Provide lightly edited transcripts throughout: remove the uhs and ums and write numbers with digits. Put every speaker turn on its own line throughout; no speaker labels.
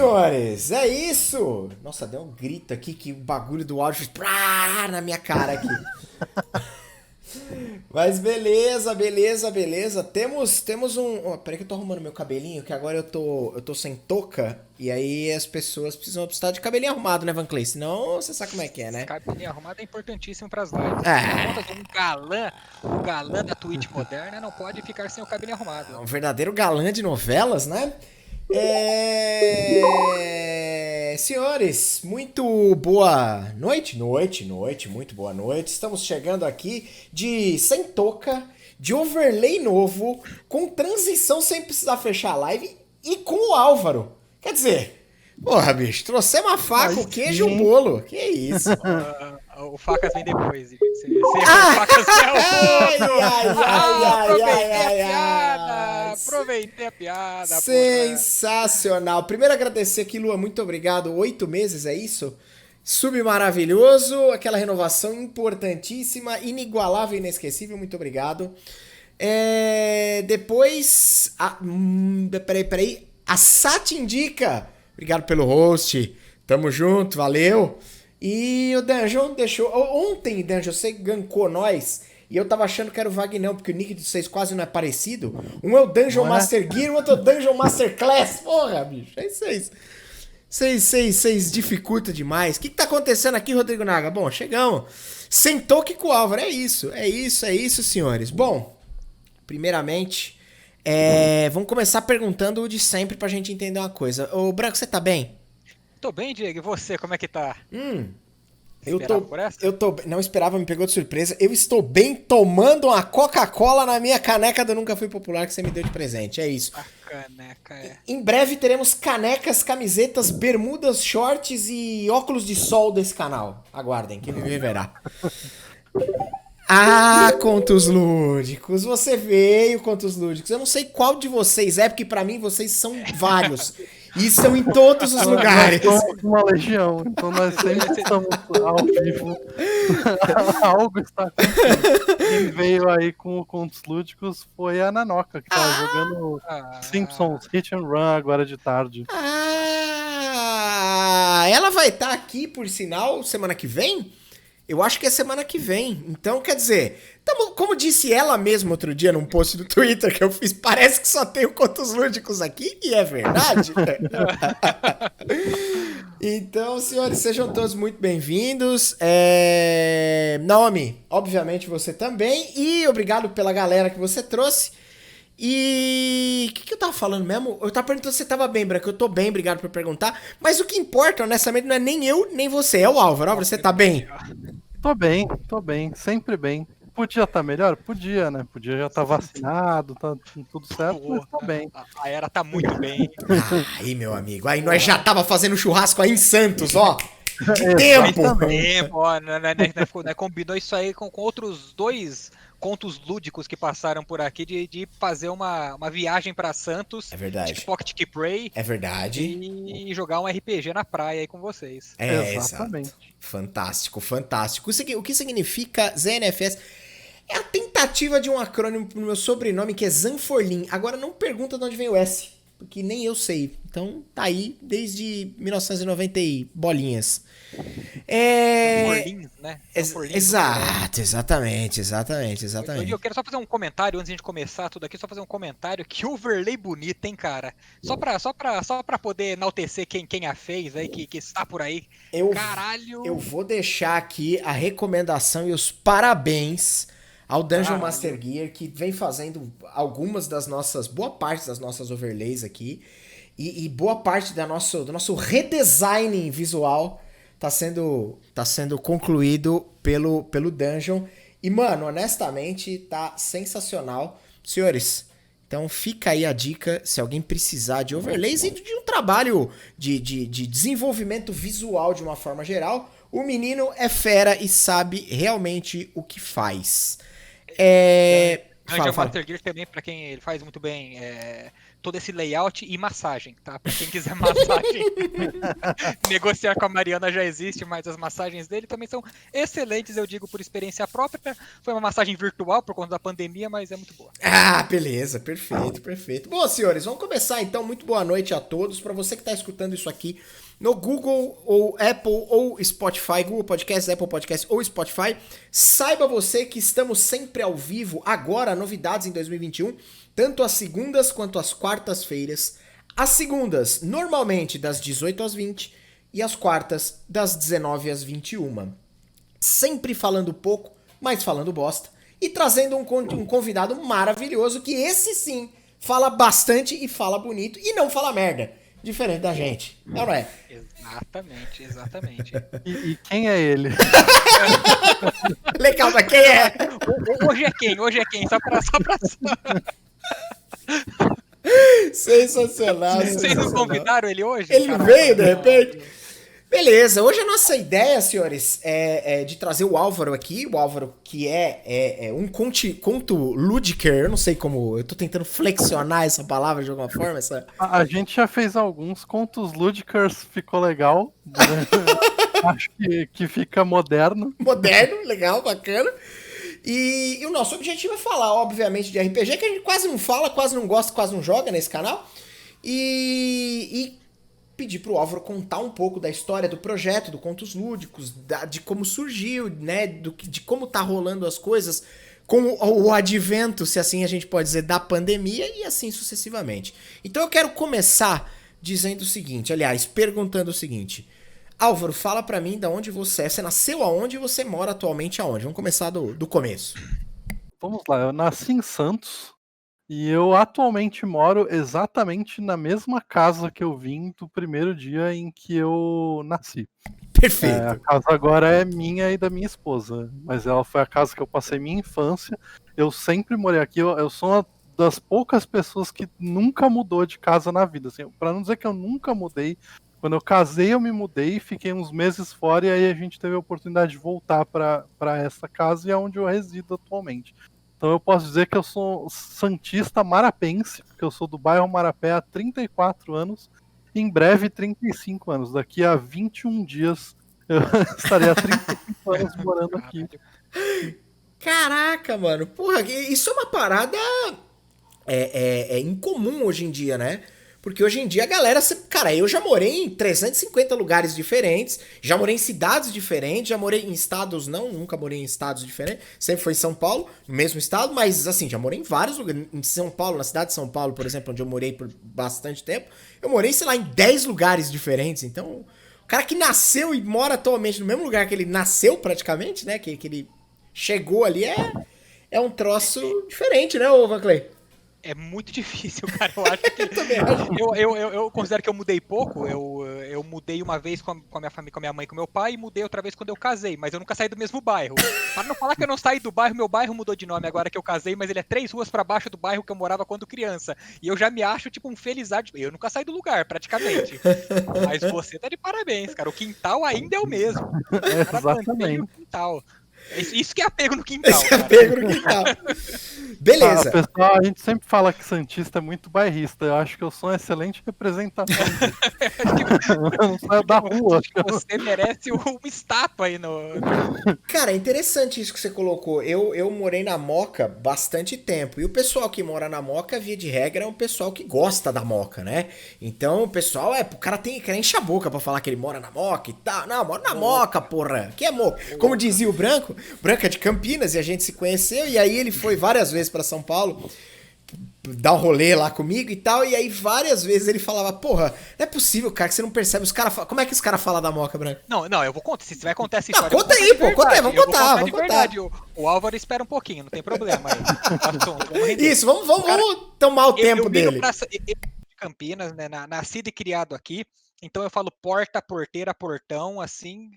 senhores, é isso. Nossa, deu um grito aqui que o bagulho do áudio na minha cara aqui. Mas beleza. Temos um. Peraí que eu tô arrumando meu cabelinho, que agora eu tô sem touca. E aí as pessoas precisar de cabelinho arrumado, né, Van Clay? Senão você sabe como é que é, né?
Cabelinho arrumado é importantíssimo pras lives. Um galã da Twitch moderna não pode ficar sem o cabelinho arrumado.
Um verdadeiro galã de novelas, né? Senhores, muito boa noite, muito boa noite. Estamos chegando aqui de sem touca, de overlay novo, com transição sem precisar fechar a live e com o Álvaro. Quer dizer, porra, bicho, trouxemos a faca, o queijo e o bolo. Que isso?
O Facas vem depois, gente. O Facas Aproveitei a piada.
Sensacional. Primeiro agradecer aqui, Lua, muito obrigado. 8 meses, é isso? Sub maravilhoso, aquela renovação importantíssima, inigualável, inesquecível, muito obrigado. Depois, peraí, a Sat Indica, obrigado pelo host, tamo junto, valeu. E o Dungeon deixou, ontem, Dungeon, você gankou nós, e eu tava achando que era o Vagnão, porque o nick de vocês quase não é parecido. Um é o Dungeon Master Gear, o outro é o Dungeon Master Class, porra, bicho, é isso aí. Vocês dificultam demais. O que tá acontecendo aqui, Rodrigo Naga? Bom, chegamos. Sentou aqui com o Álvaro. É isso, senhores. Bom, primeiramente, vamos começar perguntando o de sempre pra gente entender uma coisa. Ô, Branco, você tá bem?
Tô bem, Diego. E você, como é que tá?
Não esperava, me pegou de surpresa. Eu estou bem tomando uma Coca-Cola na minha caneca do Nunca Fui Popular que você me deu de presente. É isso.
A caneca,
Em breve teremos canecas, camisetas, bermudas, shorts e óculos de sol desse canal. Aguardem, que viver verá. Contos lúdicos. Você veio, Contos lúdicos. Eu não sei qual de vocês é, porque pra mim vocês são vários. E são em todos os lugares.
Nós somos uma legião, então nós sempre estamos ao vivo. Algo está acontecendo. Quem veio aí com o Contos Lúdicos foi a Nanoca, que tá jogando Simpsons Hit and Run agora de tarde.
Ela vai estar aqui, por sinal, semana que vem? Eu acho que é semana que vem. Então, quer dizer, como disse ela mesma outro dia num post do Twitter que eu fiz, parece que só tem Contos Lúdicos aqui, e é verdade. Então, senhores, sejam todos muito bem-vindos. Naomi, obviamente você também. E obrigado pela galera que você trouxe. E o que eu tava falando mesmo? Eu tava perguntando se você tava bem, Branco. Eu tô bem, obrigado por perguntar. Mas o que importa, honestamente, não é nem eu, nem você. É o Álvaro. Álvaro, você tá bem?
Tô bem, sempre bem. Podia estar melhor? Podia, né? Podia já estar vacinado, tá tudo certo, mas tá bem.
A era tá muito bem.
Aí, meu amigo, aí nós já tava fazendo churrasco aí em Santos, ó. Que tempo!
Combinou isso aí com outros dois contos lúdicos que passaram por aqui de fazer uma viagem pra Santos.
É verdade.
De Pocket Keep Ray.
É verdade.
E jogar um RPG na praia aí com vocês.
Exatamente.
Exato. Fantástico. O que significa ZNFS? É a tentativa de um acrônimo pro meu sobrenome, que é Zanforlin. Agora não pergunta de onde vem o S, porque nem eu sei. Então tá aí desde 1990 e bolinhas.
Zanforlins, né?
Exatamente.
Eu quero só fazer um comentário antes de a gente começar tudo aqui, só fazer um comentário. Que overlay bonito, hein, cara? Só pra poder enaltecer quem a fez aí, que está por aí. Caralho!
Eu vou deixar aqui a recomendação e os parabéns ao Dungeon Master Gear, que vem fazendo boa parte das nossas overlays aqui, e boa parte do nosso redesign visual tá sendo concluído pelo Dungeon, e mano, honestamente, tá sensacional. Senhores, então fica aí a dica, se alguém precisar de overlays e de um trabalho de desenvolvimento visual de uma forma geral, o menino é fera e sabe realmente o que faz.
Dungeon Master Gear também, pra quem ele faz muito bem todo esse layout e massagem, tá? Pra quem quiser massagem, negociar com a Mariana já existe, mas as massagens dele também são excelentes, eu digo por experiência própria. Foi uma massagem virtual por conta da pandemia, mas é muito boa.
Ah, beleza, perfeito, perfeito. Bom, senhores, vamos começar então. Muito boa noite a todos. Para você que está escutando isso aqui no Google ou Apple ou Spotify, Google Podcast, Apple Podcast ou Spotify, saiba você que estamos sempre ao vivo, agora, novidades em 2021, tanto às segundas quanto às quartas-feiras. As segundas, normalmente, das 18 às 20 e as quartas, das 19 às 21. Sempre falando pouco, mas falando bosta. E trazendo um convidado maravilhoso que esse sim fala bastante e fala bonito e não fala merda. Diferente da gente. Não é?
Exatamente, exatamente.
E quem é ele?
Legal, mas quem é?
Hoje é quem? Hoje é quem? Só pra...
Sensacional.
Vocês não convidaram ele hoje?
Ele não veio, de repente? Beleza, hoje a nossa ideia, senhores, é de trazer o Álvaro aqui. O Álvaro que é um conto ludiker, eu não sei como, eu tô tentando flexionar essa palavra de alguma forma.
A gente já fez alguns contos ludicers, ficou legal. Acho que fica moderno.
Moderno, legal, bacana. E o nosso objetivo é falar, obviamente, de RPG, que a gente quase não fala, quase não gosta, quase não joga nesse canal. E pedir pro Álvaro contar um pouco da história do projeto, do Contos Lúdicos, de como surgiu, né, de como tá rolando as coisas, com o advento, se assim a gente pode dizer, da pandemia e assim sucessivamente. Então eu quero começar dizendo o seguinte, aliás, perguntando o seguinte: Álvaro, fala pra mim de onde você é, você nasceu aonde e você mora atualmente aonde? Vamos começar do começo.
Vamos lá, eu nasci em Santos. E eu atualmente moro exatamente na mesma casa que eu vim do primeiro dia em que eu nasci.
Perfeito.
A casa agora é minha e da minha esposa, mas ela foi a casa que eu passei minha infância. Eu sempre morei aqui, eu sou uma das poucas pessoas que nunca mudou de casa na vida. Assim, para não dizer que eu nunca mudei, quando eu casei eu me mudei, fiquei uns meses fora e aí a gente teve a oportunidade de voltar para essa casa e é onde eu resido atualmente. Então eu posso dizer que eu sou santista marapense, porque eu sou do bairro Marapé há 34 anos, e em breve 35 anos. Daqui a 21 dias eu estarei há 35 anos morando aqui.
Caraca, mano. Porra, isso é uma parada incomum hoje em dia, né? Porque hoje em dia a galera... Cara, eu já morei em 350 lugares diferentes, já morei em cidades diferentes, já morei em estados... Não, nunca morei em estados diferentes. Sempre foi em São Paulo, no mesmo estado, mas assim, já morei em vários lugares. Em São Paulo, na cidade de São Paulo, por exemplo, onde eu morei por bastante tempo, eu morei, sei lá, em 10 lugares diferentes. Então, o cara que nasceu e mora atualmente no mesmo lugar que ele nasceu praticamente, né? Que ele chegou ali, é um troço diferente, né, ô Van Clay?
É muito difícil, cara. Eu acho que. Eu considero que eu mudei pouco. Eu mudei uma vez com a minha família, com a minha mãe e com meu pai, e mudei outra vez quando eu casei, mas eu nunca saí do mesmo bairro. Para não falar que eu não saí do bairro, meu bairro mudou de nome agora que eu casei, mas ele é 3 ruas para baixo do bairro que eu morava quando criança. E eu já me acho, tipo, um felizardo. Eu nunca saí do lugar, praticamente. Mas você tá de parabéns, cara. O quintal ainda é o mesmo.
Exatamente.
O quintal. Isso que é apego no quintal.
Esse é apego no quintal. Beleza.
Pessoal, a gente sempre fala que santista é muito bairrista. Eu acho que eu sou um excelente representante. Eu não saio da rua.
Você merece uma estátua aí no...
Cara, é interessante isso que você colocou. Eu morei na Moca bastante tempo. E o pessoal que mora na Moca, via de regra, é um pessoal que gosta da Moca, né? Então o pessoal o cara enche a boca pra falar que ele mora na Moca e tal. Não, mora na Moca, porra. Que é Moca? Como dizia o Branco é de Campinas e a gente se conheceu. E aí ele foi várias vezes pra São Paulo dar um rolê lá comigo e tal, e aí várias vezes ele falava, porra, não é possível, cara, que você não percebe, os caras como é que os caras falam da Moca, Branco?
Não, eu vou contar, se você vai contar essa história...
Não, conta aí, pô, conta aí, vamos contar.
O Álvaro espera um pouquinho, não tem problema aí.
Isso, vamos tomar o tempo dele.
Eu de Campinas, né, nascido e criado aqui, então eu falo porta, porteira, portão, assim...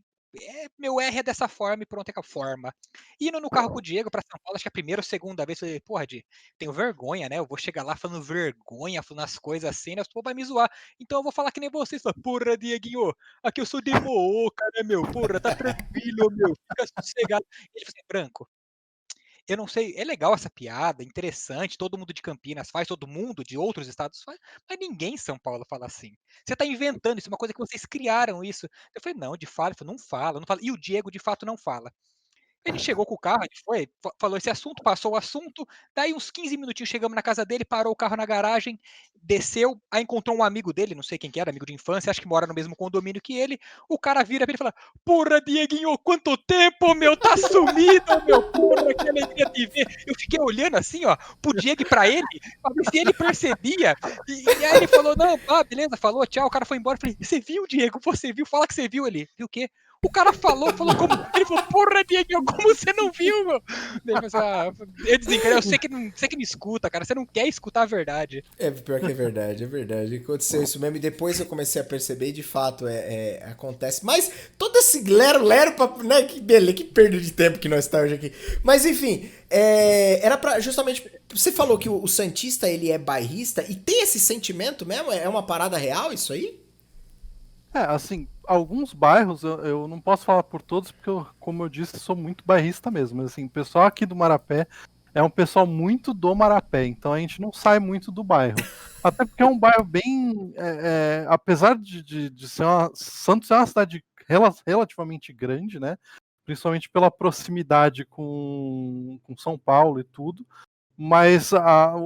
meu R é dessa forma e pronto, é que a forma. Indo no carro com o Diego pra São Paulo, acho que é a primeira ou segunda vez, eu falei, porra, Di, tenho vergonha, né? Eu vou chegar lá falando vergonha, falando as coisas assim, né? O povo vai me zoar. Então eu vou falar que nem vocês. Porra, Dieguinho, aqui eu sou de Mooca, né, meu? Porra, tá tranquilo, meu. Fica sossegado. Ele falou assim, Branco, eu não sei, é legal essa piada, interessante, todo mundo de Campinas faz, todo mundo de outros estados faz, mas ninguém em São Paulo fala assim. Você tá inventando isso, é uma coisa que vocês criaram isso. Eu falei, não, de fato, ele falou, não fala, não fala. E o Diego, de fato, não fala. Ele chegou com o carro, a gente foi, falou esse assunto, passou o assunto, daí uns 15 minutinhos chegamos na casa dele, parou o carro na garagem, desceu, aí encontrou um amigo dele, não sei quem que era, amigo de infância, acho que mora no mesmo condomínio que ele, o cara vira pra ele e fala, porra, Dieguinho, quanto tempo, meu, tá sumido, meu, porra, que alegria de ver. Eu fiquei olhando assim, ó, pro Diego e pra ele, pra ver se ele percebia, e aí ele falou, não, beleza, falou, tchau, o cara foi embora, eu falei, você viu, Diego, você viu, fala que você viu ele, viu o quê? O cara falou como. Ele falou, porra, Diego, como você não viu, meu? Eu desencanei, eu sei que me escuta, cara. Você não quer escutar a verdade.
É, pior que é verdade, é verdade. Aconteceu isso mesmo e depois eu comecei a perceber e de fato acontece. Mas todo esse lero-lero, né? Que beleza, que perda de tempo que nós estamos hoje aqui. Mas enfim, era pra justamente. Você falou que o Santista ele é bairrista e tem esse sentimento mesmo? É uma parada real isso aí?
Assim, alguns bairros, eu não posso falar por todos, porque, como eu disse, sou muito bairrista mesmo. Mas, assim, o pessoal aqui do Marapé é um pessoal muito do Marapé, então a gente não sai muito do bairro. Até porque é um bairro bem... apesar de ser Santos é uma cidade relativamente grande, né? Principalmente pela proximidade com São Paulo e tudo. Mas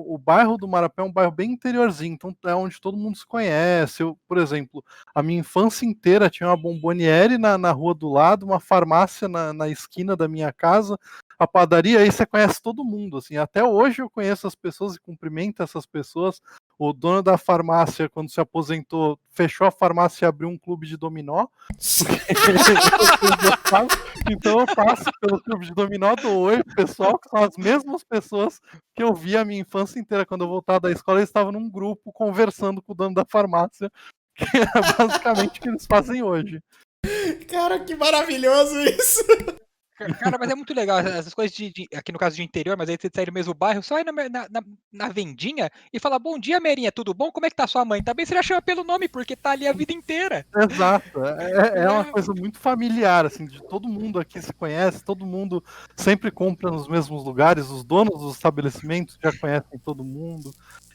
o bairro do Marapé é um bairro bem interiorzinho, então é onde todo mundo se conhece. Por exemplo, a minha infância inteira tinha uma bomboniere na rua do lado, uma farmácia na esquina da minha casa, a padaria, aí você conhece todo mundo. Assim, até hoje eu conheço as pessoas e cumprimento essas pessoas. O dono da farmácia, quando se aposentou, fechou a farmácia e abriu um clube de dominó. Então eu passo pelo clube de dominó, dou oi pro pessoal, que são as mesmas pessoas que eu vi a minha infância inteira. Quando eu voltava da escola, eles estavam num grupo conversando com o dono da farmácia, que é basicamente o que eles fazem hoje.
Cara, que maravilhoso isso!
Cara, mas é muito legal essas coisas aqui no caso de interior, mas aí você sai do mesmo bairro, só ir na vendinha e fala, bom dia, Merinha, tudo bom? Como é que tá sua mãe? Tá bem? Você já chama pelo nome, porque tá ali a vida inteira.
Exato, é uma coisa muito familiar, assim, de todo mundo aqui se conhece, todo mundo sempre compra nos mesmos lugares, os donos dos estabelecimentos já conhecem todo mundo.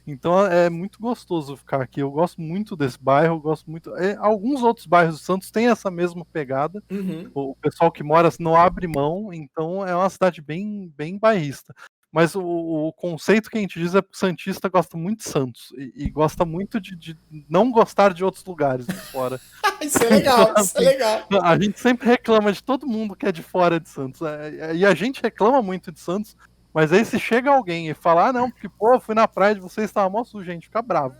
Então é muito gostoso ficar aqui. Eu gosto muito desse bairro, eu gosto muito. Alguns outros bairros de Santos têm essa mesma pegada.
Uhum.
O pessoal que mora não abre mão, então é uma cidade bem, bem bairrista. Mas o conceito que a gente diz é que o Santista gosta muito de Santos e gosta muito de não gostar de outros lugares de fora.
Isso é legal,
então,
isso é legal.
A gente sempre reclama de todo mundo que é de fora de Santos. E a gente reclama muito de Santos. Mas aí se chega alguém e fala, não, porque, pô, fui na praia de vocês, tava mó sujo, a gente fica bravo.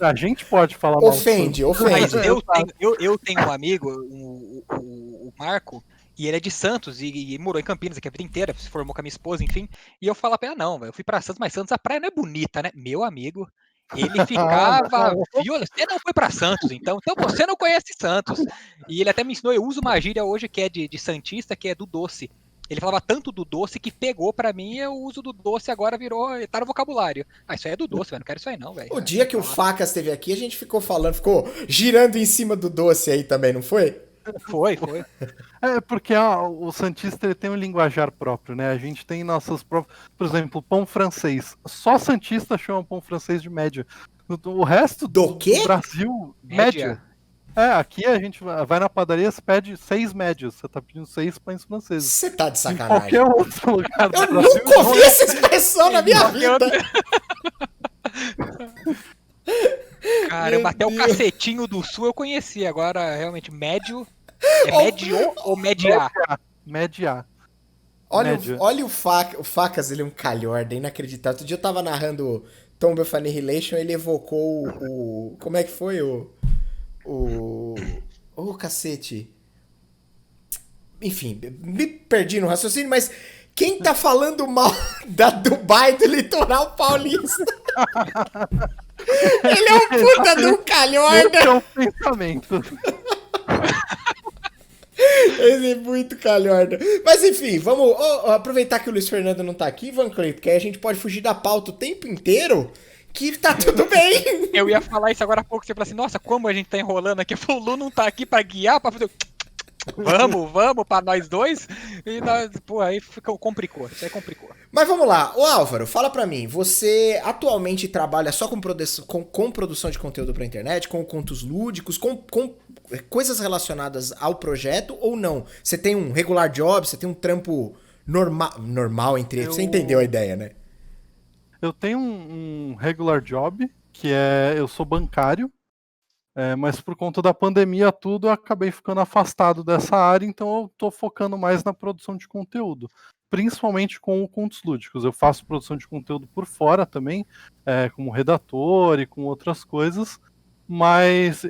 A gente pode falar mal.
Ofende.
Mas eu tenho um amigo, o Marco, e ele é de Santos, e morou em Campinas aqui a vida inteira, se formou com a minha esposa, enfim. E eu falo pra ele, não, eu fui pra Santos, mas Santos a praia não é bonita, né? Meu amigo, ele ficava violento. Você não foi pra Santos, então você não conhece Santos. E ele até me ensinou, eu uso uma gíria hoje que é de Santista, que é do doce. Ele falava tanto do doce que pegou pra mim, eu uso do doce agora tá no vocabulário. Isso aí é do doce, velho, não quero isso aí não, velho.
O dia que o Facas esteve aqui, a gente ficou girando em cima do doce aí também, não foi?
Foi.
Porque o Santista ele tem um linguajar próprio, né? A gente tem nossas próprias... Por exemplo, pão francês. Só Santista chama pão francês de média. O resto do Brasil, média. Aqui a gente vai na padaria, você pede 6 médios. Você tá pedindo 6 pães franceses.
Você tá de sacanagem.
Em qualquer outro lugar do
Eu
Brasil,
nunca ouvi essa expressão na minha vida.
Cara, até o cacetinho do sul eu conheci. Agora, realmente, médio... É médio ou média?
Média.
Olha o Facas, ele é um calhorda, inacreditável. Outro dia eu tava narrando Tomb of Annihilation, ele evocou o... Como é que foi cacete. Enfim, me perdi no raciocínio, mas quem tá falando mal da Dubai do litoral paulista? Ele é um puta de um calhorda.
Esse é o pensamento.
Ele é muito calhorda. Mas enfim, vamos aproveitar que o Luiz Fernando não tá aqui, Van Cleito, que aí a gente pode fugir da pauta o tempo inteiro, que tá tudo bem.
Eu ia falar isso agora há pouco, você falou assim, nossa, como a gente tá enrolando aqui, o Lu não tá aqui pra guiar, pra fazer Vamos pra nós dois. E nós, pô, aí complicou. Isso aí complicou.
Mas vamos lá. Ô Álvaro, fala pra mim. Você atualmente trabalha só com produção de conteúdo pra internet, com contos lúdicos, com coisas relacionadas ao projeto ou não? Você tem um regular job, você tem um trampo normal entre... Você entendeu a ideia, né?
Eu tenho um regular job, que eu sou bancário, mas por conta da pandemia tudo, eu acabei ficando afastado dessa área, então eu tô focando mais na produção de conteúdo, principalmente com o Contos Lúdicos. Eu faço produção de conteúdo por fora também, como redator e com outras coisas, mas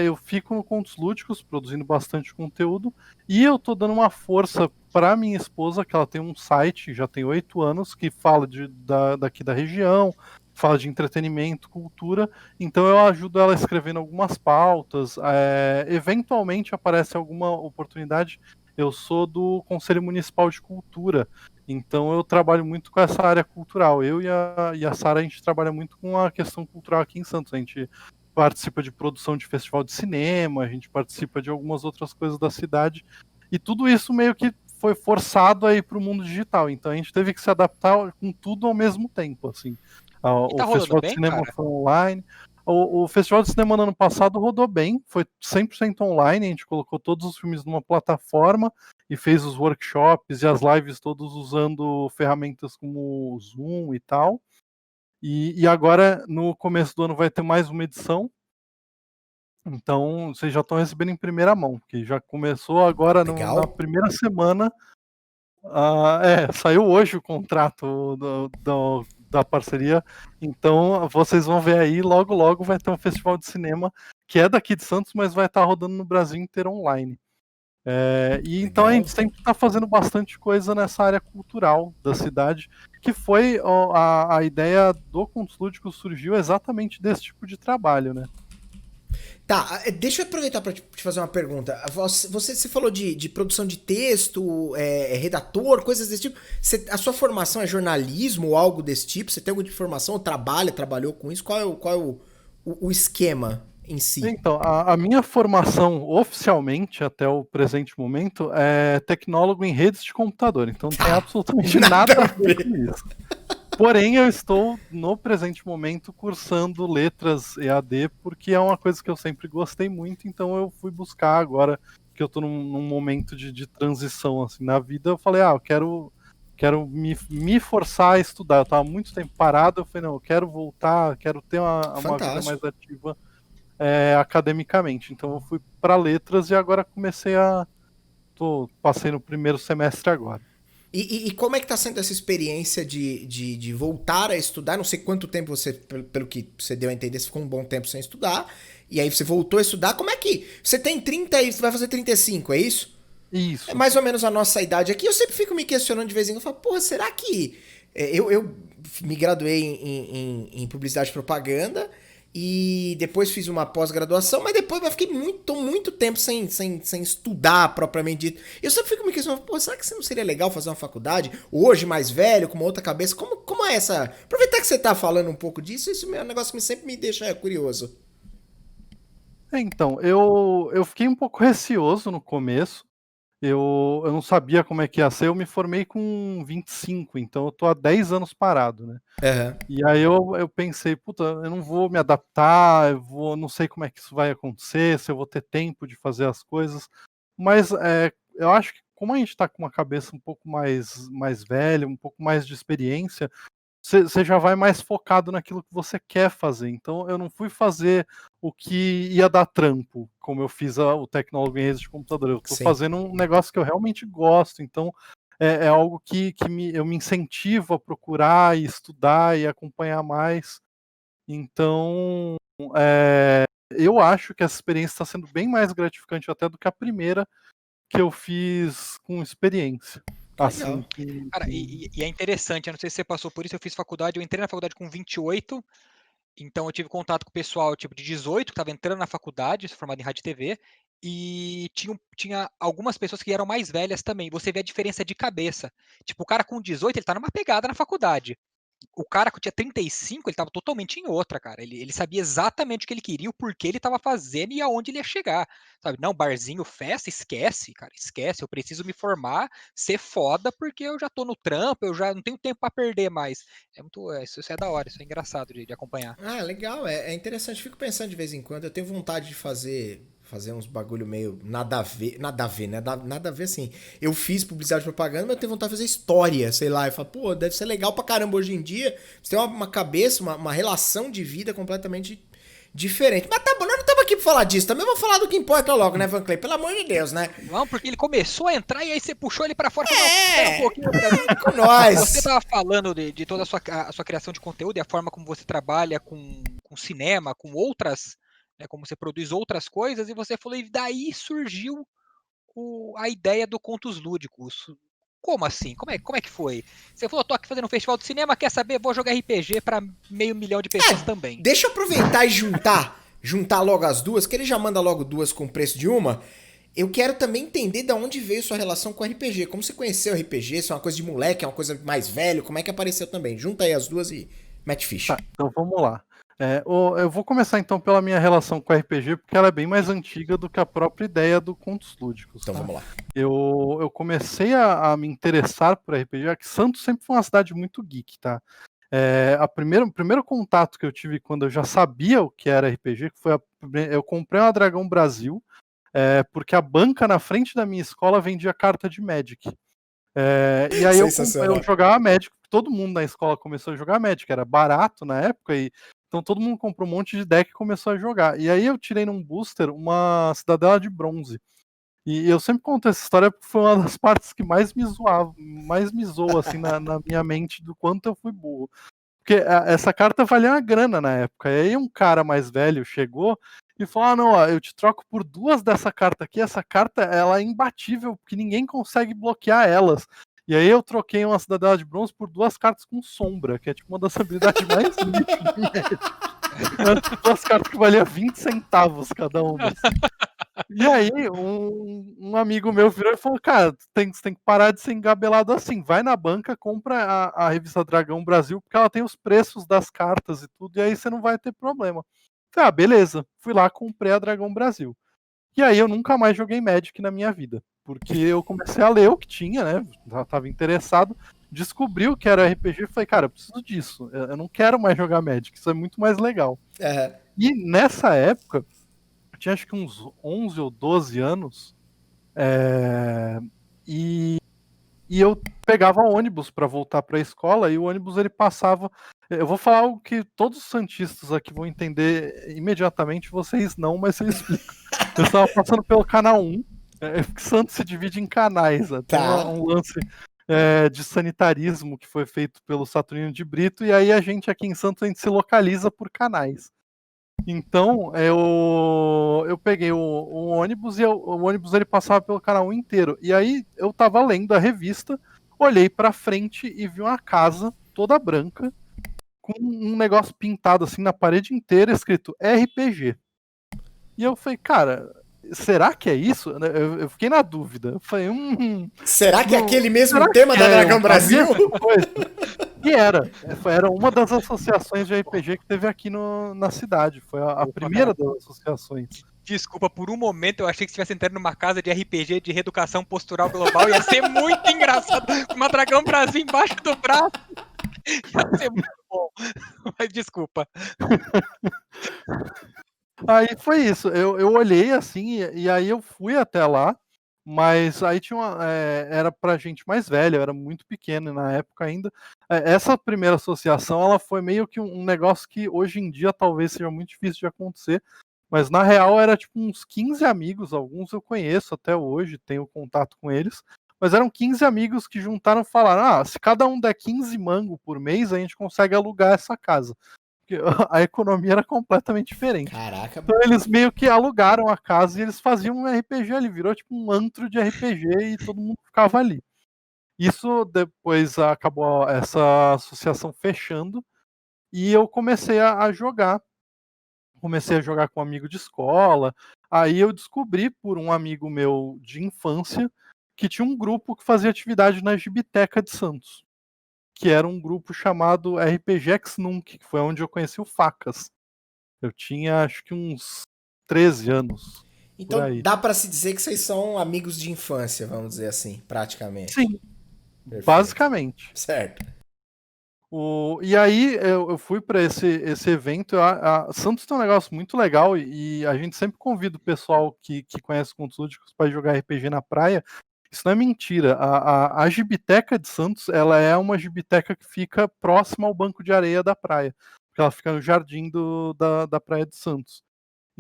eu fico no Contos Lúdicos, produzindo bastante conteúdo, e eu tô dando uma força para minha esposa, que ela tem um site, já tem 8 anos, que fala daqui da região, fala de entretenimento, cultura, então eu ajudo ela escrevendo algumas pautas, eventualmente aparece alguma oportunidade. Eu sou do Conselho Municipal de Cultura, então eu trabalho muito com essa área cultural. Eu e a Sara, a gente trabalha muito com a questão cultural aqui em Santos. A gente participa de produção de festival de cinema, a gente participa de algumas outras coisas da cidade, e tudo isso meio que foi forçado aí para o mundo digital, então a gente teve que se adaptar com tudo ao mesmo tempo, assim.
E tá
O
rolando
Festival de
bem,
Cinema
cara?
foi online. O Festival de Cinema no ano passado rodou bem, foi 100% online, a gente colocou todos os filmes numa plataforma e fez os workshops e as lives todos usando ferramentas como o Zoom e tal. E agora, no começo do ano, vai ter mais uma edição. Então, vocês já estão recebendo em primeira mão, que já começou agora na
Legal.
primeira semana. Saiu hoje o contrato da parceria, então vocês vão ver aí, logo logo vai ter um festival de cinema que é daqui de Santos, mas vai estar rodando no Brasil inteiro online. E então a
Legal.
gente sempre está fazendo bastante coisa nessa área cultural da cidade, que foi a ideia do Contos Lúdicos surgiu exatamente desse tipo de trabalho, né?
Tá, deixa eu aproveitar para te fazer uma pergunta. Você falou de produção de texto, redator, coisas desse tipo. A sua formação é jornalismo ou algo desse tipo? Você tem alguma formação ou trabalhou com isso? Qual é o esquema em si?
Então, a minha formação oficialmente, até o presente momento, é tecnólogo em redes de computador. Então não tem absolutamente nada a ver com isso. Porém, eu estou, no presente momento, cursando letras EAD, porque é uma coisa que eu sempre gostei muito, então eu fui buscar agora, que eu estou num momento de transição assim, na vida, eu falei, eu quero me forçar a estudar. Eu estava muito tempo parado, eu falei, não, eu quero voltar, quero ter uma vida mais ativa academicamente. Então eu fui para letras e agora passei no primeiro semestre agora.
E como é que tá sendo essa experiência de voltar a estudar? Não sei quanto tempo você, pelo que você deu a entender, você ficou um bom tempo sem estudar. E aí você voltou a estudar. Como é que... Você tem 30 e você vai fazer 35, é isso?
Isso.
É mais ou menos a nossa idade aqui. Eu sempre fico me questionando de vez em quando. Eu falo, porra, será que... Eu me graduei em publicidade e propaganda e depois fiz uma pós-graduação, mas depois eu fiquei muito tempo sem estudar propriamente dito. Eu sempre fico me questionando, pô, será que não seria legal fazer uma faculdade hoje, mais velho, com uma outra cabeça? Como é essa... Aproveitar que você tá falando um pouco disso, isso é um negócio que sempre me deixa curioso.
Então, eu fiquei um pouco receoso no começo. Eu não sabia como é que ia ser. Eu me formei com 25, então eu tô há 10 anos parado, né?
Uhum.
E aí eu pensei, puta, eu não vou me adaptar, não sei como é que isso vai acontecer, se eu vou ter tempo de fazer as coisas. Mas eu acho que como a gente tá com uma cabeça um pouco mais velha, um pouco mais de experiência, você já vai mais focado naquilo que você quer fazer. Então eu não fui fazer o que ia dar trampo, como eu fiz o tecnólogo em redes de computador. Eu estou fazendo um negócio que eu realmente gosto. Então é algo que eu me incentivo a procurar e estudar e acompanhar mais. Então eu acho que essa experiência está sendo bem mais gratificante até do que a primeira que eu fiz com experiência. Assim,
Cara, e é interessante, eu não sei se você passou por isso, eu fiz faculdade, eu entrei na faculdade com 28, então eu tive contato com o pessoal tipo de 18, que estava entrando na faculdade, formado em rádio e TV, e tinha algumas pessoas que eram mais velhas também. Você vê a diferença de cabeça. Tipo, o cara com 18, ele tá numa pegada na faculdade. o cara que tinha 35, ele tava totalmente em outra, cara. Ele sabia exatamente o que ele queria, o porquê ele tava fazendo e aonde ele ia chegar, sabe? Não, barzinho, festa, esquece, cara, esquece. Eu preciso me formar, ser foda, porque eu já tô no trampo, eu já não tenho tempo pra perder mais. Isso é da hora, isso é engraçado de acompanhar.
Ah, legal, é interessante. Fico pensando de vez em quando. Eu tenho vontade de fazer uns bagulho meio nada a ver, né? Nada a ver assim. Eu fiz publicidade e propaganda, mas eu tenho vontade de fazer história, sei lá. Eu falo, pô, deve ser legal pra caramba hoje em dia. Você tem uma cabeça, uma relação de vida completamente diferente. Mas tá bom, nós não estamos aqui pra falar disso. Também vamos falar do que importa logo, né, Van Clay? Pelo amor de Deus, né?
Não, porque ele começou a entrar e aí você puxou ele pra fora. Espera um pouquinho pra mim.
Com nós.
Você tava falando de toda a sua criação de conteúdo e a forma como você trabalha com cinema, com outras, né, como você produz outras coisas, e você falou, e daí surgiu a ideia do Contos Lúdicos. Como assim? Como é que foi? Você falou, tô aqui fazendo um festival de cinema, quer saber? Vou jogar RPG pra 500 mil de pessoas também.
Deixa eu aproveitar e juntar logo as duas, que ele já manda logo duas com o preço de uma. Eu quero também entender de onde veio sua relação com o RPG. Como você conheceu o RPG? Se é uma coisa de moleque, é uma coisa mais velho? Como é que apareceu também? Junta aí as duas e mete ficha.
Tá, então vamos lá. Eu vou começar então pela minha relação com o RPG, porque ela é bem mais antiga do que a própria ideia do Contos Lúdicos.
Então
tá?
vamos lá.
Eu comecei a me interessar por RPG, que Santos sempre foi uma cidade muito geek, tá? O primeiro contato que eu tive quando eu já sabia o que era RPG, eu comprei uma Dragão Brasil, porque a banca na frente da minha escola vendia carta de Magic. E aí eu jogava Magic, todo mundo na escola começou a jogar Magic, era barato na época, então todo mundo comprou um monte de deck e começou a jogar. E aí eu tirei num booster uma Cidadela de Bronze. E eu sempre conto essa história porque foi uma das partes que mais me zoou assim, na minha mente do quanto eu fui burro. Porque essa carta valia uma grana na época. E aí um cara mais velho chegou e falou, não, ó, eu te troco por 2 dessa carta aqui. Essa carta, ela é imbatível, porque ninguém consegue bloquear elas. E aí eu troquei uma Cidadela de Bronze por 2 cartas com sombra, que é tipo uma das habilidades mais lixas. 2 cartas que valia 20 centavos cada uma. E aí, um amigo meu virou e falou, cara, você tem que parar de ser engabelado assim, vai na banca, compra a revista Dragão Brasil, porque ela tem os preços das cartas e tudo, e aí você não vai ter problema. Falei, beleza, fui lá, comprei a Dragão Brasil. E aí eu nunca mais joguei Magic na minha vida, porque eu comecei a ler o que tinha, né, já tava interessado, descobri o que era RPG e falei, cara, eu preciso disso, eu não quero mais jogar Magic, isso é muito mais legal. E nessa época, tinha acho que uns 11 ou 12 anos, e eu pegava ônibus para voltar para a escola, e o ônibus ele passava. Eu vou falar algo que todos os santistas aqui vão entender imediatamente, vocês não, mas eu explico. Eu estava passando pelo canal 1, porque Santos se divide em canais, tem um lance de sanitarismo que foi feito pelo Saturnino de Brito, e aí a gente aqui em Santos a gente se localiza por canais. Então, eu peguei o ônibus e o ônibus ele passava pelo canal inteiro. E aí eu tava lendo a revista, olhei pra frente e vi uma casa toda branca com um negócio pintado assim na parede inteira escrito RPG. E eu falei, cara, será que é isso? Eu fiquei na dúvida. Eu falei,
será que é aquele mesmo tema da Dragão Brasil?
E era uma das associações de RPG que teve aqui na cidade. Foi a primeira das associações.
Desculpa, por um momento eu achei que você estivesse entrando numa casa de RPG de reeducação postural global. Ia ser muito engraçado. Com uma Dragão Brasil embaixo do braço. Ia ser muito bom. Mas desculpa.
Aí foi isso. Eu olhei assim, e aí eu fui até lá. Mas aí tinha era pra gente mais velha, eu era muito pequeno na época ainda. Essa primeira associação, ela foi meio que um negócio que hoje em dia talvez seja muito difícil de acontecer, mas na real era tipo uns 15 amigos, alguns eu conheço até hoje, tenho contato com eles, mas eram 15 amigos que juntaram e falaram, se cada um der 15 mango por mês, a gente consegue alugar essa casa. Porque a economia era completamente diferente.
Caraca.
Então eles meio que alugaram a casa e eles faziam um RPG ali, virou tipo um antro de RPG e todo mundo ficava ali. Isso depois acabou essa associação fechando e eu comecei a jogar. Comecei a jogar com um amigo de escola, aí eu descobri por um amigo meu de infância que tinha um grupo que fazia atividade na Gibiteca de Santos. que era um grupo chamado RPG Ex Nunc, que foi onde eu conheci o Facas. Eu tinha, acho que uns 13 anos.
Então dá pra se dizer que vocês são amigos de infância, vamos dizer assim, praticamente.
Sim,
Perfeito.
Basicamente.
Certo.
E aí eu fui para esse evento. Santos tem um negócio muito legal e a gente sempre convida o pessoal que conhece contos lúdicos para jogar RPG na praia. Isso não é mentira. A Gibiteca de Santos, ela é uma gibiteca que fica próxima ao banco de areia da praia, porque ela fica no jardim da praia de Santos.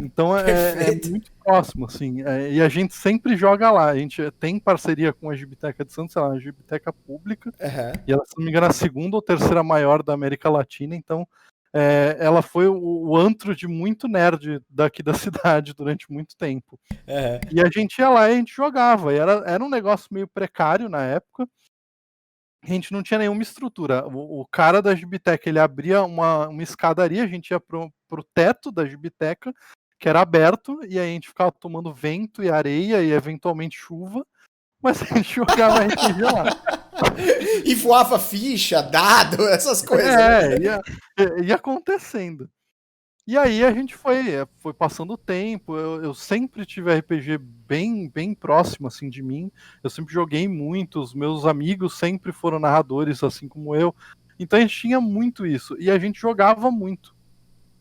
Então é muito próximo, assim. E a gente sempre joga lá. A gente tem parceria com a Gibiteca de Santos, ela é uma gibiteca pública.
Uhum.
E ela, se não me engano, é a segunda ou terceira maior da América Latina. Então ela foi o antro de muito nerd daqui da cidade durante muito tempo.
Uhum.
E a gente ia lá e a gente jogava. E era um negócio meio precário na época. A gente não tinha nenhuma estrutura. O cara da Gibiteca, ele abria uma escadaria, a gente ia pro teto da Gibiteca, que era aberto, e aí a gente ficava tomando vento e areia e eventualmente chuva, mas a gente jogava RPG lá.
E voava ficha, dado, essas coisas.
Ia acontecendo. E aí a gente foi passando o tempo. Eu sempre tive RPG bem próximo assim de mim. Eu sempre joguei muito. Os meus amigos sempre foram narradores, assim como eu. Então a gente tinha muito isso. E a gente jogava muito.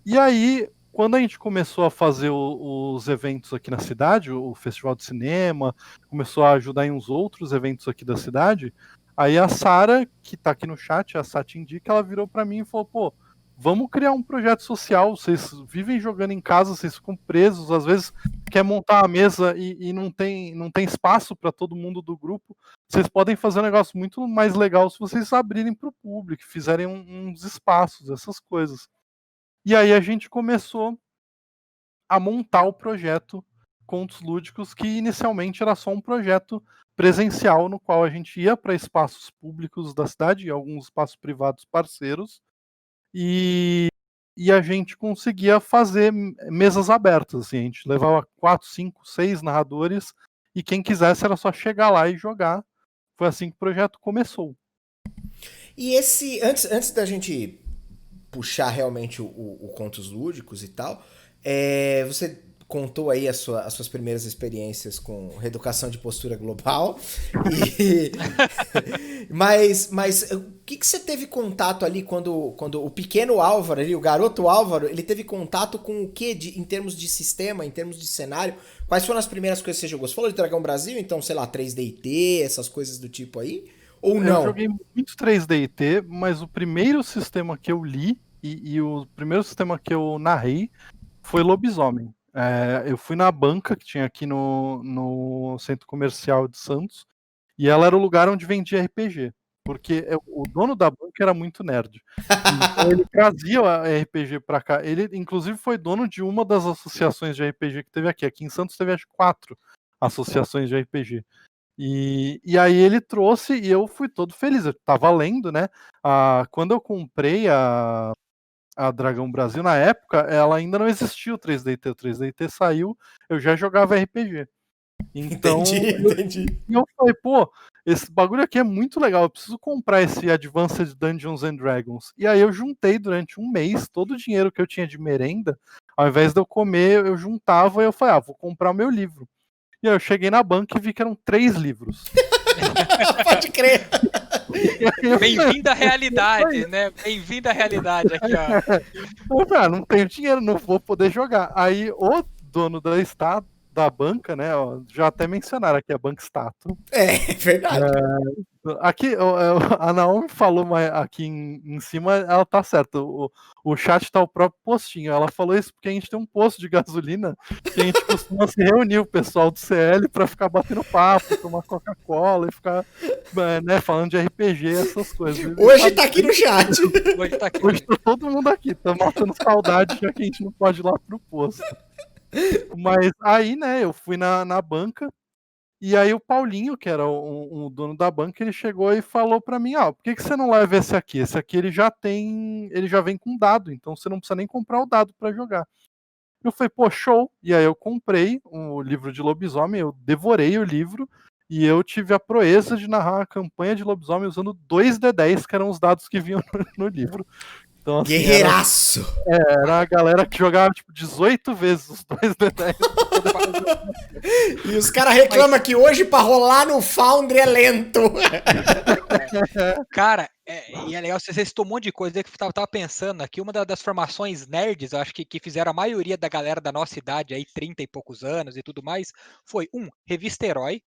E aí, quando a gente começou a fazer os eventos aqui na cidade, o Festival de Cinema, começou a ajudar em uns outros eventos aqui da cidade, aí a Sara, que tá aqui no chat, a Sati Indica, ela virou para mim e falou, pô, vamos criar um projeto social, vocês vivem jogando em casa, vocês ficam presos, às vezes quer montar uma mesa e não tem espaço para todo mundo do grupo, vocês podem fazer um negócio muito mais legal se vocês abrirem para o público, fizerem uns espaços, essas coisas. E aí a gente começou a montar o projeto Contos Lúdicos, que inicialmente era só um projeto presencial, no qual a gente ia para espaços públicos da cidade e alguns espaços privados parceiros, e a gente conseguia fazer mesas abertas. Assim, a gente levava 4, 5, 6 narradores, e quem quisesse era só chegar lá e jogar. Foi assim que o projeto começou.
E antes da gente puxar realmente o Contos Lúdicos e tal, você contou aí as suas primeiras experiências com reeducação de postura global. Mas o que você teve contato ali quando o pequeno Álvaro ali, o garoto Álvaro, ele teve contato com o que em termos de sistema, em termos de cenário? Quais foram as primeiras coisas que você jogou? Você falou de Dragão Brasil, então, sei lá, 3D&T, essas coisas do tipo aí? Ou não?
Eu joguei muito 3D&T, mas o primeiro sistema que eu li e o primeiro sistema que eu narrei foi Lobisomem. Eu fui na banca que tinha aqui no centro comercial de Santos, e ela era o lugar onde vendia RPG, porque o dono da banca era muito nerd. Então ele trazia RPG pra cá. Ele, inclusive, foi dono de uma das associações de RPG que teve aqui. Aqui em Santos teve, acho, 4 associações de RPG. E aí ele trouxe e eu fui todo feliz. Eu tava lendo, né? Quando eu comprei a Dragão Brasil, na época, ela ainda não existia o 3D&T. O 3D&T saiu, eu já jogava RPG. Então,
entendi.
eu falei, pô, esse bagulho aqui é muito legal, eu preciso comprar esse Advanced Dungeons and Dragons. E aí eu juntei durante um mês todo o dinheiro que eu tinha de merenda, ao invés de eu comer, eu juntava e eu falei, vou comprar o meu livro. E aí eu cheguei na banca e vi que eram 3 livros.
Pode crer.
Bem-vindo à realidade, né? Bem-vindo à realidade aqui, ó.
Não tenho dinheiro, não vou poder jogar. Aí o dono da banca, né? Já até mencionaram aqui a Banca Status.
É verdade.
Aqui, a Naomi falou aqui em cima, ela tá certa. O chat tá o próprio postinho. Ela falou isso porque a gente tem um posto de gasolina que a gente costuma se reunir, o pessoal do CL, pra ficar batendo papo, tomar Coca-Cola e ficar falando de RPG, essas coisas.
Hoje tá aqui no chat.
Hoje tá todo mundo aqui, tá matando saudade, já que a gente não pode ir lá pro posto. Mas aí, né, eu fui na banca. E aí o Paulinho, que era o dono da banca, ele chegou e falou pra mim, por que você não leva esse aqui? Esse aqui ele já vem com dado, então você não precisa nem comprar o dado pra jogar. Eu falei, pô, show! E aí eu comprei o livro de Lobisomem, eu devorei o livro, E eu tive a proeza de narrar a campanha de lobisomem usando 2d10, que eram os dados que vinham no livro. Então, assim,
Guerreiraço!
era a galera que jogava tipo 18 vezes os 2d10.
E os caras reclamam que hoje pra rolar no Foundry é lento.
Cara, e é legal, você citou um monte de coisa que eu tava pensando aqui. Uma das formações nerds, eu acho que fizeram a maioria da galera da nossa idade, aí 30 e poucos anos e tudo mais, foi Revista Herói,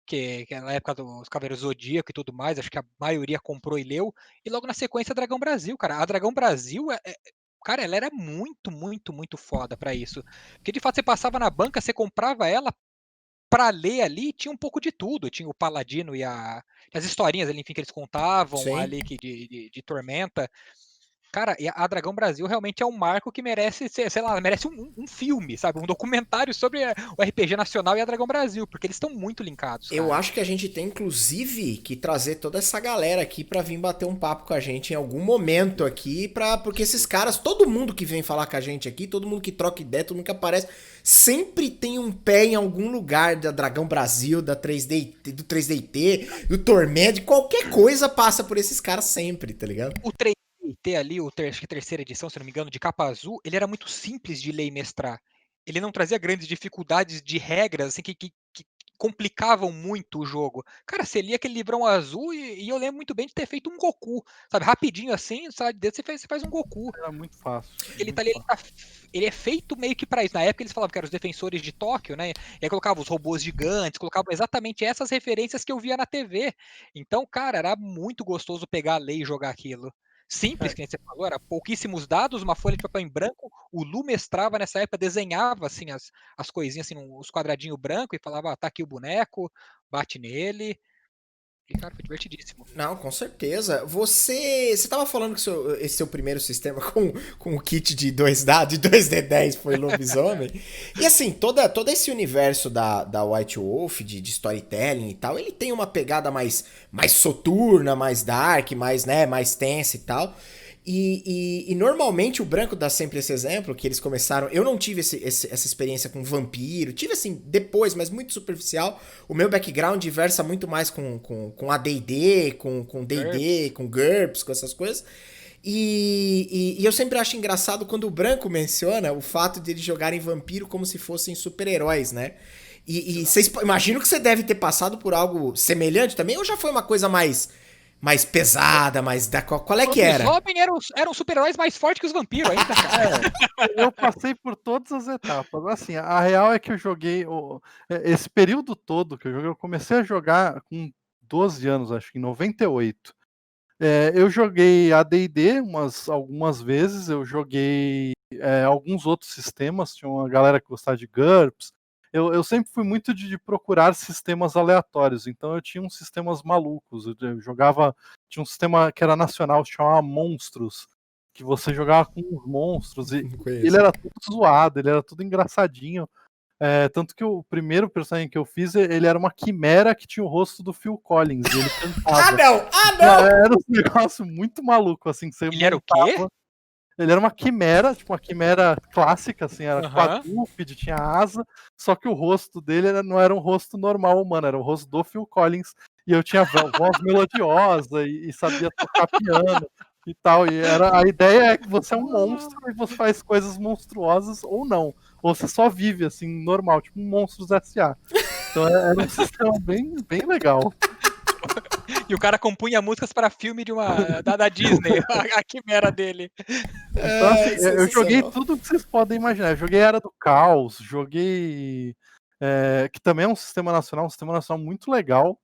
que é na época dos Cavaleiros Zodíaco e tudo mais, acho que a maioria comprou e leu. E logo na sequência, a Dragão Brasil, cara. A Dragão Brasil, cara, ela era muito, muito, muito foda pra isso. Porque de fato você passava na banca, você comprava ela pra ler ali, tinha um pouco de tudo. Tinha o Paladino e as historinhas ali, enfim, que eles contavam
Sim.
ali de Tormenta. Cara, e a Dragão Brasil realmente é um marco que merece, sei lá, merece um filme, sabe? Um documentário sobre o RPG Nacional e a Dragão Brasil, porque eles estão muito linkados, cara.
Eu acho que a gente tem, inclusive, que trazer toda essa galera aqui pra vir bater um papo com a gente em algum momento aqui, porque esses caras, todo mundo que vem falar com a gente aqui, todo mundo que troca ideia, todo mundo que aparece, sempre tem um pé em algum lugar da Dragão Brasil, da 3D, do 3DT, do Tormento, de qualquer coisa passa por esses caras sempre, tá ligado?
O 3DT ali, acho que terceira edição, se não me engano, de capa azul, ele era muito simples de ler e mestrar. Ele não trazia grandes dificuldades de regras, assim, que complicavam muito o jogo. Cara, você lia aquele livrão azul e eu lembro muito bem de ter feito um Goku, sabe? Rapidinho assim, sabe? Você faz um Goku.
Era muito fácil.
Ele tá ali, ele é feito meio que pra isso. Na época eles falavam que eram os defensores de Tóquio, né? E aí colocavam os robôs gigantes, colocavam exatamente essas referências que eu via na TV. Então, cara, era muito gostoso pegar a lei e jogar aquilo. Simples, que nem você falou, era pouquíssimos dados, uma folha de papel em branco. O Lu mestrava nessa época, desenhava assim as coisinhas, assim, os quadradinhos brancos e falava: tá aqui o boneco, bate nele. E, cara, foi divertidíssimo.
Não, com certeza. Você tava falando que esse seu primeiro sistema com o kit de 2D10 foi lobisomem. E assim, todo esse universo da White Wolf, de storytelling e tal, ele tem uma pegada mais soturna, mais dark, mais tensa e tal. E normalmente o branco dá sempre esse exemplo, que eles começaram... Eu não tive essa experiência com vampiro, tive assim, depois, mas muito superficial. O meu background versa muito mais com AD&D, com D&D, com GURPS, com essas coisas. E eu sempre acho engraçado quando o branco menciona o fato de eles jogarem vampiro como se fossem super-heróis, né? E vocês, imagino que você deve ter passado por algo semelhante também, ou já foi uma coisa mais pesada, qual é que era?
Os Robin eram super-heróis mais fortes que os vampiros ainda, cara.
Eu passei por todas as etapas. Assim, a real é que eu joguei esse período todo que eu comecei a jogar com 12 anos, acho que em 98. Eu joguei AD&D algumas vezes, eu joguei alguns outros sistemas, tinha uma galera que gostava de GURPS. Eu sempre fui muito de procurar sistemas aleatórios, então eu tinha uns sistemas malucos. Eu jogava, tinha um sistema que era nacional, se chamava Monstros, que você jogava com os monstros, e ele era tudo zoado, ele era tudo engraçadinho. Tanto que o primeiro personagem que eu fiz, ele era uma quimera que tinha o rosto do Phil Collins, e ele cantava.
não!
Era um negócio muito maluco, assim, que você
Ele era o quê?
Ele era uma quimera, tipo uma quimera clássica, assim, era quadrúpede, tinha asa, só que o rosto dele não era um rosto normal humano, era o rosto do Phil Collins, e eu tinha voz melodiosa e sabia tocar piano e tal, e a ideia é que você é um monstro e você faz coisas monstruosas ou não, ou você só vive, assim, normal, tipo um Monstros S.A. Então era um sistema bem, bem legal.
E o cara compunha músicas para filme da Disney, a quimera dele.
Então, assim, eu joguei tudo que vocês podem imaginar. Eu joguei Era do Caos, joguei. Que também é um sistema nacional muito legal.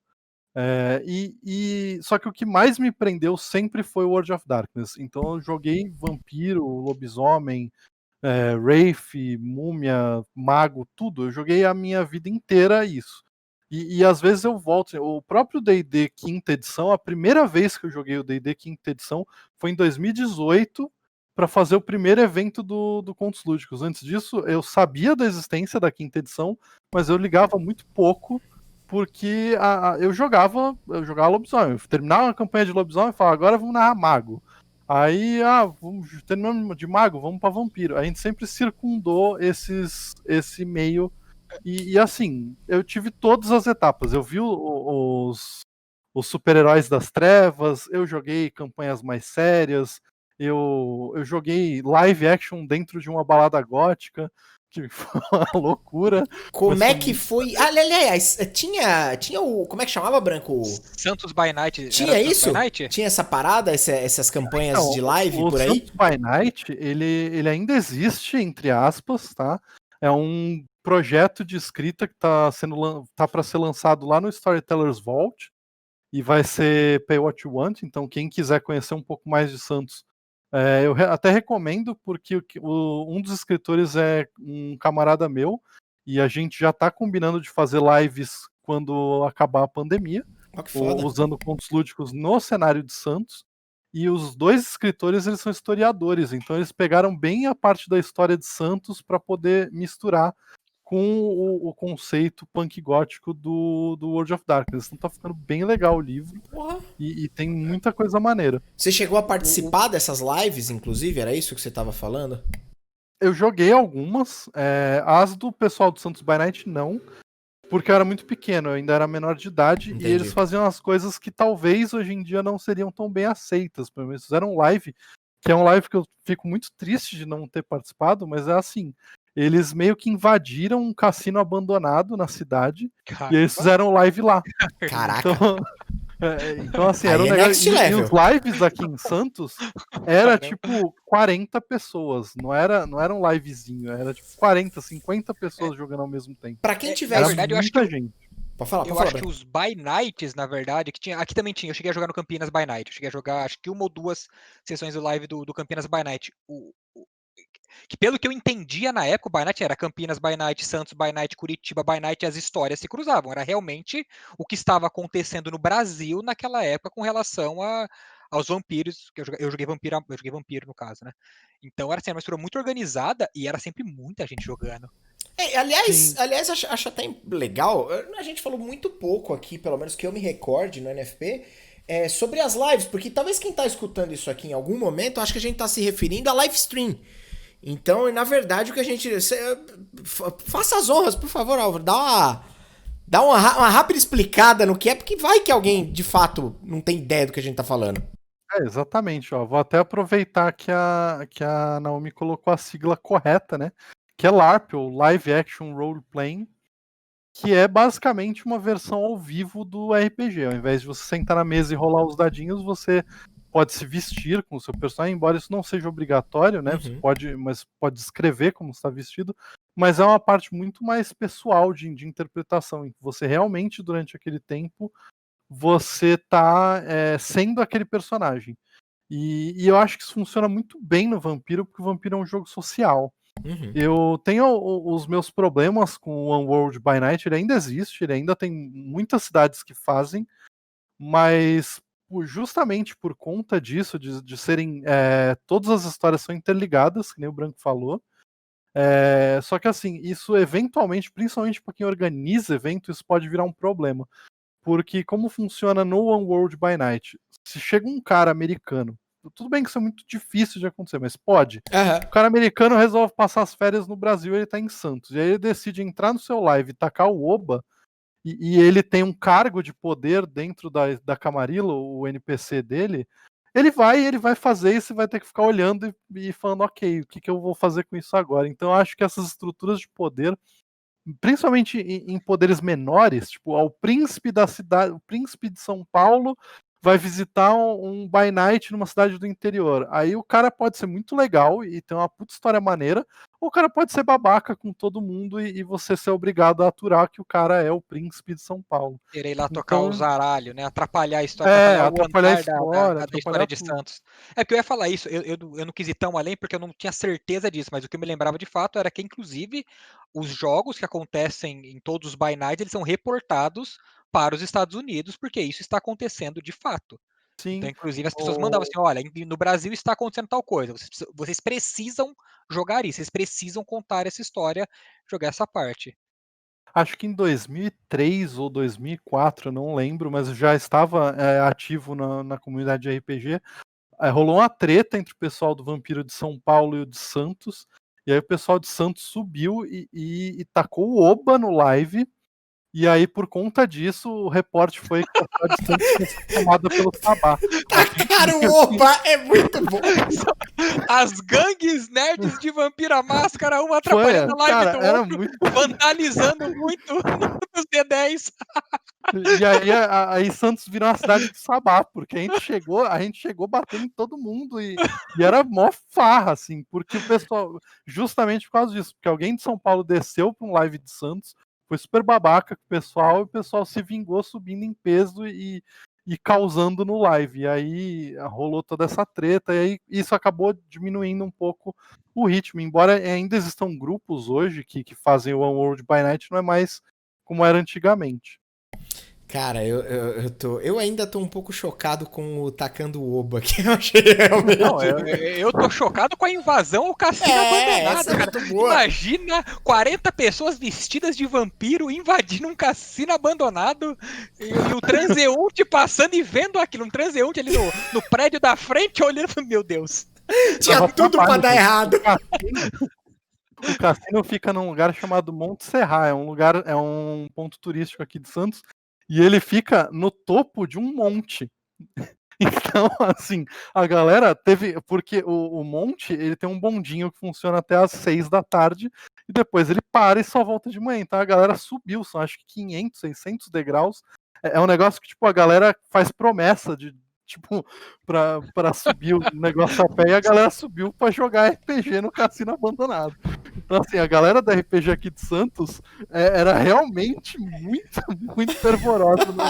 Só que o que mais me prendeu sempre foi World of Darkness. Então eu joguei Vampiro, Lobisomem, Wraith, Múmia, Mago, tudo. Eu joguei a minha vida inteira isso. E às vezes eu volto. O próprio D&D quinta edição, a primeira vez que eu joguei o D&D quinta edição foi em 2018 para fazer o primeiro evento do Contos Lúdicos. Antes disso, eu sabia da existência da quinta edição, mas eu ligava muito pouco porque eu jogava lobisomem. Eu terminava a campanha de lobisomem e falava, agora vamos narrar mago. Aí, terminamos de mago, vamos para vampiro. A gente sempre circundou esse meio E assim, eu tive todas as etapas. Eu vi os super-heróis das trevas, eu joguei campanhas mais sérias, eu joguei live action dentro de uma balada gótica, que foi uma loucura.
Como
Mas
é
foi
que
muito...
foi? Ah, aliás, tinha o. Como é que chamava, Branco?
Santos by Night. Era
Tinha
Santos by
isso?
Night?
Tinha essa parada, essas campanhas
Então,
de live
o
por aí?
Santos by Night, ele ainda existe, entre aspas, tá? É um projeto de escrita que tá para ser lançado lá no Storytellers Vault e vai ser Pay What You Want. Então, quem quiser conhecer um pouco mais de Santos, eu até recomendo, porque um dos escritores é um camarada meu e a gente já está combinando de fazer lives quando acabar a pandemia,
Ó, que foda.
usando contos lúdicos no cenário de Santos. E os dois escritores, eles são historiadores, então eles pegaram bem a parte da história de Santos para poder misturar com o conceito punk gótico do World of Darkness. Então tá ficando bem legal o livro
Porra.
e tem muita coisa maneira.
Você chegou a
O-
participar dessas lives, inclusive? Era isso que você tava falando?
Eu joguei algumas, as do pessoal do Santos by Night não, porque eu era muito pequeno, eu ainda era menor de idade, e eles
Entendi.
faziam as coisas que talvez hoje em dia não seriam tão bem aceitas. Pelo menos fizeram live, que é um live que eu fico muito triste de não ter participado, mas é assim, eles meio que invadiram um cassino abandonado na cidade, e eles
Caramba.
fizeram live lá.
Caraca.
Então, então assim, era um
Aí é
negócio.
next
E
level.
os lives aqui em Santos era
Caramba.
tipo 40 pessoas. Não era um livezinho, era tipo 40, 50 pessoas jogando ao mesmo tempo.
Pra quem tiver.
Na
Era
verdade, eu acho que
muita gente.
Pode falar,
eu
pode
acho
falar.
que os By Nights, na verdade, que tinha. Aqui também tinha. Eu cheguei a jogar no Campinas By Night. Eu cheguei a jogar, acho que uma ou duas sessões do live do Campinas By Night. Que pelo que eu entendia na época, o By Night era Campinas By Night, Santos By Night, Curitiba By Night, e as histórias se cruzavam. Era realmente o que estava acontecendo no Brasil naquela época com relação aos vampiros, que eu joguei vampiro no caso, né? Então era assim, uma mistura muito organizada e era sempre muita gente jogando.
Aliás, acho até legal. A gente falou muito pouco aqui, pelo menos que eu me recorde no NFP, sobre as lives, porque talvez quem tá escutando isso aqui em algum momento, acho que a gente tá se referindo a live stream. Então, na verdade, o que a gente. Faça as honras, por favor, Álvaro. Dá uma rápida explicada no que é, porque vai que alguém de fato não tem ideia do que a gente tá falando.
Exatamente, ó. Vou até aproveitar que a Naomi colocou a sigla correta, né? Que é LARP, ou Live Action Role Playing, que é basicamente uma versão ao vivo do RPG. Ao invés de você sentar na mesa e rolar os dadinhos, você pode se vestir com o seu personagem, embora isso não seja obrigatório, né? Você pode escrever como está vestido, mas é uma parte muito mais pessoal de interpretação, em que você realmente, durante aquele tempo, você está sendo aquele personagem. E eu acho que isso funciona muito bem no Vampiro, porque o Vampiro é um jogo social. Eu tenho os meus problemas com o One World by Night, ele ainda existe, ele ainda tem muitas cidades que fazem, mas justamente por conta disso, de serem. Todas as histórias são interligadas, que nem o Branco falou. Só que assim, isso eventualmente, principalmente para quem organiza evento, isso pode virar um problema. Porque como funciona no One World by Night? Se chega um cara americano, tudo bem que isso é muito difícil de acontecer, mas pode. O cara americano resolve passar as férias no Brasil e ele tá em Santos. E aí ele decide entrar no seu live e tacar o Oba, e ele tem um cargo de poder dentro da Camarilla, o NPC dele. Ele vai fazer isso e vai ter que ficar olhando e falando, ok, o que eu vou fazer com isso agora? Então eu acho que essas estruturas de poder, principalmente em poderes menores, tipo, o príncipe da cidade, o príncipe de São Paulo vai visitar um by night numa cidade do interior. Aí o cara pode ser muito legal e ter uma puta história maneira, ou o cara pode ser babaca com todo mundo e você ser obrigado a aturar que o cara é o príncipe de São Paulo.
Querer ir lá tocar o zaralho, né? Atrapalhar a história,
Atrapalhar a história,
da história de
tudo.
Santos. É porque eu ia falar isso, eu não quis ir tão além porque eu não tinha certeza disso, mas o que eu me lembrava de fato era que, inclusive, os jogos que acontecem em todos os By Night, eles são reportados para os Estados Unidos, porque isso está acontecendo de fato.
Sim.
Então, inclusive, as pessoas mandavam assim, olha, no Brasil está acontecendo tal coisa, vocês precisam jogar isso, vocês precisam contar essa história, jogar essa parte.
Acho que em 2003 ou 2004, não lembro, mas eu já estava ativo na comunidade de RPG. Rolou uma treta entre o pessoal do Vampiro de São Paulo e o de Santos, E aí o pessoal de Santos subiu e tacou o Oba no live. E aí, por conta disso, o reporte foi que a cidade de Santos foi tomada pelo Sabá.
Tacaram o Oba, é muito bom.
As gangues nerds de Vampira Máscara, uma atrapalhando a live do
era
outro,
muito...
vandalizando muito nos D10.
E aí Santos virou uma cidade de Sabá, porque a gente chegou batendo em todo mundo e era mó farra, assim, porque o pessoal, justamente por causa disso, porque alguém de São Paulo desceu para um live de Santos, foi super babaca com o pessoal, e o pessoal se vingou subindo em peso e causando no live. E aí rolou toda essa treta, e aí isso acabou diminuindo um pouco o ritmo, embora ainda existam grupos hoje que fazem o One World by Night, não é mais como era antigamente.
Cara, eu ainda tô um pouco chocado com o tacando o Oba, que eu achei realmente...
Não, eu tô chocado com a invasão ao cassino abandonado, cara. Imagina 40 pessoas vestidas de vampiro invadindo um cassino abandonado e o transeunte passando e vendo aquilo. Um transeunte ali no prédio da frente olhando, meu Deus.
Tinha tudo pra dar errado.
O cassino fica num lugar chamado Monte Serra, é um ponto turístico aqui de Santos, e ele fica no topo de um monte. Então, assim, a galera teve... Porque o monte, ele tem um bondinho que funciona até às 6 da tarde, e depois ele para e só volta de manhã. Então a galera subiu, são acho que 500, 600 degraus. É um negócio que, tipo, a galera faz promessa de, tipo, pra subir o negócio a pé, e a galera subiu pra jogar RPG no cassino abandonado. Então, assim, a galera da RPG aqui de Santos era realmente muito fervorosa no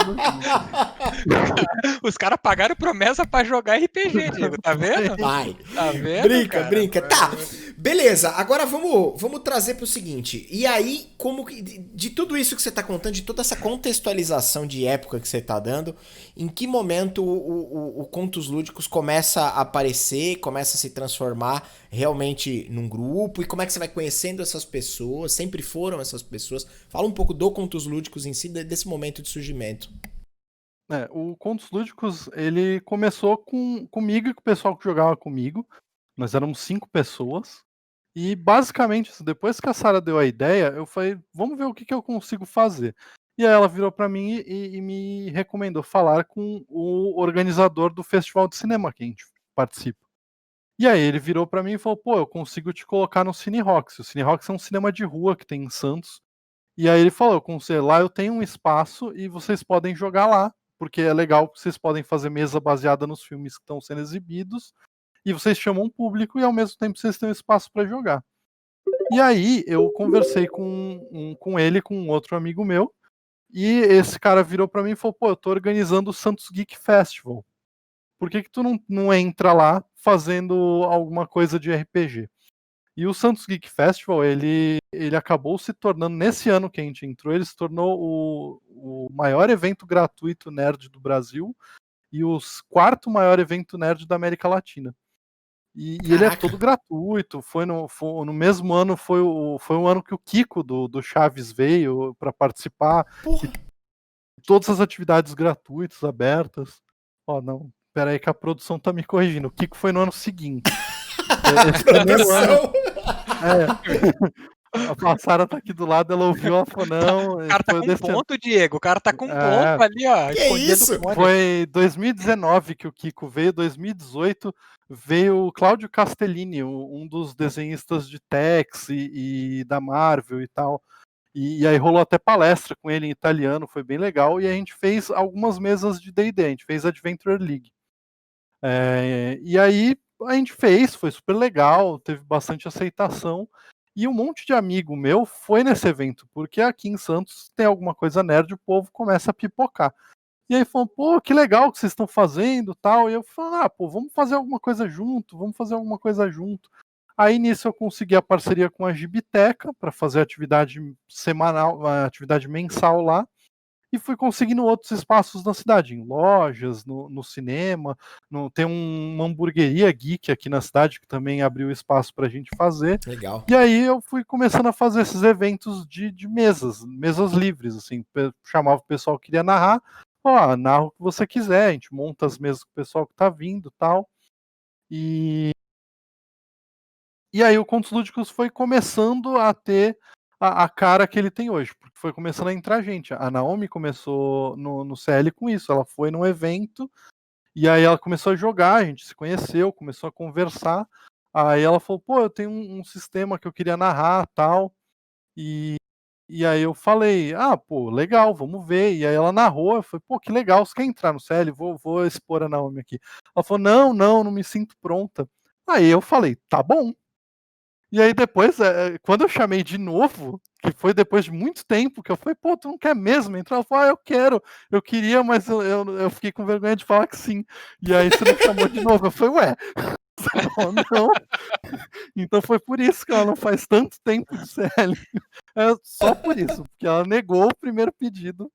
Os caras pagaram promessa pra jogar RPG, Diego, tá vendo?
Vai.
Tá vendo?
Brinca,
cara?
brinca. Tá, beleza. Agora vamos trazer pro seguinte. E aí, como de tudo isso que você tá contando, de toda essa contextualização de época que você tá dando, em que momento o Contos Lúdicos começa a aparecer, começa a se transformar realmente num grupo? E como é que você vai conhecendo essas pessoas? Sempre foram essas pessoas? Fala um pouco do Contos Lúdicos em si, desse momento de surgimento.
O Contos Lúdicos, ele começou comigo e com o pessoal que jogava comigo. Nós éramos 5 pessoas. E basicamente, depois que a Sarah deu a ideia, eu falei, vamos ver o que eu consigo fazer. E aí ela virou para mim e me recomendou falar com o organizador do festival de cinema que a gente participa. E aí ele virou para mim e falou, pô, eu consigo te colocar no Cine Rocks. O Cine Rocks é um cinema de rua que tem em Santos. E aí ele falou, lá eu tenho um espaço e vocês podem jogar lá, porque é legal, vocês podem fazer mesa baseada nos filmes que estão sendo exibidos, e vocês chamam um público e ao mesmo tempo vocês têm um espaço para jogar. E aí eu conversei com ele, com um outro amigo meu, e esse cara virou para mim e falou, pô, eu tô organizando o Santos Geek Festival. Por que tu não entra lá fazendo alguma coisa de RPG? E o Santos Geek Festival, ele acabou se tornando, nesse ano que a gente entrou, ele se tornou o maior evento gratuito nerd do Brasil e o 4º maior evento nerd da América Latina. E ele é todo gratuito. No mesmo ano, foi o ano que o Kiko do Chaves veio para participar. Todas as atividades gratuitas, abertas. Não, peraí que a produção tá me corrigindo. O Kiko foi no ano seguinte. Esse primeiro ano. A Sarah tá aqui do lado, ela ouviu, ela falou, não...
O cara tá com um ponto, Diego, o cara tá com um ponto ali, ó.
Que isso?
Foi 2019 que o Kiko veio, 2018 veio o Cláudio Castellini, um dos desenhistas de Tex e da Marvel e tal. E aí rolou até palestra com ele em italiano, foi bem legal, e a gente fez algumas mesas de D&D, a gente fez Adventure League. E aí a gente fez, foi super legal, teve bastante aceitação, e um monte de amigo meu foi nesse evento, porque aqui em Santos tem alguma coisa nerd, o povo começa a pipocar. E aí falou, pô, que legal que vocês estão fazendo, tal, e eu falei, pô, vamos fazer alguma coisa junto. Aí nisso eu consegui a parceria com a Gibiteca para fazer atividade semanal, a atividade mensal lá, e fui conseguindo outros espaços na cidade, em lojas, no cinema, tem uma hamburgueria geek aqui na cidade que também abriu espaço para a gente fazer.
Legal.
E aí eu fui começando a fazer esses eventos de mesas livres, assim, chamava o pessoal que queria narrar, narra o que você quiser, a gente monta as mesas com o pessoal que tá vindo e tal. E E aí o Contos Lúdicos foi começando a ter a cara que ele tem hoje, porque foi começando a entrar gente. A Naomi começou no CL com isso, ela foi num evento, e aí ela começou a jogar, a gente se conheceu, começou a conversar, aí ela falou, pô, eu tenho um sistema que eu queria narrar, tal, e aí eu falei, pô, legal, vamos ver. E aí ela narrou, eu falei, pô, que legal, você quer entrar no CL? Vou expor a Naomi aqui. Ela falou, não me sinto pronta. Aí eu falei, tá bom. E aí depois, quando eu chamei de novo, que foi depois de muito tempo, que eu falei, pô, tu não quer mesmo entrar? Ela falou, eu quero, eu queria, mas eu fiquei com vergonha de falar que sim. E aí você não chamou de novo. Eu falei, ué, você falou não. Então foi por isso que ela não faz tanto tempo de CL. Só por isso, porque ela negou o primeiro pedido,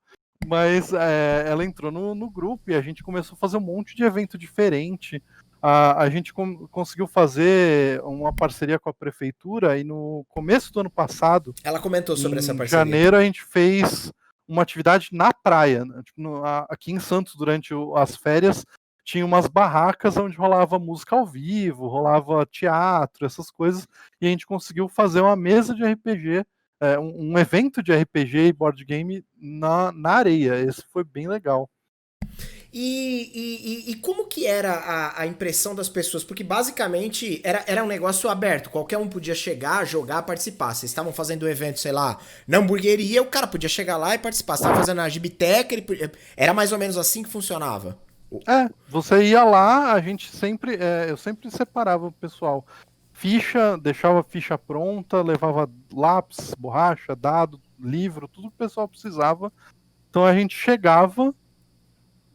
mas ela entrou no grupo e a gente começou a fazer um monte de evento diferente. A gente conseguiu fazer uma parceria com a prefeitura e no começo do ano passado,
ela comentou sobre essa parceria.
Em janeiro a gente fez uma atividade na praia, né? Tipo, aqui em Santos, durante as férias, tinha umas barracas onde rolava música ao vivo, rolava teatro, essas coisas, e a gente conseguiu fazer uma mesa de RPG, um evento de RPG e board game na areia. Esse foi bem legal.
E como que era a impressão das pessoas? Porque basicamente era um negócio aberto, qualquer um podia chegar, jogar, participar. Vocês estavam fazendo um evento, sei lá, na hamburgueria, o cara podia chegar lá e participar. Você estava fazendo na Gibiteca, era mais ou menos assim que funcionava?
Você ia lá, a gente sempre, eu sempre separava o pessoal. Deixava ficha pronta, levava lápis, borracha, dado, livro, tudo que o pessoal precisava. Então a gente chegava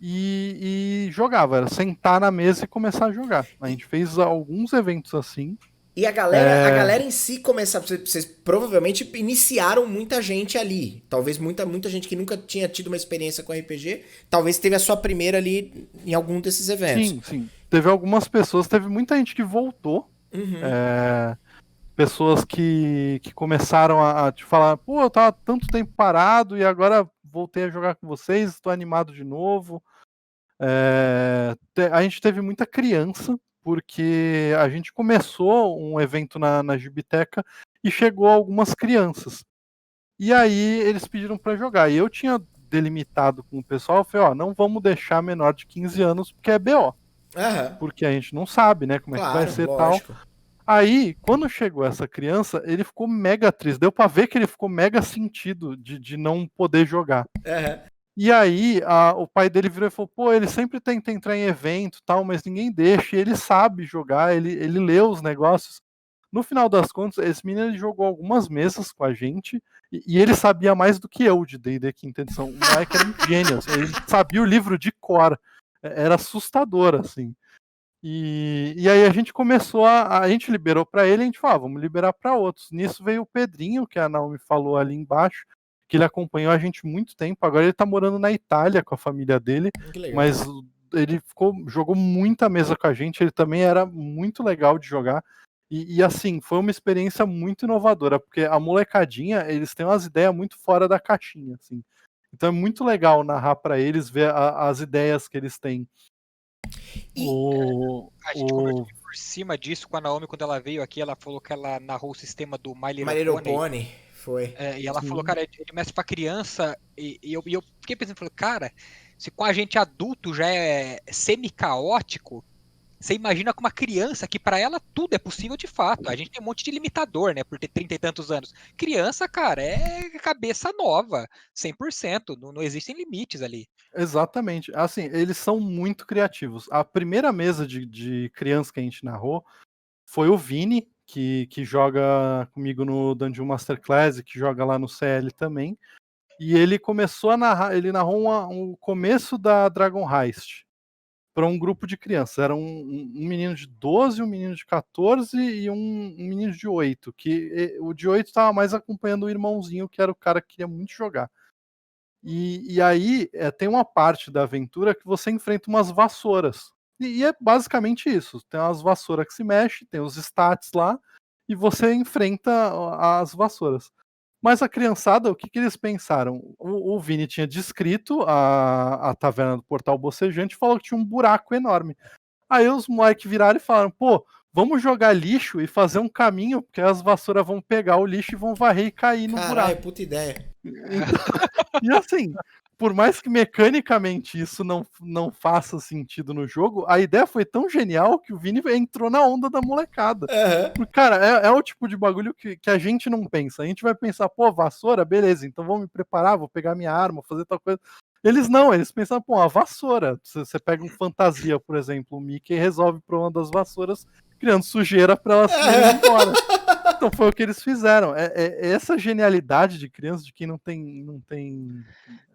e jogava, era sentar na mesa e começar a jogar. A gente fez alguns eventos assim.
E a galera em si começava. Vocês provavelmente iniciaram muita gente ali. Talvez muita gente que nunca tinha tido uma experiência com RPG, talvez teve a sua primeira ali em algum desses eventos.
Sim. Teve algumas pessoas, teve muita gente que voltou.
Uhum.
Pessoas que começaram a te falar, pô, eu tava tanto tempo parado e agora voltei a jogar com vocês, estou animado de novo. A gente teve muita criança, porque a gente começou um evento na Gibiteca e chegou algumas crianças. E aí eles pediram para jogar. E eu tinha delimitado com o pessoal, eu falei, não vamos deixar menor de 15 anos, porque é BO.
Uhum.
Porque a gente não sabe, né, como é que vai ser e tal. Aí, quando chegou essa criança, ele ficou mega triste. Deu pra ver que ele ficou mega sentido de não poder jogar.
Uhum.
E aí, o pai dele virou e falou, pô, ele sempre tenta entrar em evento e tal, mas ninguém deixa, e ele sabe jogar, ele lê os negócios. No final das contas, esse menino ele jogou algumas mesas com a gente, e ele sabia mais do que eu de D&D Quinta Edição. O moleque era um gênio, assim, ele sabia o livro de cor. Era assustador, assim. E aí a gente começou a gente liberou para ele, a gente falou, vamos liberar para outros. Nisso veio o Pedrinho, que a Naomi falou ali embaixo, que ele acompanhou a gente muito tempo. Agora ele tá morando na Itália com a família dele, mas ele jogou muita mesa com a gente, ele também era muito legal de jogar. E assim, foi uma experiência muito inovadora, porque a molecadinha, eles têm umas ideias muito fora da caixinha, assim. Então é muito legal narrar para eles, ver as ideias que eles têm.
A gente conversou por cima disso com a Naomi quando ela veio aqui. Ela falou que ela narrou o sistema do My Little
Pony. Foi.
E ela falou, cara, ele mestre pra criança. E eu fiquei pensando, falei, cara, se com a gente adulto já é semi-caótico, você imagina com uma criança que pra ela tudo é possível de fato. A gente tem um monte de limitador, né, por ter 30 e tantos anos. Criança, cara, é cabeça nova, 100%, não existem limites ali.
Exatamente. Assim, eles são muito criativos. A primeira mesa de criança que a gente narrou foi o Vini, que joga comigo no Dungeon Masterclass, que joga lá no CL também. E ele começou a narrar, ele narrou o começo da Dragon Heist para um grupo de crianças. Era um menino de 12, um menino de 14 e um menino de 8. Que o de 8 estava mais acompanhando o irmãozinho, que era o cara que queria muito jogar. E aí tem uma parte da aventura que você enfrenta umas vassouras. E é basicamente isso. Tem umas vassouras que se mexem, tem os stats lá, e você enfrenta as vassouras. Mas a criançada, o que eles pensaram? O Vini tinha descrito a taverna do Portal Bocejante e falou que tinha um buraco enorme. Aí os moleques viraram e falaram, pô, vamos jogar lixo e fazer um caminho, porque as vassouras vão pegar o lixo e vão varrer e cair no buraco.
Caralho, puta ideia.
E assim, por mais que mecanicamente isso não faça sentido no jogo, a ideia foi tão genial que o Vini entrou na onda da molecada.
Uhum.
Cara, é o tipo de bagulho que a gente não pensa. A gente vai pensar, pô, vassoura, beleza, então vou me preparar, vou pegar minha arma, fazer tal coisa. Eles não, eles pensam, pô, a vassoura. Você pega um fantasia, por exemplo, o Mickey resolve o problema das vassouras criando sujeira pra elas irem embora. Então foi o que eles fizeram. Essa genialidade de criança, de quem não tem,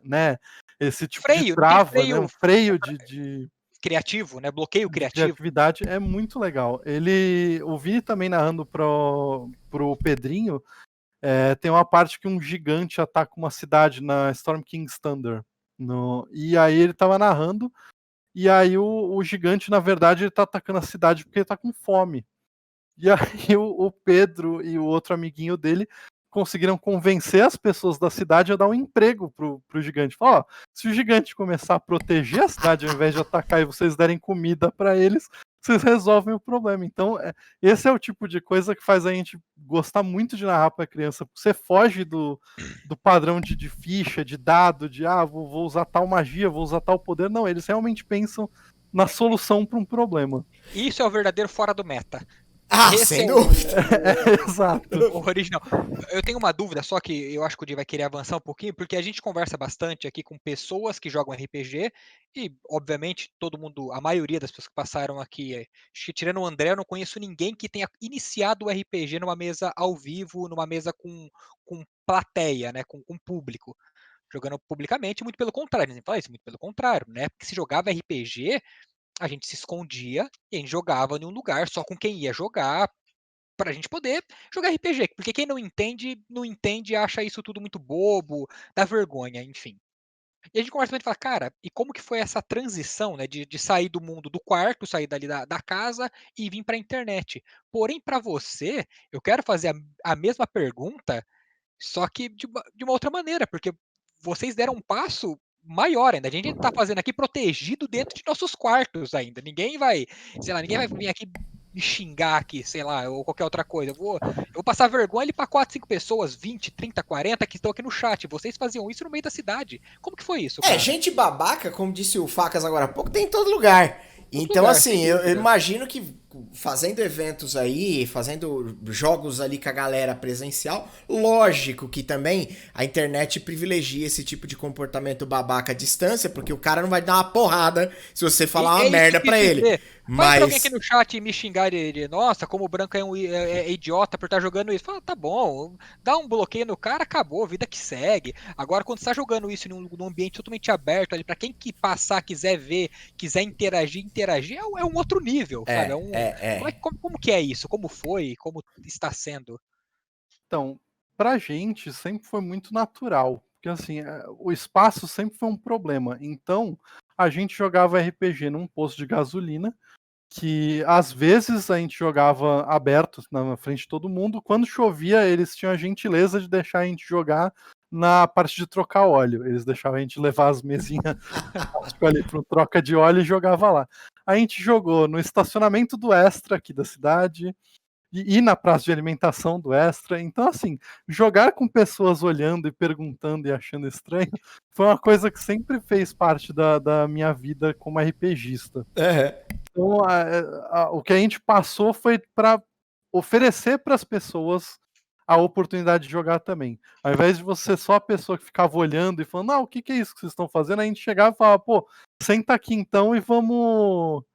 né, esse tipo de trava, freio, né, um freio de
criativo, né, bloqueio criativo.
De atividade é muito legal. O Vini também narrando pro Pedrinho, tem uma parte que um gigante ataca uma cidade na Storm King's Thunder. E aí ele tava narrando, e aí o gigante, na verdade, ele tá atacando a cidade porque ele tá com fome. E aí o Pedro e o outro amiguinho dele conseguiram convencer as pessoas da cidade a dar um emprego pro gigante. Ó, se o gigante começar a proteger a cidade ao invés de atacar e vocês derem comida para eles, vocês resolvem o problema. Então, esse é o tipo de coisa que faz a gente gostar muito de narrar para criança. Você foge do padrão de ficha, de dado, de vou usar tal magia, vou usar tal poder. Não, eles realmente pensam na solução para um problema.
Isso é o verdadeiro fora do meta.
Sem dúvida.
Exato.
O original. Eu tenho uma dúvida, só que eu acho que o Di vai querer avançar um pouquinho, porque a gente conversa bastante aqui com pessoas que jogam RPG e, obviamente, todo mundo, a maioria das pessoas que passaram aqui, tirando o André, eu não conheço ninguém que tenha iniciado o RPG numa mesa ao vivo, numa mesa com plateia, né, com público, jogando publicamente, muito pelo contrário. Não fala isso, muito pelo contrário, né? Porque se jogava RPG, a gente se escondia e a gente jogava em um lugar só com quem ia jogar, pra gente poder jogar RPG. Porque quem não entende e acha isso tudo muito bobo, dá vergonha, enfim. E a gente conversa e fala, cara, e como que foi essa transição, né, de sair do mundo do quarto, sair dali da casa e vir pra internet? Porém, pra você, eu quero fazer a mesma pergunta, só que de uma outra maneira, porque vocês deram um passo maior ainda. A gente tá fazendo aqui protegido dentro de nossos quartos ainda. Ninguém vai vir aqui me xingar aqui, sei lá, ou qualquer outra coisa. Eu vou passar vergonha ali pra 4, 5 pessoas, 20, 30, 40 que estão aqui no chat. Vocês faziam isso no meio da cidade. Como que foi isso, cara?
Gente babaca, como disse o Facas agora há pouco, tem em todo lugar. Então, assim, eu imagino que fazendo eventos aí, fazendo jogos ali com a galera presencial, lógico que também a internet privilegia esse tipo de comportamento babaca à distância, porque o cara não vai dar uma porrada se você falar uma merda pra ele.
Mas pra alguém aqui no chat me xingar de nossa, como o Branco é idiota por estar jogando isso. Fala, tá bom, dá um bloqueio no cara, acabou, vida que segue. Agora, quando você tá jogando isso num ambiente totalmente aberto ali, pra quem que passar, quiser ver, quiser interagir é um outro nível, sabe? Como que é isso? Como foi? Como está sendo?
Então, pra gente sempre foi muito natural, porque assim, o espaço sempre foi um problema. Então, a gente jogava RPG num posto de gasolina, que às vezes a gente jogava aberto na frente de todo mundo. Quando chovia, eles tinham a gentileza de deixar a gente jogar na parte de trocar óleo. Eles deixavam a gente levar as mesinhas ali para troca de óleo e jogava lá. A gente jogou no estacionamento do Extra aqui da cidade e na praça de alimentação do Extra. Então, assim, jogar com pessoas olhando e perguntando e achando estranho foi uma coisa que sempre fez parte da minha vida como RPGista. Então, o que a gente passou foi para oferecer para as pessoas a oportunidade de jogar também. Ao invés de você só a pessoa que ficava olhando e falando, o que é isso que vocês estão fazendo? A gente chegava e falava, pô, senta aqui então e vamos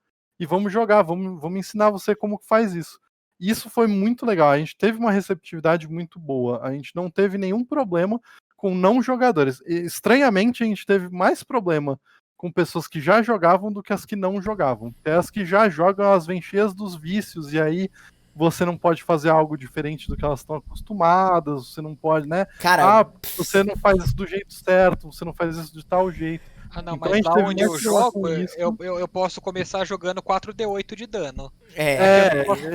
jogar, vamos ensinar você como que faz isso. Isso foi muito legal, a gente teve uma receptividade muito boa, a gente não teve nenhum problema com não jogadores. E, estranhamente, a gente teve mais problema com pessoas que já jogavam do que as que não jogavam. Até as que já jogam, elas vêm cheias dos vícios, e aí você não pode fazer algo diferente do que elas estão acostumadas, você não pode, né?
Cara,
você não faz isso do jeito certo, você não faz isso de tal jeito.
Não, então, mas lá onde eu jogo, eu posso começar jogando 4d8 de dano.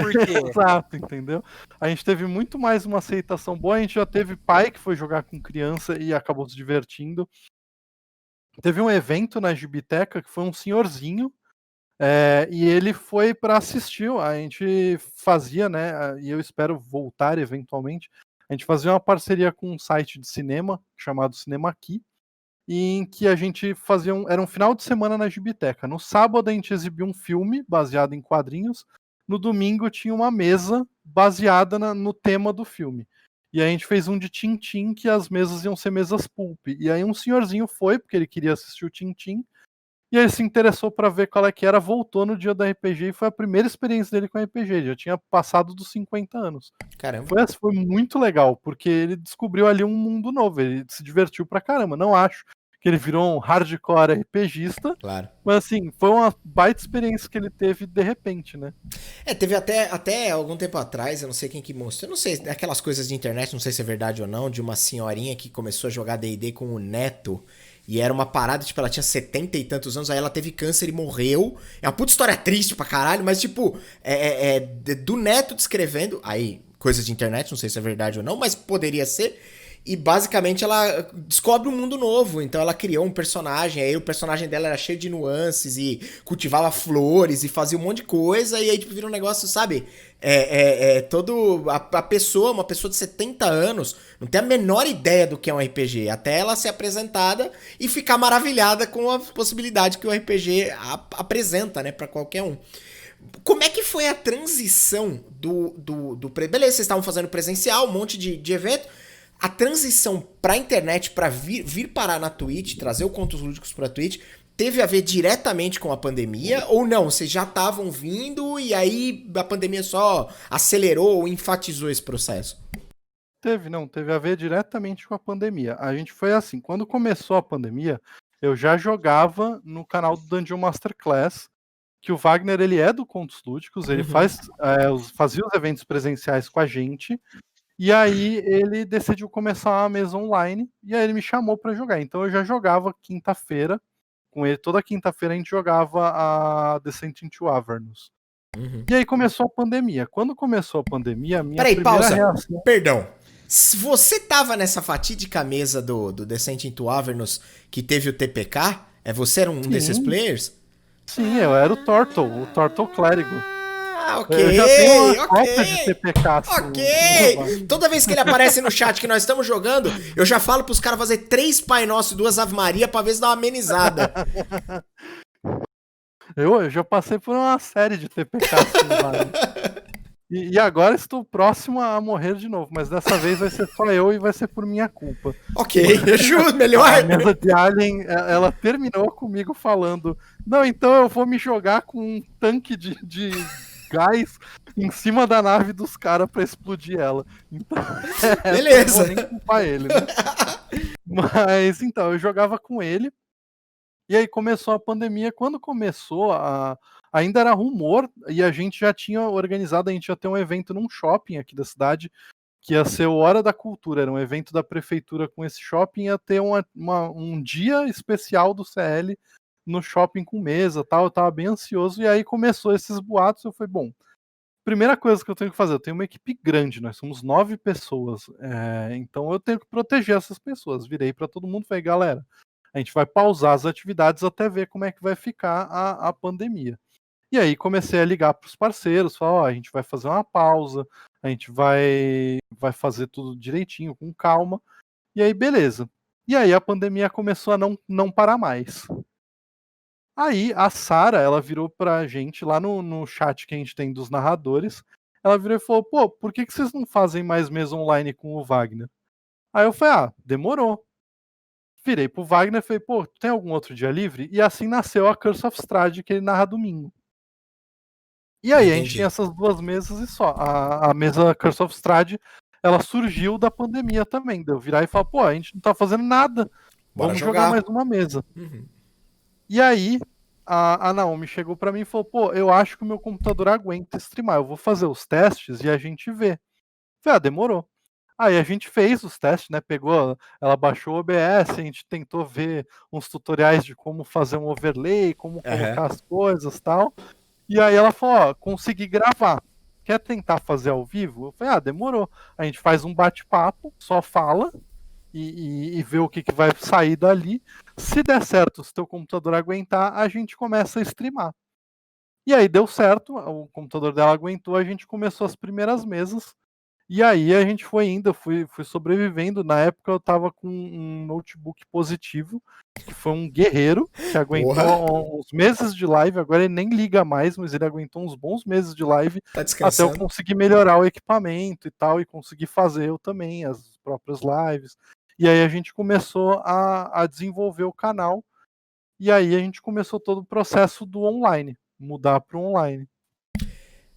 Por quê? Exato, entendeu? A gente teve muito mais uma aceitação boa, a gente já teve pai que foi jogar com criança e acabou se divertindo. Teve um evento na Gibiteca que foi um senhorzinho, E ele foi para assistir, a gente fazia, né, e eu espero voltar eventualmente, a gente fazia uma parceria com um site de cinema chamado Cinema Aqui, em que a gente fazia era um final de semana na Gibiteca. No sábado a gente exibia um filme baseado em quadrinhos, no domingo tinha uma mesa baseada no tema do filme. E a gente fez um de Tintim, que as mesas iam ser mesas pulp. E aí um senhorzinho foi, porque ele queria assistir o Tintim, e aí ele se interessou para ver qual é que era, voltou no dia da RPG e foi a primeira experiência dele com RPG. Ele já tinha passado dos 50 anos.
Caramba.
Foi muito legal, porque ele descobriu ali um mundo novo, ele se divertiu pra caramba. Não acho que ele virou um hardcore RPGista,
claro.
Mas assim, foi uma baita experiência que ele teve de repente, né?
Teve até algum tempo atrás, eu não sei quem que mostrou, eu não sei, aquelas coisas de internet, não sei se é verdade ou não, de uma senhorinha que começou a jogar D&D com o neto, e era uma parada, tipo, ela tinha 70 e tantos anos, aí ela teve câncer e morreu. É uma puta história triste pra caralho, mas tipo, do neto descrevendo, aí, coisas de internet, não sei se é verdade ou não, mas poderia ser. E basicamente ela descobre um mundo novo. Então ela criou um personagem. Aí o personagem dela era cheio de nuances e cultivava flores e fazia um monte de coisa. E aí tipo, vira um negócio, sabe? A pessoa, uma pessoa de 70 anos, não tem a menor ideia do que é um RPG. Até ela ser apresentada e ficar maravilhada com a possibilidade que o RPG apresenta, né? Pra qualquer um. Como é que foi a transição Beleza, vocês estavam fazendo presencial, um monte de evento. A transição pra internet, pra vir parar na Twitch, trazer o Contos Lúdicos pra Twitch, teve a ver diretamente com a pandemia? Ou não? Vocês já estavam vindo e aí a pandemia só acelerou ou enfatizou esse processo?
Teve a ver diretamente com a pandemia. A gente foi assim, quando começou a pandemia, eu já jogava no canal do Dungeon Masterclass, que o Wagner, ele é do Contos Lúdicos, ele fazia os eventos presenciais com a gente. E aí ele decidiu começar uma mesa online e aí ele me chamou para jogar. Então eu já jogava quinta-feira com ele. Toda quinta-feira a gente jogava a Descent into Avernus. E aí começou a pandemia. Quando começou a pandemia, a minha primeira reação...
Perdão. Você tava nessa fatídica mesa do Descent into Avernus que teve o TPK? Você era um desses players?
Sim, eu era o Turtle Clérigo.
Ok,
eu já tenho uma cópia de TPK.
Ok! Toda vez que ele aparece no chat que nós estamos jogando, eu já falo pros caras fazer 3 Pai Nosso e 2 Ave Maria pra ver se dá uma amenizada.
Eu já passei por uma série de TPK. E agora estou próximo a morrer de novo, mas dessa vez vai ser só eu e vai ser por minha culpa.
Ok, ajuda, melhor.
A mesa de Alien, ela terminou comigo falando: não, então eu vou me jogar com um tanque de gás em cima da nave dos caras pra explodir ela. Então,
beleza.
Não vou nem culpar ele, né? Mas então, eu jogava com ele. E aí começou a pandemia. Quando começou, ainda era rumor, e a gente já tinha organizado, a gente ia ter um evento num shopping aqui da cidade, que ia ser o Hora da Cultura, era um evento da prefeitura com esse shopping, ia ter um dia especial do CL no shopping com mesa, tal. Eu tava bem ansioso, e aí começou esses boatos. Eu falei, bom, primeira coisa que eu tenho que fazer, eu tenho uma equipe grande, nós somos 9 pessoas, então eu tenho que proteger essas pessoas. Virei para todo mundo e falei, galera, a gente vai pausar as atividades até ver como é que vai ficar a pandemia. E aí comecei a ligar para os parceiros, falar, a gente vai fazer uma pausa, a gente vai fazer tudo direitinho, com calma, e aí beleza. E aí a pandemia começou a não parar mais. Aí a Sara, ela virou pra gente lá no chat que a gente tem dos narradores, ela virou e falou, pô, por que vocês não fazem mais mesa online com o Wagner? Aí eu falei, demorou. Virei pro Wagner e falei, pô, tem algum outro dia livre? E assim nasceu a Curse of Strahd, que ele narra domingo. E aí, a gente tinha essas duas mesas e só. A mesa Curse of Strahd, ela surgiu da pandemia também. Deu virar e falar, pô, a gente não tá fazendo nada. Vamos jogar mais uma mesa. E aí, a Naomi chegou pra mim e falou, pô, eu acho que o meu computador aguenta streamar. Eu vou fazer os testes e a gente vê. Eu falei, demorou. Aí a gente fez os testes, né? Ela baixou o OBS, a gente tentou ver uns tutoriais de como fazer um overlay, como colocar as coisas e tal. E aí ela falou, consegui gravar. Quer tentar fazer ao vivo? Eu falei, demorou. A gente faz um bate-papo, só fala e vê o que vai sair dali. Se der certo, se teu computador aguentar, a gente começa a streamar. E aí deu certo, o computador dela aguentou, a gente começou as primeiras mesas. E aí a gente foi indo, fui sobrevivendo. Na época eu tava com um notebook positivo, que foi um guerreiro, que aguentou uns meses de live. Agora ele nem liga mais, mas ele aguentou uns bons meses de live, até eu conseguir melhorar o equipamento e tal, e conseguir fazer eu também as próprias lives. E aí a gente começou a desenvolver o canal, e aí a gente começou todo o processo do online, mudar para o online.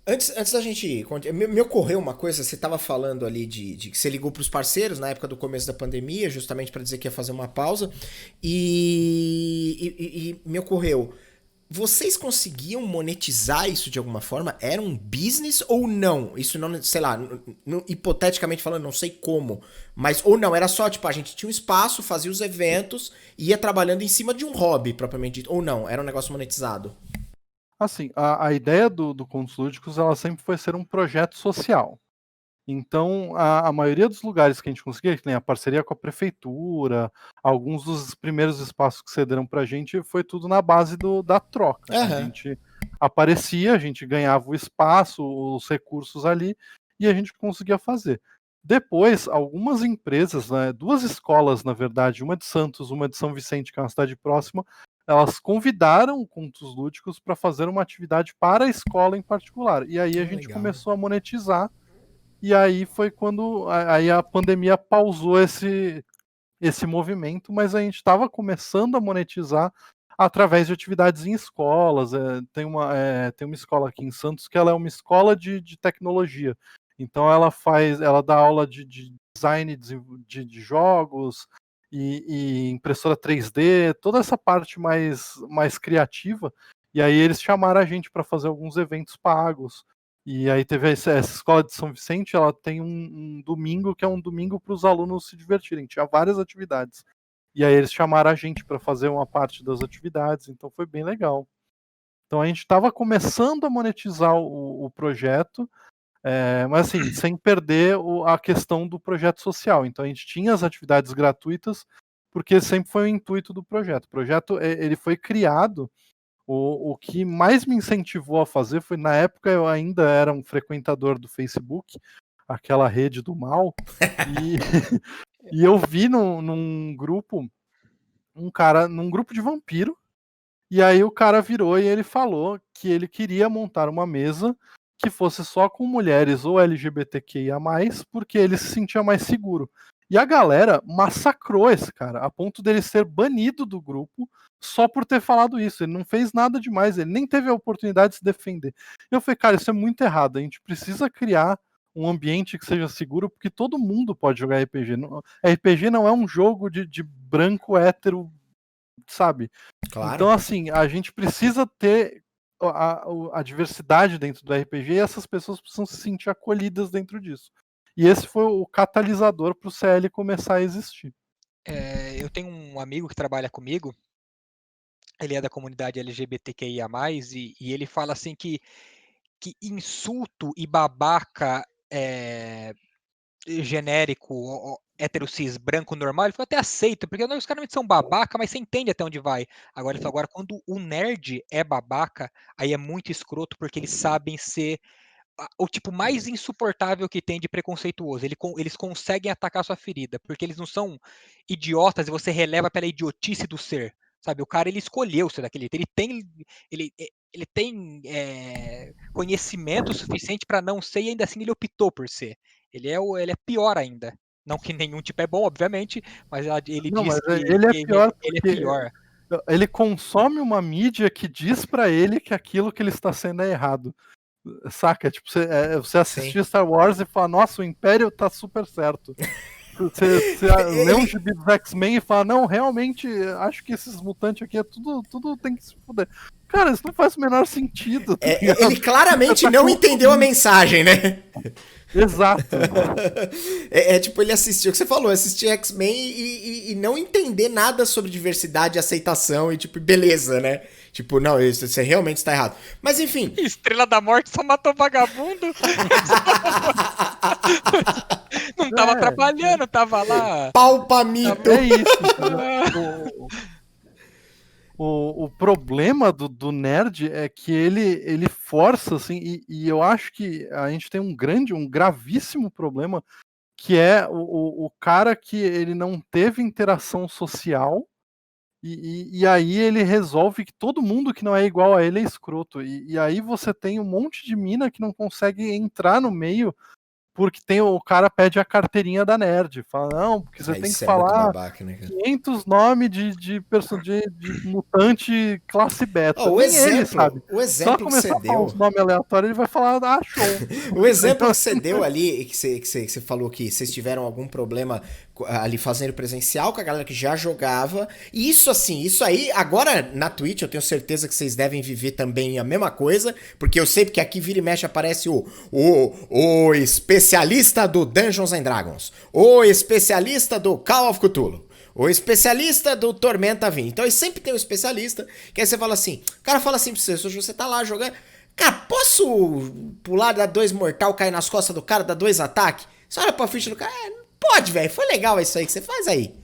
Antes da gente ir, me ocorreu uma coisa, você estava falando ali de que você ligou para os parceiros na época do começo da pandemia, justamente para dizer que ia fazer uma pausa, e me ocorreu, vocês conseguiam monetizar isso de alguma forma? Era um business ou não? Isso não, sei lá, hipoteticamente falando, não sei como, mas ou não, era só, tipo, a gente tinha um espaço, fazia os eventos, ia trabalhando em cima de um hobby, propriamente dito, ou não, era um negócio monetizado?
Assim, a ideia do Contos Lúdicos, ela sempre foi ser um projeto social. Então, a maioria dos lugares que a gente conseguia, que nem a parceria com a prefeitura, alguns dos primeiros espaços que cederam pra gente, foi tudo na base da troca.
Uhum.
A gente aparecia, a gente ganhava o espaço, os recursos ali, e a gente conseguia fazer. Depois, algumas empresas, né, 2 escolas, na verdade, uma de Santos, uma de São Vicente, que é uma cidade próxima, elas convidaram Contos Lúdicos para fazer uma atividade para a escola em particular. E aí a gente começou a monetizar. E aí foi quando aí a pandemia pausou esse movimento, mas a gente estava começando a monetizar através de atividades em escolas. Tem uma escola aqui em Santos que ela é uma escola de tecnologia. Então ela dá aula de design de jogos e impressora 3D, toda essa parte mais criativa. E aí eles chamaram a gente para fazer alguns eventos pagos. E aí teve essa escola de São Vicente, ela tem um domingo que é um domingo para os alunos se divertirem. Tinha várias atividades. E aí eles chamaram a gente para fazer uma parte das atividades, então foi bem legal. Então a gente estava começando a monetizar o projeto, mas assim, sem perder a questão do projeto social. Então a gente tinha as atividades gratuitas, porque sempre foi o intuito do projeto. O projeto ele foi criado. O que mais me incentivou a fazer foi, na época eu ainda era um frequentador do Facebook, aquela rede do mal, e eu vi num grupo, num grupo de vampiro, e aí o cara virou e ele falou que ele queria montar uma mesa que fosse só com mulheres ou LGBTQIA+, porque ele se sentia mais seguro. E a galera massacrou esse cara, a ponto dele ser banido do grupo só por ter falado isso. Ele não fez nada demais, ele nem teve a oportunidade de se defender. Eu falei, cara, isso é muito errado, a gente precisa criar um ambiente que seja seguro, porque todo mundo pode jogar RPG. RPG não é um jogo de branco hétero, sabe? Claro. Então, assim, a gente precisa ter a diversidade dentro do RPG e essas pessoas precisam se sentir acolhidas dentro disso. E esse foi o catalisador para o CL começar a existir.
Eu tenho um amigo que trabalha comigo, ele é da comunidade LGBTQIA+, e ele fala assim que insulto e babaca genérico, hétero cis, branco, normal, ele até aceita, porque os caras são babaca, mas você entende até onde vai. Agora, quando o nerd é babaca, aí é muito escroto, porque eles sabem ser o tipo mais insuportável que tem de preconceituoso. Eles conseguem atacar sua ferida, porque eles não são idiotas e você releva pela idiotice do ser. Sabe, o cara ele escolheu ser daquele jeito. Ele tem conhecimento suficiente para não ser e ainda assim ele optou por ser. Ele é pior ainda. Não que nenhum tipo é bom, obviamente, mas ele diz que
ele é pior.
Ele é pior.
Ele consome uma mídia que diz para ele que aquilo que ele está sendo é errado. Saca? Tipo, você assistir Star Wars e fala, nossa, o Império tá super certo. Você lê um gibi dos X-Men e fala, não, realmente, acho que esses mutantes aqui tudo tem que se fuder. Cara, isso não faz o menor sentido. Tá
ele claramente não entendeu a mensagem, né?
Exato.
Tipo, ele assistiu, o que você falou, assistir X-Men e não entender nada sobre diversidade, aceitação e tipo, beleza, né? Tipo, não, isso você realmente está errado. Mas enfim.
Estrela da Morte só matou vagabundo. Não tava trabalhando, tava lá.
Palpamito.
É isso. O problema do nerd é que ele força, assim, e eu acho que a gente tem um gravíssimo problema, que é o cara que ele não teve interação social, e aí ele resolve que todo mundo que não é igual a ele é escroto. E aí você tem um monte de mina que não consegue entrar no meio porque o cara pede a carteirinha da nerd. Fala, não, porque você tem que falar
babaca, né,
500 nomes de mutante classe beta.
Oh,
ele sabe.
O exemplo
Só começar a falar uns nomes aleatórios, ele vai falar, show.
O exemplo que você deu ali, que você falou que vocês tiveram algum problema ali fazendo presencial com a galera que já jogava. E isso aí, agora na Twitch eu tenho certeza que vocês devem viver também a mesma coisa, porque eu sei que aqui vira e mexe aparece o especialista do Dungeons and Dragons, o especialista do Call of Cthulhu, o especialista do Tormenta 20. Então aí sempre tem um especialista, que aí você fala assim, o cara fala assim pra você, se você tá lá jogando, cara, posso pular, dar 2 mortal, cair nas costas do cara, dar 2 ataques? Você olha pra ficha do cara, pode, velho, foi legal isso aí que você faz aí.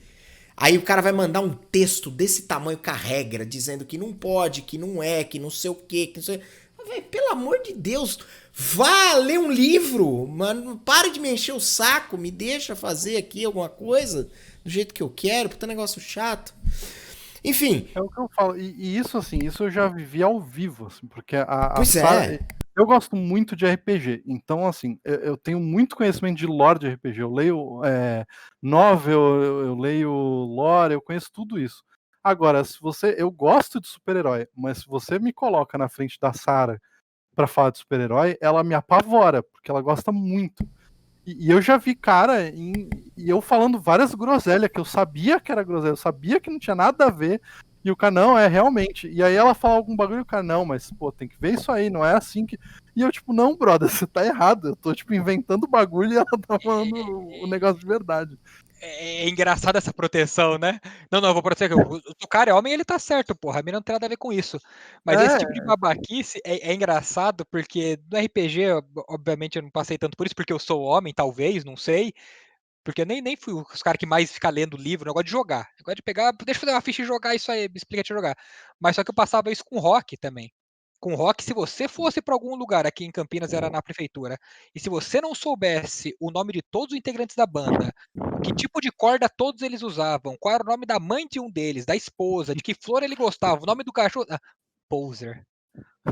Aí o cara vai mandar um texto desse tamanho com a regra, dizendo que não pode, que não é, que não sei o quê, que não sei... Véio, pelo amor de Deus, vá ler um livro, mano, pare de me encher o saco, me deixa fazer aqui alguma coisa do jeito que eu quero, puta negócio chato. Enfim.
É o que eu falo, e isso assim, isso eu já vivi ao vivo, assim, porque
pois é.
Eu gosto muito de RPG, então assim, eu tenho muito conhecimento de lore de RPG, eu leio novel, eu leio lore, eu conheço tudo isso. Agora, eu gosto de super-herói, mas se você me coloca na frente da Sarah pra falar de super-herói, ela me apavora, porque ela gosta muito. E eu já vi cara, e eu falando várias groselhas, que eu sabia que era groselha, eu sabia que não tinha nada a ver, e o cara, não, realmente. E aí ela fala algum bagulho e o cara, não, mas, pô, tem que ver isso aí, não é assim que... E eu, tipo, não, brother, você tá errado, eu tô, tipo, inventando bagulho e ela tá falando o negócio de verdade.
É engraçado essa proteção, né? Não, eu vou proteger. O cara é homem, ele tá certo, porra. A mina não tem nada a ver com isso. Mas esse tipo de babaquice é engraçado porque no RPG, obviamente, eu não passei tanto por isso, porque eu sou homem, talvez, não sei. Porque eu nem fui os caras que mais ficam lendo livro, eu gosto de jogar. Eu gosto de pegar, deixa eu fazer uma ficha e jogar isso aí, me explica de jogar. Mas só que eu passava isso com rock também. Com rock, se você fosse para algum lugar, aqui em Campinas era na prefeitura, e se você não soubesse o nome de todos os integrantes da banda, que tipo de corda todos eles usavam, qual era o nome da mãe de um deles, da esposa, de que flor ele gostava, o nome do cachorro... poser.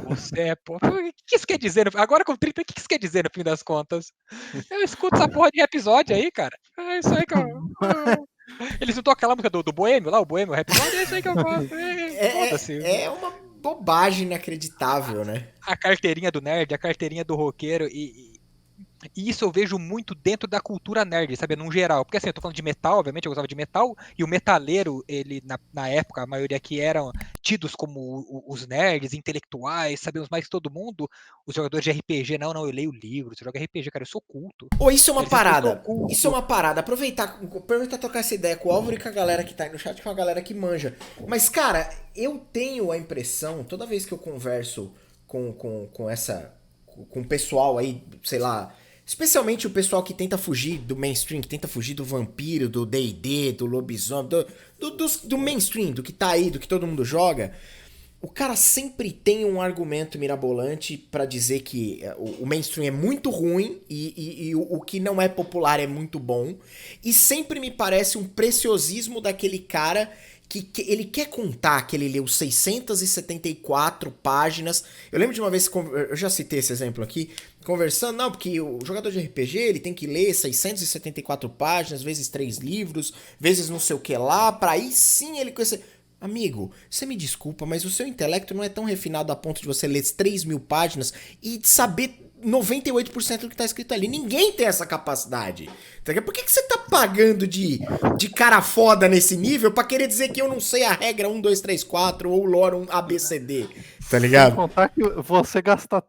Você, pô. O que isso quer dizer? Agora com 30, o que isso quer dizer no fim das contas? Eu escuto essa porra de episódio aí, cara. É isso aí que eu. Eles não tocam aquela música do Boêmio lá, o Boêmio, o episódio, é isso aí que eu gosto.
É uma bobagem inacreditável, né?
A carteirinha do nerd, a carteirinha do roqueiro e isso eu vejo muito dentro da cultura nerd, sabe, num geral. Porque assim, eu tô falando de metal, obviamente, eu gostava de metal, e o metaleiro, ele, na época, a maioria aqui eram tidos como os nerds, intelectuais, sabemos mais que todo mundo. Os jogadores de RPG, não, eu leio livros, eu jogo RPG, cara, eu sou culto.
Isso é uma parada. Isso é uma parada. Aproveitar trocar essa ideia com o Álvaro e com a galera que tá aí no chat, com a galera que manja. Mas, cara, eu tenho a impressão, toda vez que eu converso com o pessoal aí, sei lá, especialmente o pessoal que tenta fugir do mainstream, que tenta fugir do vampiro, do D&D, do lobisomem, do mainstream, do que tá aí, do que todo mundo joga. O cara sempre tem um argumento mirabolante pra dizer que o mainstream é muito ruim e o que não é popular é muito bom. E sempre me parece um preciosismo daquele cara que ele quer contar que ele leu 674 páginas. Eu lembro de uma vez, eu já citei esse exemplo aqui, conversando, não, porque o jogador de RPG, ele tem que ler 674 páginas, vezes 3 livros, vezes não sei o que lá, pra aí sim ele conhecer... Amigo, você me desculpa, mas o seu intelecto não é tão refinado a ponto de você ler 3.000 páginas e saber 98% do que tá escrito ali. Ninguém tem essa capacidade. Por que você tá pagando de cara foda nesse nível pra querer dizer que eu não sei a regra 1, 2, 3, 4 ou o lore ABCD? Tá ligado?
Sem contar que você gasta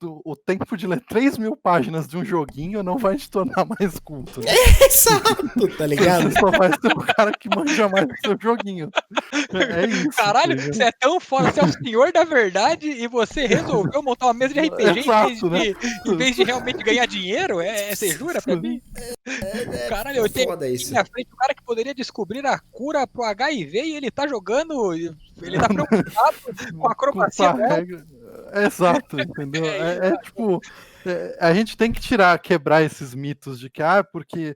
o tempo de ler 3.000 páginas de um joguinho não vai te tornar mais culto.
Exato, tá ligado?
Você só vai ser o cara que manja mais do seu joguinho. É isso.
Caralho, você é tão foda, você é o senhor da verdade e você resolveu montar uma mesa de RPG
Exato,
em vez de realmente ganhar dinheiro? Você jura pra mim? Caralho, eu tenho
isso.
na frente o cara que poderia descobrir a cura pro HIV e ele tá jogando, ele tá preocupado com a acrobacia dela.
Exato, entendeu? Tipo, a gente tem que quebrar esses mitos de que, porque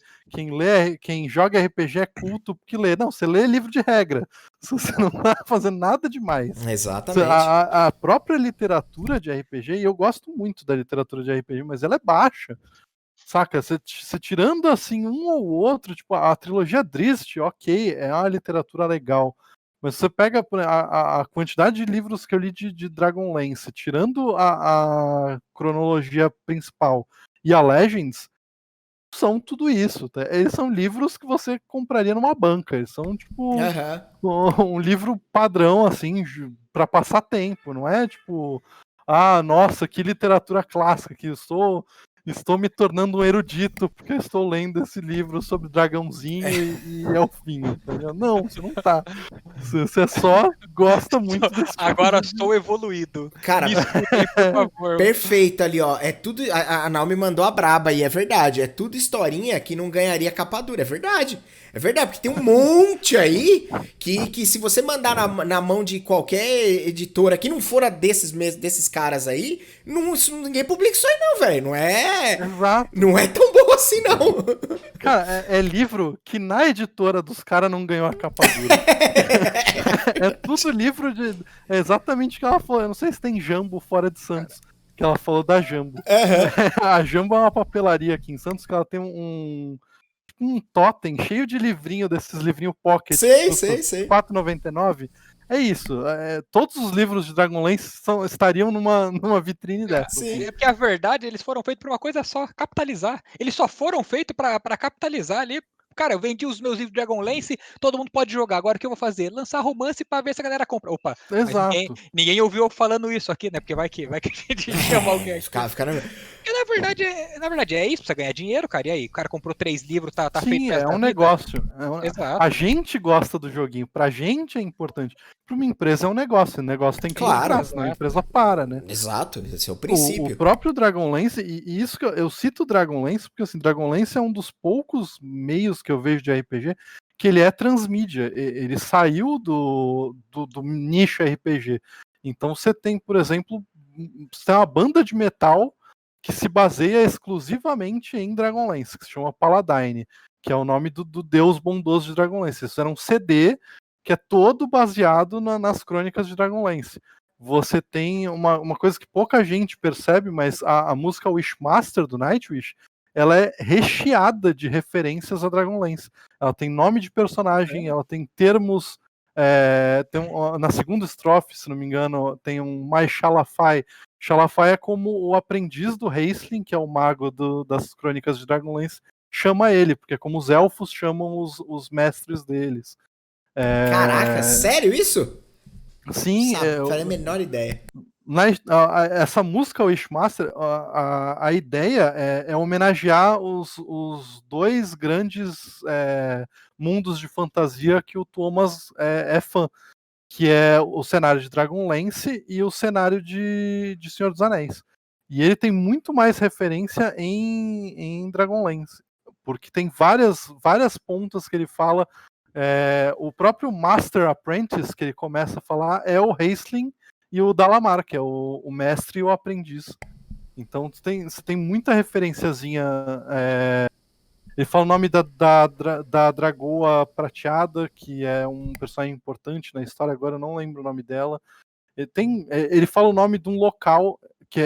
quem joga RPG é culto porque lê. Não, você lê livro de regra. Você não tá fazendo nada demais.
Exatamente.
A própria literatura de RPG, e eu gosto muito da literatura de RPG, mas ela é baixa. Saca? Você tirando assim um ou outro, tipo, a trilogia Drizzt, ok, é uma literatura legal. Mas você pega a quantidade de livros que eu li de Dragonlance, tirando a cronologia principal e a Legends, são tudo isso. Tá? Eles são livros que você compraria numa banca. Eles são, tipo, um livro padrão, assim, para passar tempo. Não é, tipo, nossa, que literatura clássica que eu sou... Estou me tornando um erudito porque estou lendo esse livro sobre dragãozinho e elfinho. Tá ligado? Não, você não tá. Você só gosta muito desse
Agora sou evoluído.
Cara,
me escutem, por favor.
Perfeito ali, ó. É tudo. A Naomi mandou a braba e é verdade. É tudo historinha que não ganharia capa dura. É verdade. É verdade, porque tem um monte aí que se você mandar na mão de qualquer editora que não for desses caras aí, ninguém publica isso aí, não, velho. Não é.
Exato.
Não é tão bom assim, não.
Cara, é livro que na editora dos caras não ganhou a capa dura. É tudo livro de. É exatamente o que ela falou. Eu não sei se tem Jambo fora de Santos. Que ela falou da Jambo. A Jambo é uma papelaria aqui em Santos que ela tem um totem cheio de livrinho, desses livrinhos pocket.
Sei.
R$4,99. É isso. Todos os livros de Dragonlance estariam numa vitrine dessa.
Sim, é porque a verdade, eles foram feitos pra uma coisa só, capitalizar. Eles só foram feitos pra capitalizar ali. Cara, eu vendi os meus livros de Dragonlance, todo mundo pode jogar. Agora o que eu vou fazer? Lançar romance pra ver se a galera compra. Opa,
exato.
Ninguém ouviu eu falando isso aqui, né? Porque vai que a gente chama alguém aqui. Porque na verdade é isso, precisa ganhar dinheiro, cara. E aí, o cara comprou 3 livros, tá
Sim,
feito.
É um negócio.
Exato.
A gente gosta do joguinho, pra gente é importante. Pra uma empresa é um negócio, o negócio tem que
entrar,
senão a empresa para, né?
Exato, esse é o princípio.
O próprio Dragonlance, e isso que eu cito Dragonlance, porque assim, Dragonlance é um dos poucos meios que eu vejo de RPG que ele é transmídia, ele saiu do nicho RPG. Então você tem, por exemplo, você tem uma banda de metal que se baseia exclusivamente em Dragonlance, que se chama Paladine, que é o nome do deus bondoso de Dragonlance. Isso era um CD que é todo baseado nas crônicas de Dragonlance. Você tem uma coisa que pouca gente percebe, mas a música Wishmaster do Nightwish, ela é recheada de referências a Dragonlance. Ela tem nome de personagem, ela tem termos... na segunda estrofe, se não me engano, tem um Mais Shalafai. Shalafai é como o aprendiz do Raistlin, que é o mago das crônicas de Dragonlance, chama ele, porque é como os elfos chamam os mestres deles.
Caraca, sério isso?
Sim.
Não faria a menor ideia.
Essa música Wishmaster, a ideia é homenagear os 2 grandes mundos de fantasia que o Thomas é fã, que é o cenário de Dragonlance e o cenário de Senhor dos Anéis. E ele tem muito mais referência em Dragonlance, porque tem várias pontas que ele fala. O próprio Master Apprentice que ele começa a falar é o Raistlin e o Dalamar, que é o mestre e o aprendiz. Então você tem muita referenciazinha. Ele fala o nome da Dragoa Prateada, que é um personagem importante na história, agora eu não lembro o nome dela. Ele fala o nome de um local que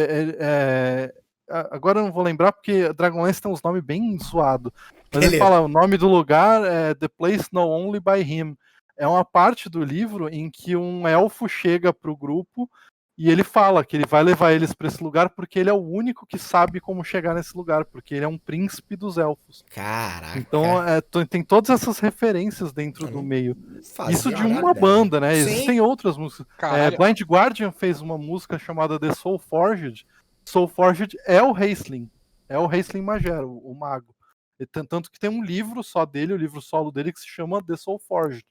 agora eu não vou lembrar porque Dragonlance tem uns nomes bem zoados. Mas ele fala o nome do lugar é The Place Known Only by Him. É uma parte do livro em que um elfo chega pro grupo e ele fala que ele vai levar eles para esse lugar porque ele é o único que sabe como chegar nesse lugar, porque ele é um príncipe dos elfos.
Caraca.
Então tem todas essas referências dentro do meio. Isso de uma banda, né?
Sim.
Existem outras músicas. Blind Guardian fez uma música chamada The Soul Forged, Soulforged é o Raistlin. É o Raistlin Magero, o mago. Tanto que tem um livro só dele, o livro solo dele, que se chama The Soulforged.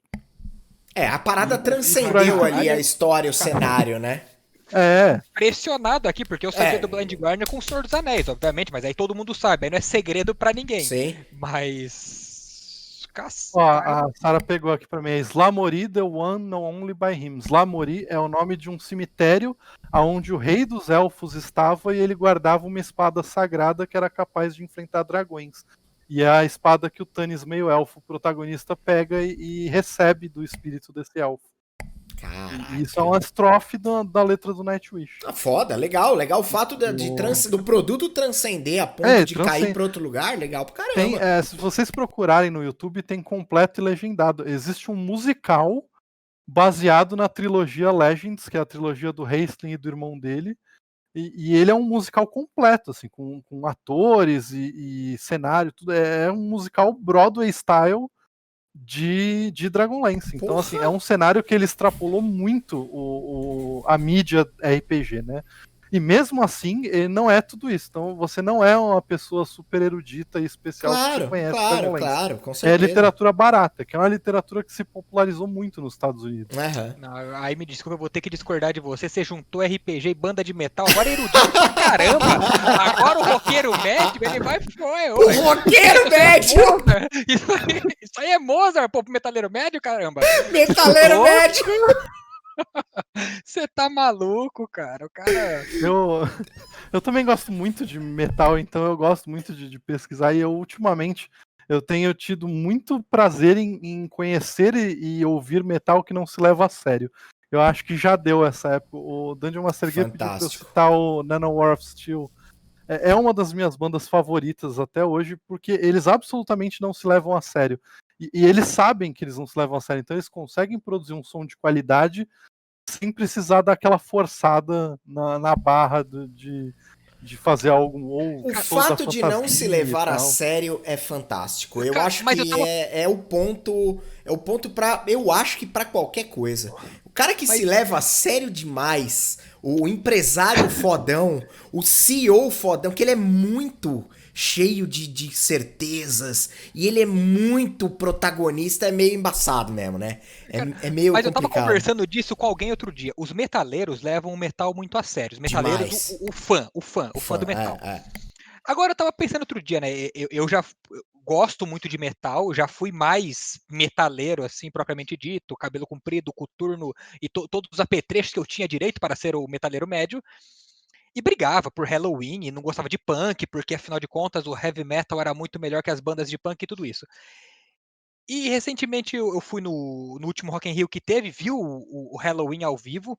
A parada transcendeu ali a história, o cenário, né?
Impressionado aqui, porque eu sabia do Blind Guardian com o Senhor dos Anéis, obviamente, mas aí todo mundo sabe, aí não é segredo pra ninguém.
Sim.
Mas...
A Sarah pegou aqui pra mim, é Slamori, the one known only by him. Slamori é o nome de um cemitério onde o rei dos elfos estava e ele guardava uma espada sagrada que era capaz de enfrentar dragões. E é a espada que o Tanis meio-elfo, protagonista, pega e recebe do espírito desse elfo.
Caraca.
E isso é uma estrofe da letra do Nightwish.
Foda, legal o fato do produto transcender a ponto de cair pra outro lugar, legal pra caramba.
Se vocês procurarem no YouTube, tem completo e legendado. Existe um musical baseado na trilogia Legends, que é a trilogia do Raistlin e do irmão dele, e ele é um musical completo, assim, com atores e cenário, tudo. É um musical Broadway style de Dragonlance. Então, assim, é um cenário que ele extrapolou muito a mídia RPG, né? E mesmo assim, ele não é tudo isso. Então, você não é uma pessoa super erudita e especial que conhece Dragonlance.
Claro, com certeza.
É literatura barata, que é uma literatura que se popularizou muito nos Estados Unidos.
Não, aí me desculpa, eu vou ter que discordar de você. Você juntou RPG e banda de metal, agora é erudito pra caramba. Agora o roqueiro médio, ele vai...
O roqueiro médio!
Isso aí é Mozart, pô, pro metaleiro médio, caramba.
Metaleiro médio!
Você tá maluco, cara. O cara...
Eu também gosto muito de metal, então eu gosto muito de pesquisar. E ultimamente, eu tenho tido muito prazer em conhecer e ouvir metal que não se leva a sério. Eu acho que já deu essa época. O Dungeon Master Guia pediu pra eu citar o Nanowar of Steel. É uma das minhas bandas favoritas até hoje, porque eles absolutamente não se levam a sério. E eles sabem que eles não se levam a sério, então eles conseguem produzir um som de qualidade sem precisar daquela forçada na barra de fazer algo.
O fato de não se levar a sério é fantástico. Eu acho que é o ponto para, eu acho que para qualquer coisa. O cara que se leva a sério demais, o empresário fodão, o CEO fodão, que ele é muito cheio de certezas e ele é muito protagonista, é meio embaçado mesmo, né? É meio complicado.
Eu tava conversando disso com alguém outro dia. Os metaleiros levam o metal muito a sério. Os metaleiros, o fã do metal. Agora eu tava pensando outro dia, né? Eu já gosto muito de metal, já fui mais metaleiro, assim, propriamente dito, cabelo comprido, coturno e todos os apetrechos que eu tinha direito para ser o metaleiro médio. E brigava por Halloween, e não gostava de punk, porque afinal de contas o heavy metal era muito melhor que as bandas de punk e tudo isso. E recentemente eu fui no último Rock in Rio que teve, vi o Halloween ao vivo,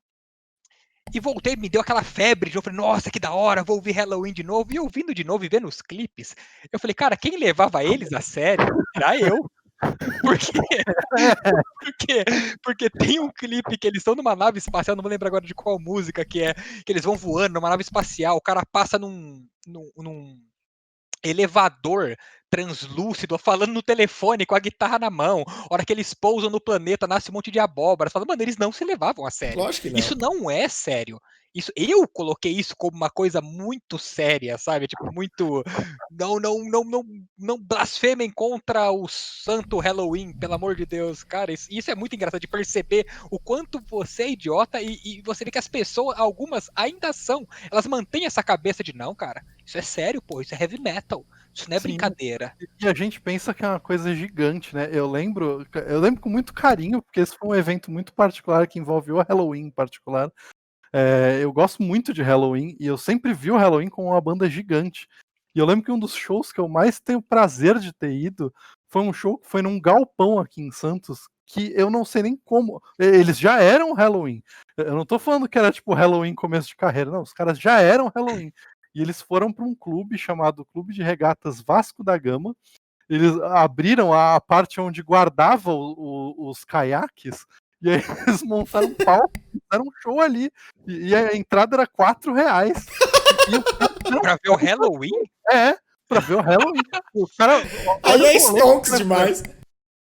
e voltei, me deu aquela febre de novo, falei, nossa, que da hora, vou ouvir Halloween de novo, e ouvindo de novo e vendo os clipes, eu falei, cara, quem levava eles a sério era eu. Porque tem um clipe que eles estão numa nave espacial, não vou lembrar agora de qual música que é, que eles vão voando numa nave espacial, o cara passa num elevador translúcido, falando no telefone com a guitarra na mão. A hora que eles pousam no planeta, nasce um monte de abóbora. Fala, mano, eles não se levavam a sério.
Lógico que não.
Isso não é sério. Eu coloquei isso como uma coisa muito séria, sabe? Tipo, muito... Não blasfemem contra o santo Halloween, pelo amor de Deus. Cara, isso é muito engraçado de perceber o quanto você é idiota e você vê que as pessoas, algumas ainda são, elas mantêm essa cabeça de, não, cara, isso é sério, pô, isso é heavy metal. Isso não é brincadeira.
E a gente pensa que é uma coisa gigante, né? Eu lembro com muito carinho, porque esse foi um evento muito particular que envolve o Halloween em particular. Eu gosto muito de Halloween e eu sempre vi o Halloween como uma banda gigante. E eu lembro que um dos shows que eu mais tenho prazer de ter ido foi um show que foi num galpão aqui em Santos, que eu não sei nem como. Eles já eram Halloween. Eu não tô falando que era tipo Halloween começo de carreira, não. Os caras já eram Halloween. E eles foram para um clube chamado Clube de Regatas Vasco da Gama. Eles abriram a parte onde guardava os caiaques. E aí eles montaram um palco, fizeram um show ali. E a entrada era R$4.
Pra ver o Halloween?
Pra ver o Halloween. O cara,
aí é stonks demais.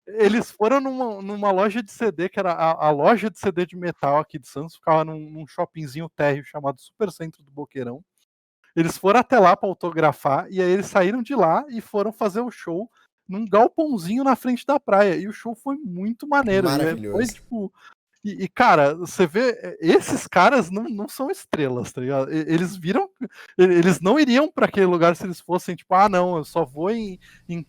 Eles foram numa loja de CD, que era a loja de CD de metal aqui de Santos, ficava num shoppingzinho térreo chamado Super Centro do Boqueirão. Eles foram até lá para autografar, e aí eles saíram de lá e foram fazer o show num galpãozinho na frente da praia. E o show foi muito maneiro.
Maravilhoso.
Foi, tipo... cara, você vê, esses caras não são estrelas, tá ligado? Eles viram, eles não iriam pra aquele lugar se eles fossem, tipo, não, eu só vou em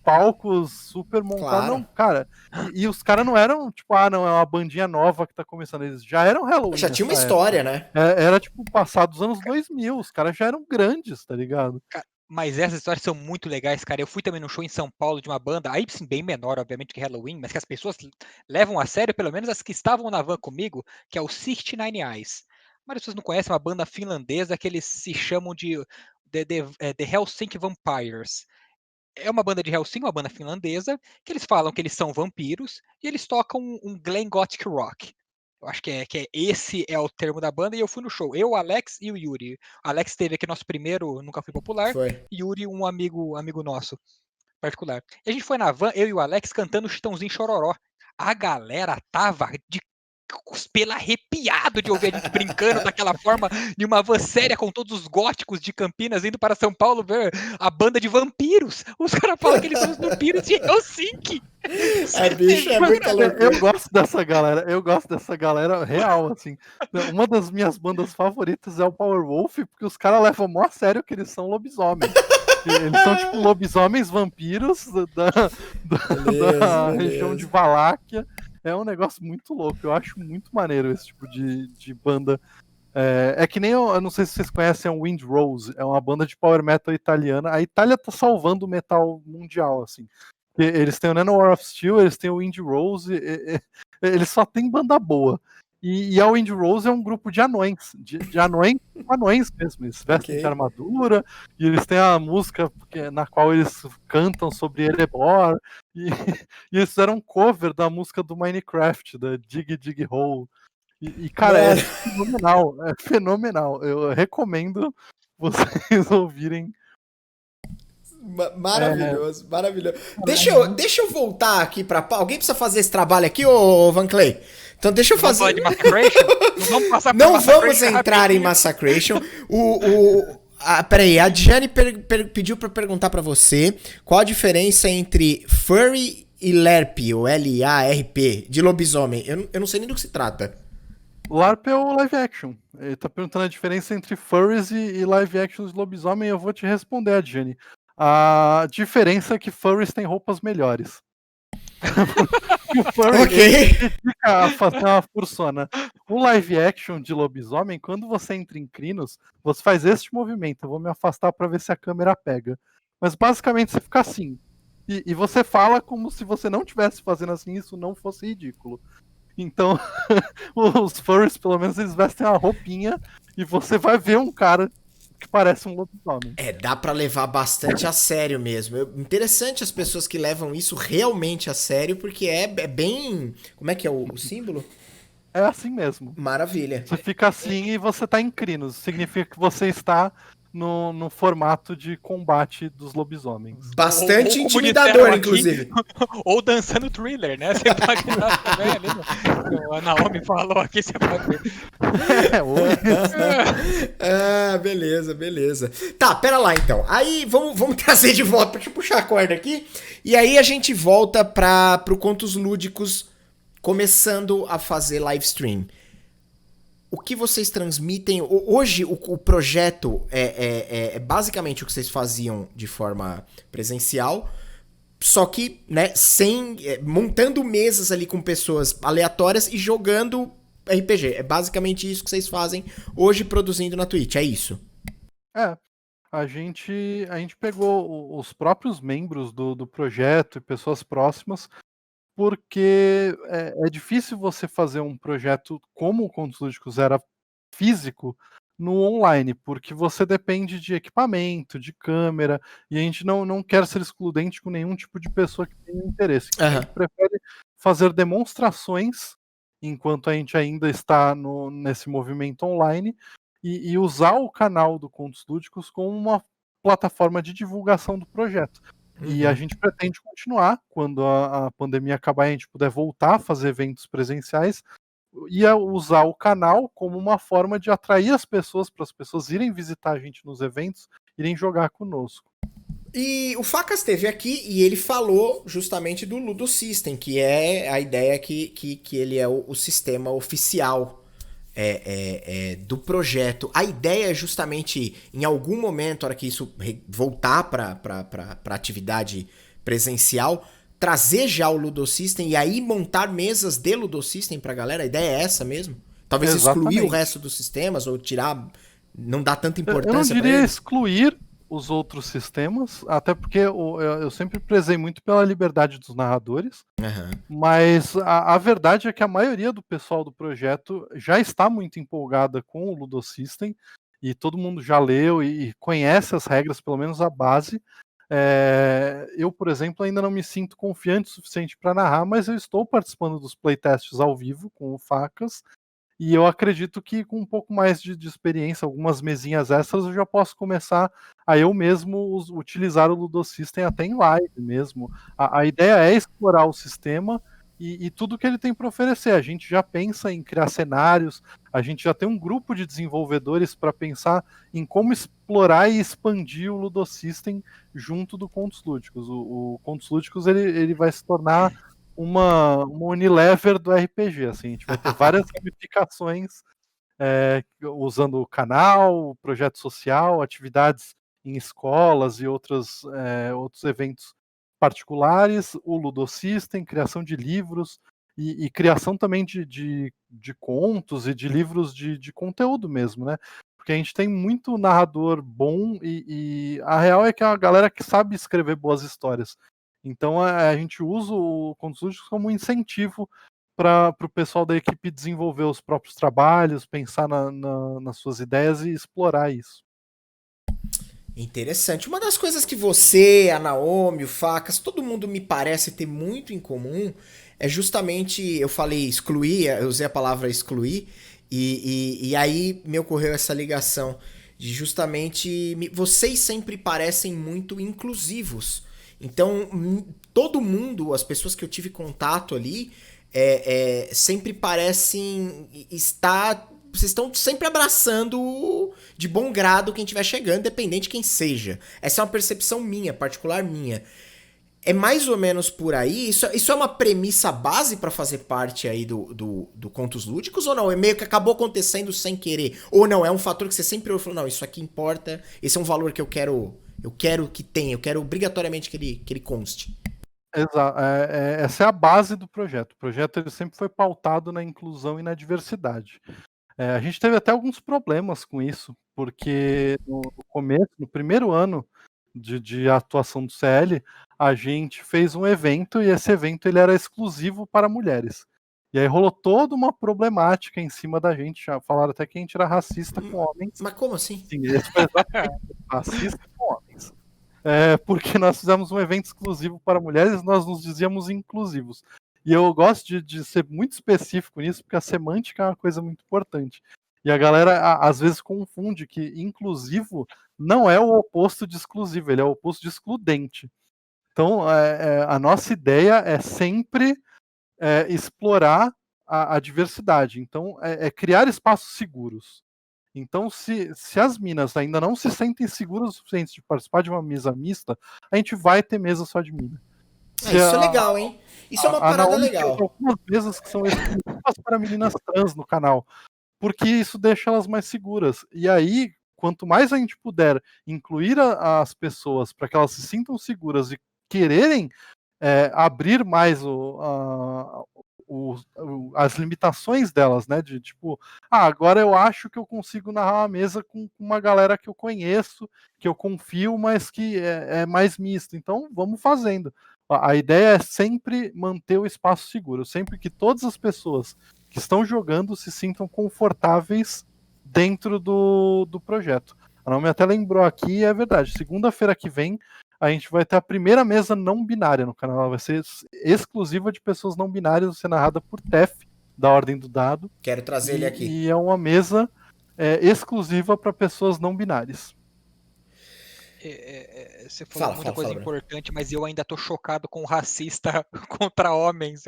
palcos super montados.
Claro.
Não, cara. E os caras não eram, tipo, não, é uma bandinha nova que tá começando. Eles já eram Halloween.
Já tinha uma história, né?
Era, tipo, passado dos anos 2000. Os caras já eram grandes, tá ligado?
Mas essas histórias são muito legais, cara. Eu fui também num show em São Paulo de uma banda, aí sim, bem menor, obviamente, que Halloween, mas que as pessoas levam a sério, pelo menos as que estavam na van comigo, que é o 69 Eyes. Mas as pessoas não conhecem, uma banda finlandesa que eles se chamam de The Helsinki Vampires. É uma banda de Helsinki, uma banda finlandesa, que eles falam que eles são vampiros, e eles tocam um glam gothic rock. Eu acho que esse é o termo da banda, e eu fui no show. Eu, o Alex e o Yuri. O Alex teve aqui nosso primeiro Nunca Fui Popular.
Foi.
E Yuri, um amigo nosso, particular. E a gente foi na van, eu e o Alex, cantando Chitãozinho Chororó. A galera tava de pelo arrepiado de ouvir a gente brincando daquela forma, de uma van séria com todos os góticos de Campinas indo para São Paulo ver a banda de vampiros. Os caras falam que eles são os vampiros de Helsinki.
Bicho, é muito louco.
Eu gosto dessa galera real, assim. Uma das minhas bandas favoritas é o Powerwolf, porque os caras levam mó a sério que eles são lobisomens. Eles são tipo lobisomens vampiros da região de Valáquia. É um negócio muito louco. Eu acho muito maneiro esse tipo de banda. É que nem eu não sei se vocês conhecem a Wind Rose. É uma banda de power metal italiana. A Itália tá salvando o metal mundial, assim. Eles têm o Nanowar of Steel, eles têm o Wind Rose. Eles só têm banda boa. E a Wind Rose é um grupo de anões. De anões mesmo. Eles vestem de armadura. E eles têm a música na qual eles cantam sobre Erebor. E eles fizeram um cover da música do Minecraft, da Dig Dig Hole. Cara, é fenomenal. É fenomenal. Eu recomendo vocês ouvirem.
Maravilhoso, maravilhoso. Deixa eu voltar aqui pra... Alguém precisa fazer esse trabalho aqui, ô Van Clay? Então deixa eu fazer...
De Massacration? Não vamos passar por
Não vamos entrar em Massacration. Peraí, a Diane pediu pra perguntar pra você qual a diferença entre furry e LARP, ou L-A-R-P, de lobisomem. Eu não sei nem do que se trata.
LARP é o live action. Ele tá perguntando a diferença entre furries e live action de lobisomem. Eu vou te responder, a Diane. A diferença é que furries têm roupas melhores. O furry fica a fazer uma fursona. O live action de lobisomem, quando você entra em crinos, você faz este movimento. Eu vou me afastar para ver se a câmera pega. Mas basicamente você fica assim. E você fala como se você não estivesse fazendo assim, isso não fosse ridículo. Então, os furries, pelo menos, eles vestem uma roupinha e você vai ver um cara que parece um lobisomem.
Dá pra levar bastante a sério mesmo. Interessante as pessoas que levam isso realmente a sério, porque é bem... Como é que é o símbolo?
É assim mesmo.
Maravilha.
Você fica assim e você tá em crinos. Significa que você está no formato de combate dos lobisomens.
Bastante intimidador, inclusive.
Ou dançando Thriller, né? Você pode dar também ali. A Naomi falou aqui, você pode ver.
Beleza. Tá, pera lá então. Aí vamos trazer de volta, deixa eu puxar a corda aqui. E aí a gente volta pro Contos Lúdicos, começando a fazer live stream. O que vocês transmitem... Hoje, o projeto é basicamente o que vocês faziam de forma presencial, só que, né, montando mesas ali com pessoas aleatórias e jogando RPG. É basicamente isso que vocês fazem hoje produzindo na Twitch, é isso?
A gente pegou os próprios membros do projeto e pessoas próximas, porque é difícil você fazer um projeto como o Contos Lúdicos era físico no online, porque você depende de equipamento, de câmera, e a gente não quer ser excludente com nenhum tipo de pessoa que tenha interesse. A gente prefere fazer demonstrações enquanto a gente ainda está nesse movimento online e usar o canal do Contos Lúdicos como uma plataforma de divulgação do projeto. E a gente pretende continuar, quando a pandemia acabar e a gente puder voltar a fazer eventos presenciais, ia usar o canal como uma forma de atrair as pessoas, para as pessoas irem visitar a gente nos eventos, irem jogar conosco.
E o Facas esteve aqui e ele falou justamente do Ludo System, que é a ideia que ele é o sistema oficial do projeto. A ideia é justamente, em algum momento, na hora que isso voltar para atividade presencial, trazer já o Ludo System e aí montar mesas de Ludo System pra galera. A ideia é essa mesmo? Talvez excluir o resto dos sistemas ou tirar, não dá tanta importância.
Eu não diria excluir os outros sistemas, até porque eu sempre prezei muito pela liberdade dos narradores, mas a verdade é que a maioria do pessoal do projeto já está muito empolgada com o Ludo System, e todo mundo já leu e conhece as regras, pelo menos a base. Eu, por exemplo, ainda não me sinto confiante o suficiente para narrar, mas eu estou participando dos playtests ao vivo com o Facas, e eu acredito que com um pouco mais de experiência, algumas mesinhas extras, eu já posso começar a eu mesmo utilizar o Ludo System até em live mesmo. A ideia é explorar o sistema e tudo que ele tem para oferecer. A gente já pensa em criar cenários, a gente já tem um grupo de desenvolvedores para pensar em como explorar e expandir o Ludo System junto do Contos Lúdicos. O Contos Lúdicos ele vai se tornar uma Unilever do RPG, assim, a gente vai ter várias ramificações usando o canal, o projeto social, atividades em escolas e outros eventos particulares, o Ludo System, criação de livros e criação também de contos e de livros de conteúdo mesmo, né? Porque a gente tem muito narrador bom e a real é que é uma galera que sabe escrever boas histórias. Então a gente usa o Contos Lúdicos como um incentivo para o pessoal da equipe desenvolver os próprios trabalhos, pensar nas suas ideias e explorar isso.
Interessante. Uma das coisas que você, a Naomi, o Facas, todo mundo me parece ter muito em comum é justamente, eu falei excluir, eu usei a palavra excluir, e aí me ocorreu essa ligação de justamente vocês sempre parecem muito inclusivos. Então, todo mundo, as pessoas que eu tive contato ali, sempre parecem estar... Vocês estão sempre abraçando de bom grado quem estiver chegando, independente de quem seja. Essa é uma percepção minha, particular minha. É mais ou menos por aí? Isso é uma premissa base para fazer parte aí do Contos Lúdicos ou não? É meio que acabou acontecendo sem querer? Ou não, é um fator que você sempre falou, não, isso aqui importa, esse é um valor que eu quero que tenha, eu quero obrigatoriamente que ele conste.
Exato, essa é a base do projeto. O projeto ele sempre foi pautado na inclusão e na diversidade. A gente teve até alguns problemas com isso, porque no começo, no primeiro ano de atuação do CL, a gente fez um evento e esse evento ele era exclusivo para mulheres. E aí rolou toda uma problemática em cima da gente. Já falaram até que a gente era racista com homens.
Mas como assim?
Sim, esse foi exatamente racista com homens. Porque nós fizemos um evento exclusivo para mulheres, nós nos dizíamos inclusivos. E eu gosto de ser muito específico nisso, porque a semântica é uma coisa muito importante. E a galera, às vezes, confunde que inclusivo não é o oposto de exclusivo, ele é o oposto de excludente. Então, a nossa ideia é sempre explorar a diversidade. Então, criar espaços seguros. Então, se as minas ainda não se sentem seguras o suficiente de participar de uma mesa mista, a gente vai ter mesa só de mina.
Isso é legal, hein? Isso é uma parada legal.
Tem algumas mesas que são exclusivas para meninas trans no canal, porque isso deixa elas mais seguras. E aí, quanto mais a gente puder incluir as pessoas para que elas se sintam seguras e quererem abrir mais as limitações delas, né? De tipo, agora eu acho que eu consigo narrar uma mesa com uma galera que eu conheço, que eu confio, mas que é mais misto. Então, vamos fazendo. A ideia é sempre manter o espaço seguro, sempre que todas as pessoas que estão jogando se sintam confortáveis dentro do projeto. A Naomi até lembrou aqui, é verdade, segunda-feira que vem a gente vai ter a primeira mesa não binária no canal, ela vai ser exclusiva de pessoas não binárias, vai ser narrada por Tef, da Ordem do Dado.
Quero trazer ele aqui.
E é uma mesa exclusiva para pessoas não binárias.
Você falou muita coisa importante, mas eu ainda tô chocado com o racista contra homens.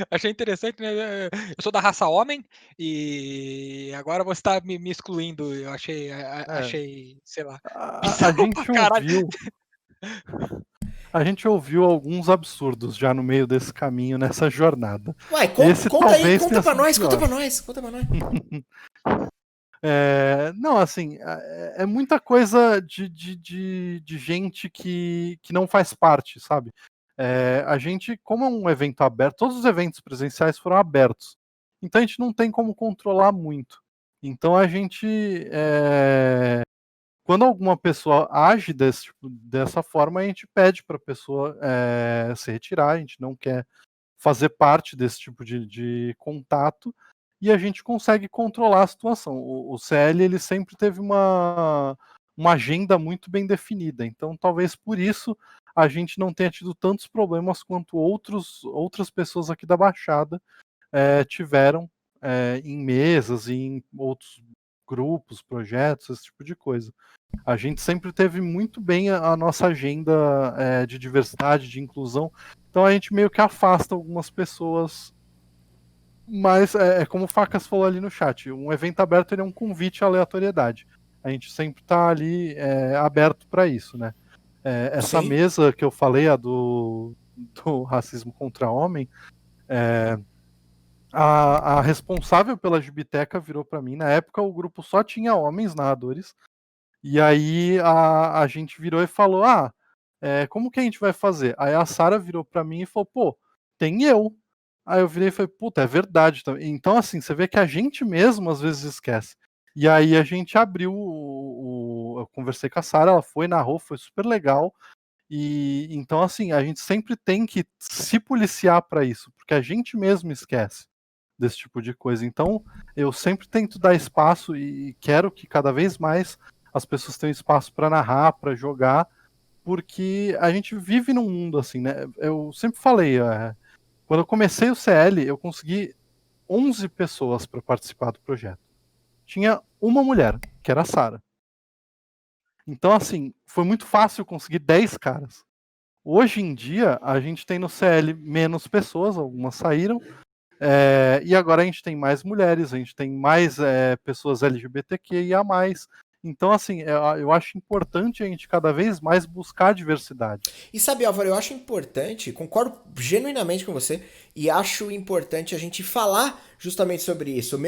Achei interessante, né? Eu sou da raça homem e agora você tá me excluindo. Eu achei, sei lá, bizarro pra caralho.
A gente ouviu alguns absurdos já no meio desse caminho, nessa jornada.
Ué, conta pra nós.
Não, assim, é muita coisa de gente que não faz parte, sabe? A gente, como é um evento aberto, todos os eventos presenciais foram abertos, então a gente não tem como controlar muito. Então a gente, quando alguma pessoa age dessa forma, a gente pede para a pessoa se retirar, a gente não quer fazer parte desse tipo de contato, e a gente consegue controlar a situação. O CL ele sempre teve uma agenda muito bem definida, então talvez por isso a gente não tenha tido tantos problemas quanto outras pessoas aqui da Baixada tiveram em mesas e em outros grupos, projetos, esse tipo de coisa. A gente sempre teve muito bem a nossa agenda de diversidade, de inclusão, então a gente meio que afasta algumas pessoas. Mas como o Facas falou ali no chat, um evento aberto ele é um convite à aleatoriedade. A gente sempre está ali aberto para isso, né? Essa
Sim.
mesa que eu falei, a do racismo contra homem, a responsável pela Gibiteca virou para mim. Na época o grupo só tinha homens narradores. E aí a gente virou e falou: como que a gente vai fazer? Aí a Sara virou para mim e falou: pô, tem eu. Aí eu virei e falei: puta, é verdade também. Então, assim, você vê que a gente mesmo às vezes esquece. E aí a gente abriu eu conversei com a Sara, ela foi, narrou, foi super legal. E então, assim, a gente sempre tem que se policiar para isso, porque a gente mesmo esquece desse tipo de coisa. Então, eu sempre tento dar espaço e quero que cada vez mais as pessoas tenham espaço para narrar, para jogar, porque a gente vive num mundo assim, né? Eu sempre falei, quando eu comecei o CL, eu consegui 11 pessoas para participar do projeto. Tinha uma mulher, que era a Sara. Então, assim, foi muito fácil conseguir 10 caras. Hoje em dia, a gente tem no CL menos pessoas, algumas saíram, e agora a gente tem mais mulheres, a gente tem mais pessoas LGBTQIA+. Então, assim, eu acho importante a gente cada vez mais buscar a diversidade.
E sabe, Álvaro, eu acho importante, concordo genuinamente com você, e acho importante a gente falar justamente sobre isso. O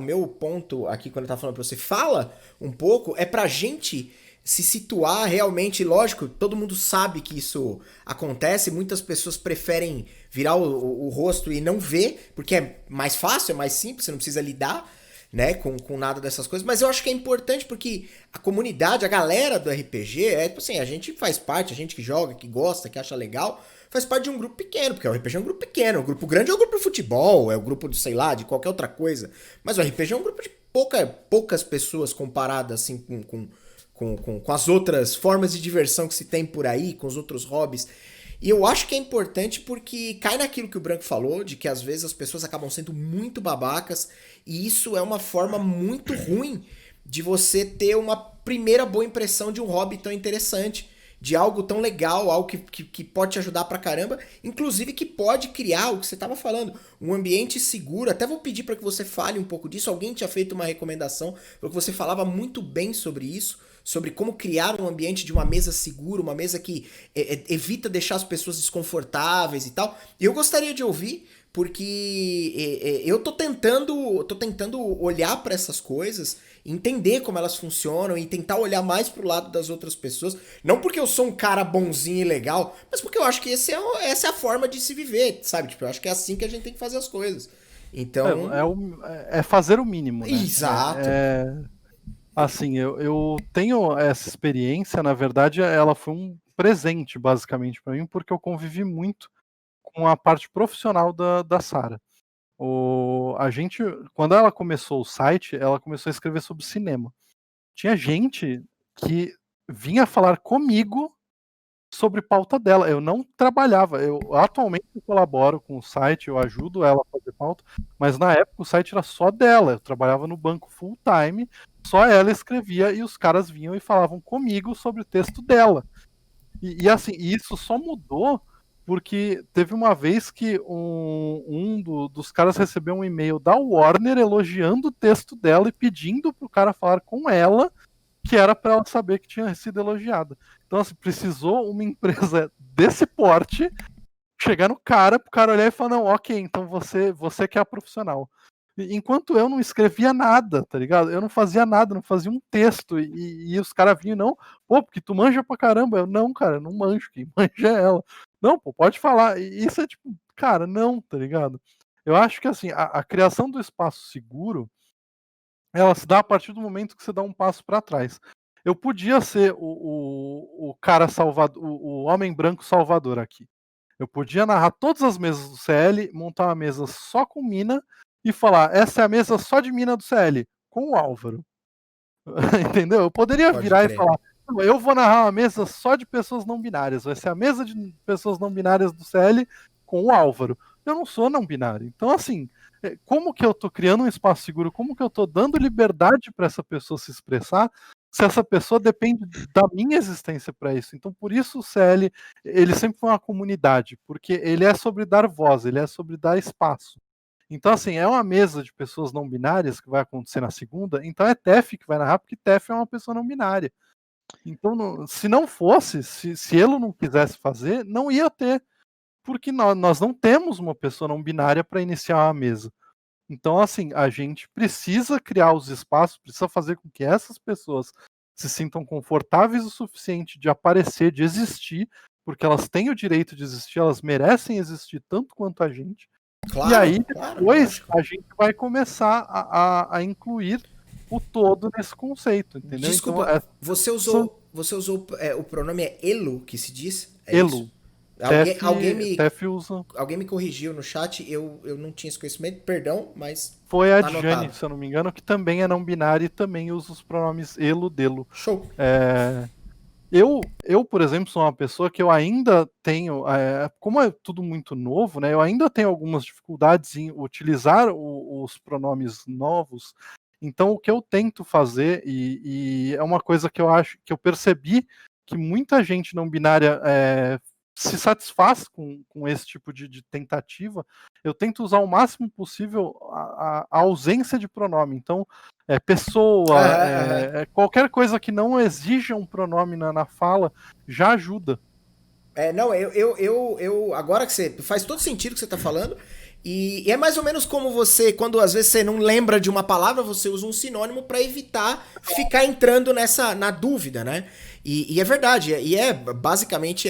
meu ponto aqui, quando eu tava falando pra você, fala um pouco, é pra gente se situar realmente, lógico, todo mundo sabe que isso acontece, muitas pessoas preferem virar o rosto e não ver, porque é mais fácil, é mais simples, você não precisa lidar, né, com nada dessas coisas, mas eu acho que é importante porque a comunidade, a galera do RPG, tipo assim, a gente faz parte, a gente que joga, que gosta, que acha legal, faz parte de um grupo pequeno, porque o RPG é um grupo pequeno, o grupo grande é o grupo de futebol, é o grupo de, sei lá, de qualquer outra coisa, mas o RPG é um grupo de poucas pessoas comparadas, assim, com as outras formas de diversão que se tem por aí, com os outros hobbies. E eu acho que é importante porque cai naquilo que o Branco falou, de que às vezes as pessoas acabam sendo muito babacas, e isso é uma forma muito ruim de você ter uma primeira boa impressão de um hobby tão interessante, de algo tão legal, algo que pode te ajudar pra caramba, inclusive que pode criar o que você estava falando, um ambiente seguro. Até vou pedir para que você fale um pouco disso, alguém tinha feito uma recomendação, porque você falava muito bem sobre isso, sobre como criar um ambiente de uma mesa segura, uma mesa que evita deixar as pessoas desconfortáveis e tal. E eu gostaria de ouvir, porque eu tô tentando olhar para essas coisas, entender como elas funcionam e tentar olhar mais pro lado das outras pessoas. Não porque eu sou um cara bonzinho e legal, mas porque eu acho que essa é a forma de se viver, sabe? Tipo, eu acho que é assim que a gente tem que fazer as coisas. Então.
É fazer o mínimo, né?
Exato.
Assim, eu tenho essa experiência, na verdade, ela foi um presente, basicamente, para mim, porque eu convivi muito com a parte profissional da Sara. A gente, quando ela começou o site, ela começou a escrever sobre cinema. Tinha gente que vinha falar comigo sobre pauta dela. Eu não trabalhava. Eu atualmente colaboro com o site, eu ajudo ela a fazer pauta, mas na época o site era só dela. Eu trabalhava no banco full time, só ela escrevia e os caras vinham e falavam comigo sobre o texto dela. E assim, isso só mudou porque teve uma vez que dos caras recebeu um e-mail da Warner elogiando o texto dela e pedindo pro cara falar com ela, que era para ela saber que tinha sido elogiada. Então, assim, precisou uma empresa desse porte chegar no cara, pro cara olhar e falar, não, ok, então você que é a profissional. Enquanto eu não escrevia nada, tá ligado? Eu não fazia nada, não fazia um texto, e os caras vinham, não, pô, porque tu manja pra caramba. Eu, não, cara, não manjo, quem manja é ela. Não, pô, pode falar. E isso é tipo, cara, não, tá ligado? Eu acho que, assim, a criação do espaço seguro, ela se dá a partir do momento que você dá um passo para trás. Eu podia ser o cara salvador, o homem branco salvador aqui. Eu podia narrar todas as mesas do CL, montar uma mesa só com mina e falar, essa é a mesa só de mina do CL, com o Álvaro. Entendeu? Eu poderia virar e falar, eu vou narrar uma mesa só de pessoas não binárias, vai ser a mesa de pessoas não binárias do CL com o Álvaro. Eu não sou não binário. Então, assim, como que eu tô criando um espaço seguro? Como que eu tô dando liberdade para essa pessoa se expressar, se essa pessoa depende da minha existência para isso? Então, por isso o CL, ele sempre foi uma comunidade, porque ele é sobre dar voz, ele é sobre dar espaço. Então, assim, é uma mesa de pessoas não binárias que vai acontecer na segunda, então é Tef que vai narrar, porque Tef é uma pessoa não binária. Então, se não fosse, se ele não quisesse fazer, não ia ter, porque nós não temos uma pessoa não binária para iniciar uma mesa. Então, assim, a gente precisa criar os espaços, precisa fazer com que essas pessoas se sintam confortáveis o suficiente de aparecer, de existir, porque elas têm o direito de existir, elas merecem existir tanto quanto a gente. Claro, e aí, depois, a gente vai começar a incluir o todo nesse conceito, entendeu?
Desculpa, então, você usou o pronome elo, que se diz?
Elo. Isso?
Alguém me corrigiu no chat, eu não tinha esse conhecimento, perdão, mas
foi a Jane, se eu não me engano, que também é não binária e também usa os pronomes elo, delo.
Show.
Eu, por exemplo, sou uma pessoa que eu ainda tenho, como é tudo muito novo, né, eu ainda tenho algumas dificuldades em utilizar os pronomes novos. Então, o que eu tento fazer, e é uma coisa que eu acho que eu percebi que muita gente não binária se satisfaz com esse tipo de tentativa, eu tento usar o máximo possível a ausência de pronome. Então, pessoa, qualquer coisa que não exija um pronome na fala, já ajuda.
Não, eu agora que você faz todo sentido o que você está falando, e é mais ou menos como você, quando às vezes você não lembra de uma palavra, você usa um sinônimo para evitar ficar entrando na dúvida, né? E é verdade, basicamente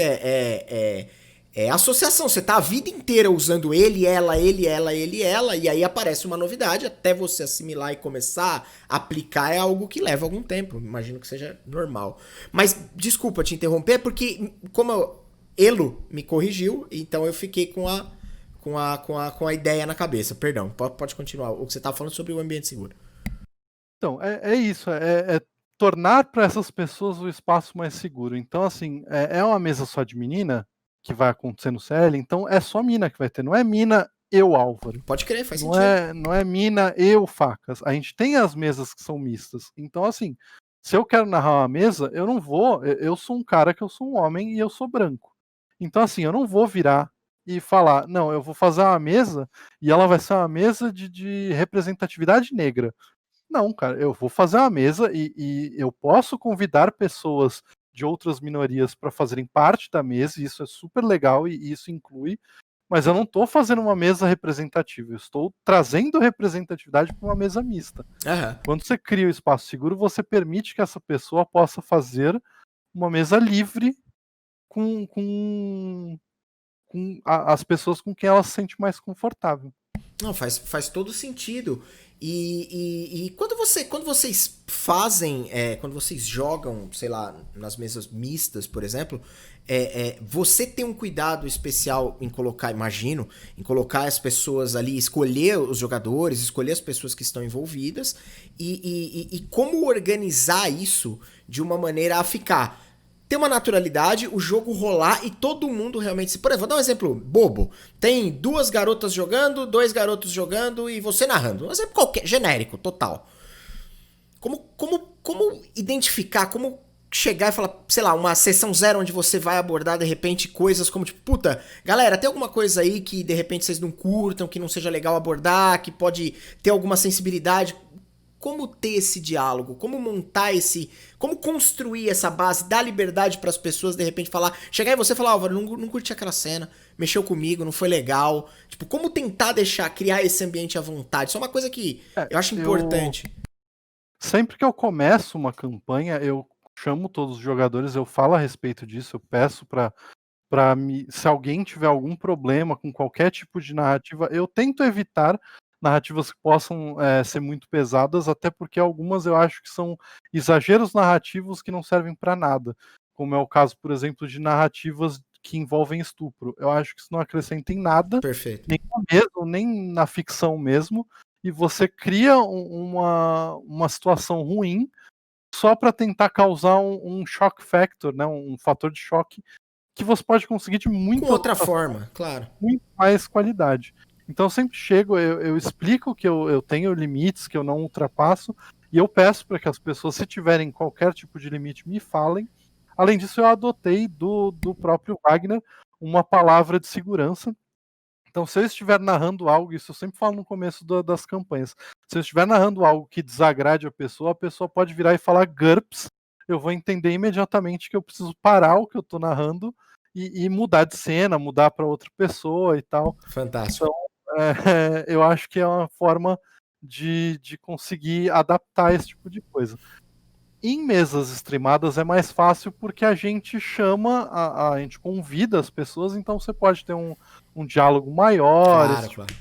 associação. Você tá a vida inteira usando ele, ela, e aí aparece uma novidade, até você assimilar e começar a aplicar é algo que leva algum tempo. Imagino que seja normal. Mas, desculpa te interromper, porque como Elo me corrigiu, então eu fiquei com a ideia na cabeça. Perdão, pode continuar. O que você tava falando sobre o ambiente seguro.
Então, é isso, tornar para essas pessoas o espaço mais seguro. Então, assim, é uma mesa só de menina que vai acontecer no CL, então é só mina que vai ter, não é mina eu Álvaro.
Pode crer, faz sentido.
Não é mina eu Facas. A gente tem as mesas que são mistas. Então, assim, se eu quero narrar uma mesa, eu não vou, eu sou um cara que eu sou um homem e eu sou branco. Então, assim, eu não vou virar e falar, não, eu vou fazer uma mesa e ela vai ser uma mesa de representatividade negra. Não, cara, eu vou fazer uma mesa e eu posso convidar pessoas de outras minorias para fazerem parte da mesa, e isso é super legal e isso inclui, mas eu não estou fazendo uma mesa representativa, eu estou trazendo representatividade para uma mesa mista.
Uhum.
Quando você cria o espaço seguro, você permite que essa pessoa possa fazer uma mesa livre com as pessoas com quem ela se sente mais confortável.
Não, faz todo sentido. E quando vocês fazem, quando vocês jogam, sei lá, nas mesas mistas, por exemplo, você tem um cuidado especial em colocar, imagino, em colocar as pessoas ali, escolher os jogadores, escolher as pessoas que estão envolvidas e como organizar isso de uma maneira a ficar... ter uma naturalidade, o jogo rolar e todo mundo realmente... Por exemplo, vou dar um exemplo bobo. Tem 2 garotas jogando, 2 garotos jogando e você narrando. Um exemplo qualquer, genérico, total. Como identificar, como chegar e falar, sei lá, uma sessão zero onde você vai abordar de repente coisas como tipo, puta, galera, tem alguma coisa aí que de repente vocês não curtam, que não seja legal abordar, que pode ter alguma sensibilidade? Como ter esse diálogo? Como montar como construir essa base, dar liberdade para as pessoas de repente falar, chegar em você e falar, Álvaro, não curti aquela cena, mexeu comigo, não foi legal. Tipo, como tentar criar esse ambiente à vontade? Isso é uma coisa que eu acho importante.
Sempre que eu começo uma campanha, eu chamo todos os jogadores, eu falo a respeito disso, eu peço se alguém tiver algum problema com qualquer tipo de narrativa, eu tento evitar narrativas que possam ser muito pesadas, até porque algumas eu acho que são exageros narrativos que não servem para nada, como é o caso, por exemplo, de narrativas que envolvem estupro. Eu acho que isso não acrescenta em nada,
Perfeito.
nem na ficção mesmo, e você cria uma situação ruim só para tentar causar um shock factor, né, um fator de choque que você pode conseguir de
Com outra forma, claro.
muito mais qualidade. Então eu sempre chego, eu explico que eu tenho limites, que eu não ultrapasso, e eu peço para que as pessoas, se tiverem qualquer tipo de limite, me falem. Além disso, eu adotei do próprio Wagner uma palavra de segurança. Então, se eu estiver narrando algo, isso eu sempre falo no começo das campanhas, se eu estiver narrando algo que desagrade a pessoa pode virar e falar GURPS, eu vou entender imediatamente que eu preciso parar o que eu estou narrando e mudar de cena, mudar para outra pessoa e tal.
Fantástico.
Então, eu acho que é uma forma de conseguir adaptar esse tipo de coisa. Em mesas streamadas é mais fácil porque a gente chama, a gente convida as pessoas, então você pode ter um diálogo maior.
Claro, claro.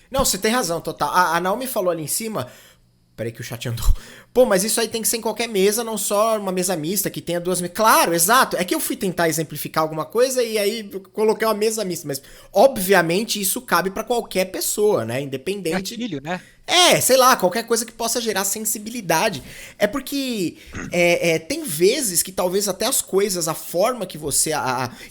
Não, você tem razão, total. A Naomi falou ali em cima. Peraí que o chat andou. Pô, mas isso aí tem que ser em qualquer mesa, não só uma mesa mista que tenha duas mesas. Claro, exato. É que eu fui tentar exemplificar alguma coisa e aí eu coloquei uma mesa mista, mas obviamente isso cabe pra qualquer pessoa, né? Independente.
Gatilho, né?
Sei lá, qualquer coisa que possa gerar sensibilidade. É porque tem vezes que talvez até as coisas, a forma que você,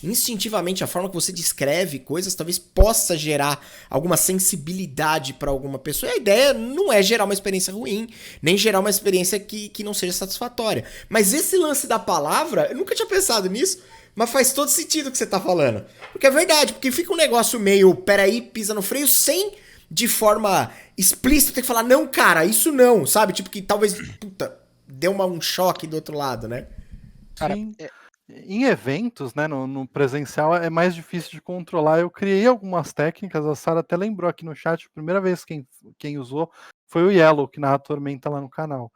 instintivamente, a forma que você descreve coisas, talvez possa gerar alguma sensibilidade pra alguma pessoa. E a ideia não é gerar uma experiência ruim, nem gerar uma experiência que não seja satisfatória. Mas esse lance da palavra, eu nunca tinha pensado nisso, mas faz todo sentido o que você tá falando. Porque é verdade, porque fica um negócio meio, peraí, pisa no freio, sem de forma explícita ter que falar, não, cara, isso não, sabe? Tipo que talvez, puta, deu um choque do outro lado, né?
Cara, sim. Em eventos, né, no presencial é mais difícil de controlar. Eu criei algumas técnicas, a Sarah até lembrou aqui no chat, a primeira vez quem usou foi o Yellow, que narra Tormenta lá no canal.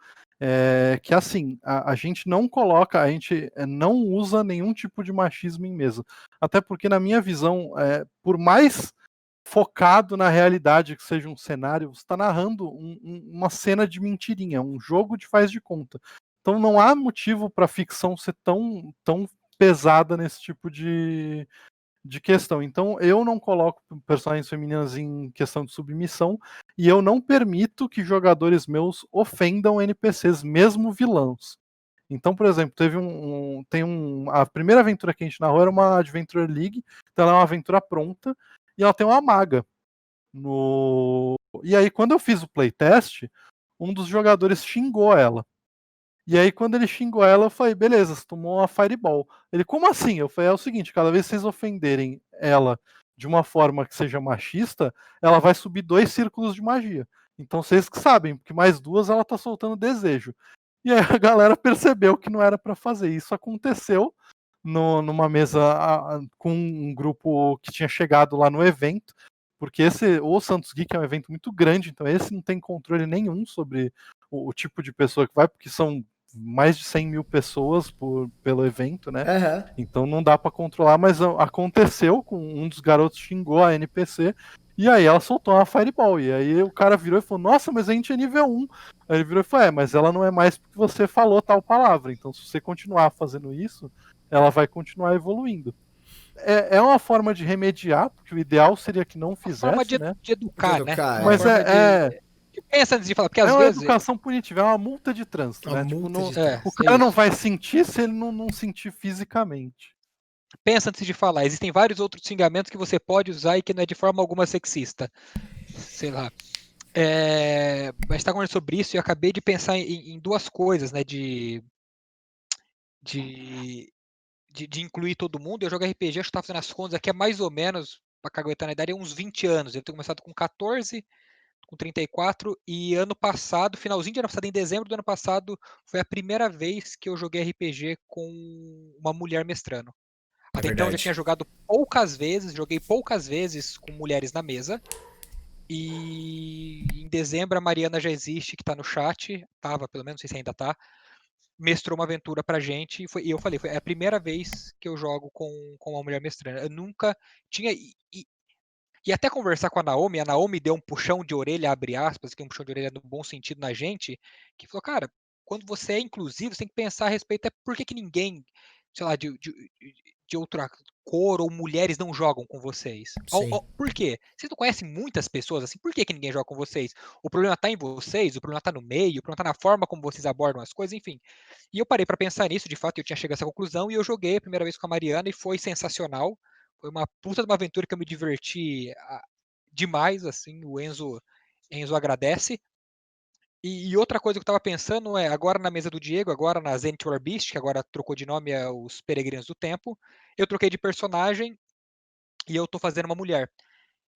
Que assim, a gente não coloca, a gente não usa nenhum tipo de machismo em mesa. Até porque, na minha visão, por mais focado na realidade que seja um cenário, você está narrando uma cena de mentirinha, um jogo de faz de conta. Então não há motivo para a ficção ser tão pesada nesse tipo de questão. Então eu não coloco personagens femininas em questão de submissão e eu não permito que jogadores meus ofendam NPCs, mesmo vilãos. Então, por exemplo, a primeira aventura que a gente narrou era uma Adventure League, então ela é uma aventura pronta e ela tem uma maga. E aí, quando eu fiz o playtest, um dos jogadores xingou ela. E aí, quando ele xingou ela, eu falei, beleza, você tomou uma Fireball. Ele, como assim? Eu falei, é o seguinte, cada vez que vocês ofenderem ela de uma forma que seja machista, ela vai subir 2 círculos de magia. Então vocês que sabem, porque mais 2 ela tá soltando desejo. E aí a galera percebeu que não era para fazer. Isso aconteceu numa mesa com um grupo que tinha chegado lá no evento, porque o Santos Geek é um evento muito grande, então esse não tem controle nenhum sobre o tipo de pessoa que vai, porque são mais de 100 mil pessoas pelo evento, né?
Uhum.
Então não dá para controlar, mas aconteceu com um dos garotos xingou a NPC, e aí ela soltou uma Fireball, e aí o cara virou e falou, nossa, mas a gente é nível 1. Aí ele virou e falou, mas ela não é mais porque você falou tal palavra, então se você continuar fazendo isso, ela vai continuar evoluindo. É uma forma de remediar, porque o ideal seria que não fizesse,
uma forma
né?
De educar, né?
Mas
pensa antes de falar, porque às
vezes...
uma
educação punitiva, é uma multa de trânsito, né? O cara
isso.
não vai sentir se ele não sentir fisicamente.
Pensa antes de falar, existem vários outros xingamentos que você pode usar e que não é de forma alguma sexista. Sei lá. Mas está conversando sobre isso e eu acabei de pensar em duas coisas, né? De incluir todo mundo. Eu jogo RPG, acho que tá fazendo as contas aqui, é mais ou menos, para caguetar na idade, é uns 20 anos. Eu tenho começado com 14, com 34, e ano passado, finalzinho de ano passado, em dezembro do ano passado, foi a primeira vez que eu joguei RPG com uma mulher mestrando. Até então eu já tinha jogado poucas vezes, joguei poucas vezes com mulheres na mesa. E em dezembro a Mariana já existe, que tá no chat, tava, pelo menos, não sei se ainda tá, mestrou uma aventura pra gente, e eu falei, foi a primeira vez que eu jogo com uma mulher mestrando. Eu nunca tinha. E até conversar com a Naomi deu um puxão de orelha, abre aspas, que é um puxão de orelha no bom sentido na gente, que falou, cara, quando você é inclusivo, você tem que pensar a respeito, é por que ninguém, sei lá, de outra cor ou mulheres não jogam com vocês? Por quê? Vocês não conhecem muitas pessoas assim, por que ninguém joga com vocês? O problema tá em vocês, o problema tá no meio, o problema tá na forma como vocês abordam as coisas, enfim. E eu parei para pensar nisso, de fato, eu tinha chegado a essa conclusão, e eu joguei a primeira vez com a Mariana e foi sensacional. Foi uma puta de uma aventura que eu me diverti demais, assim, o Enzo agradece. E outra coisa que eu tava pensando é, agora na mesa do Diego, agora na Zenith War Beast, que agora trocou de nome, é os Peregrinos do Tempo, eu troquei de personagem e eu tô fazendo uma mulher.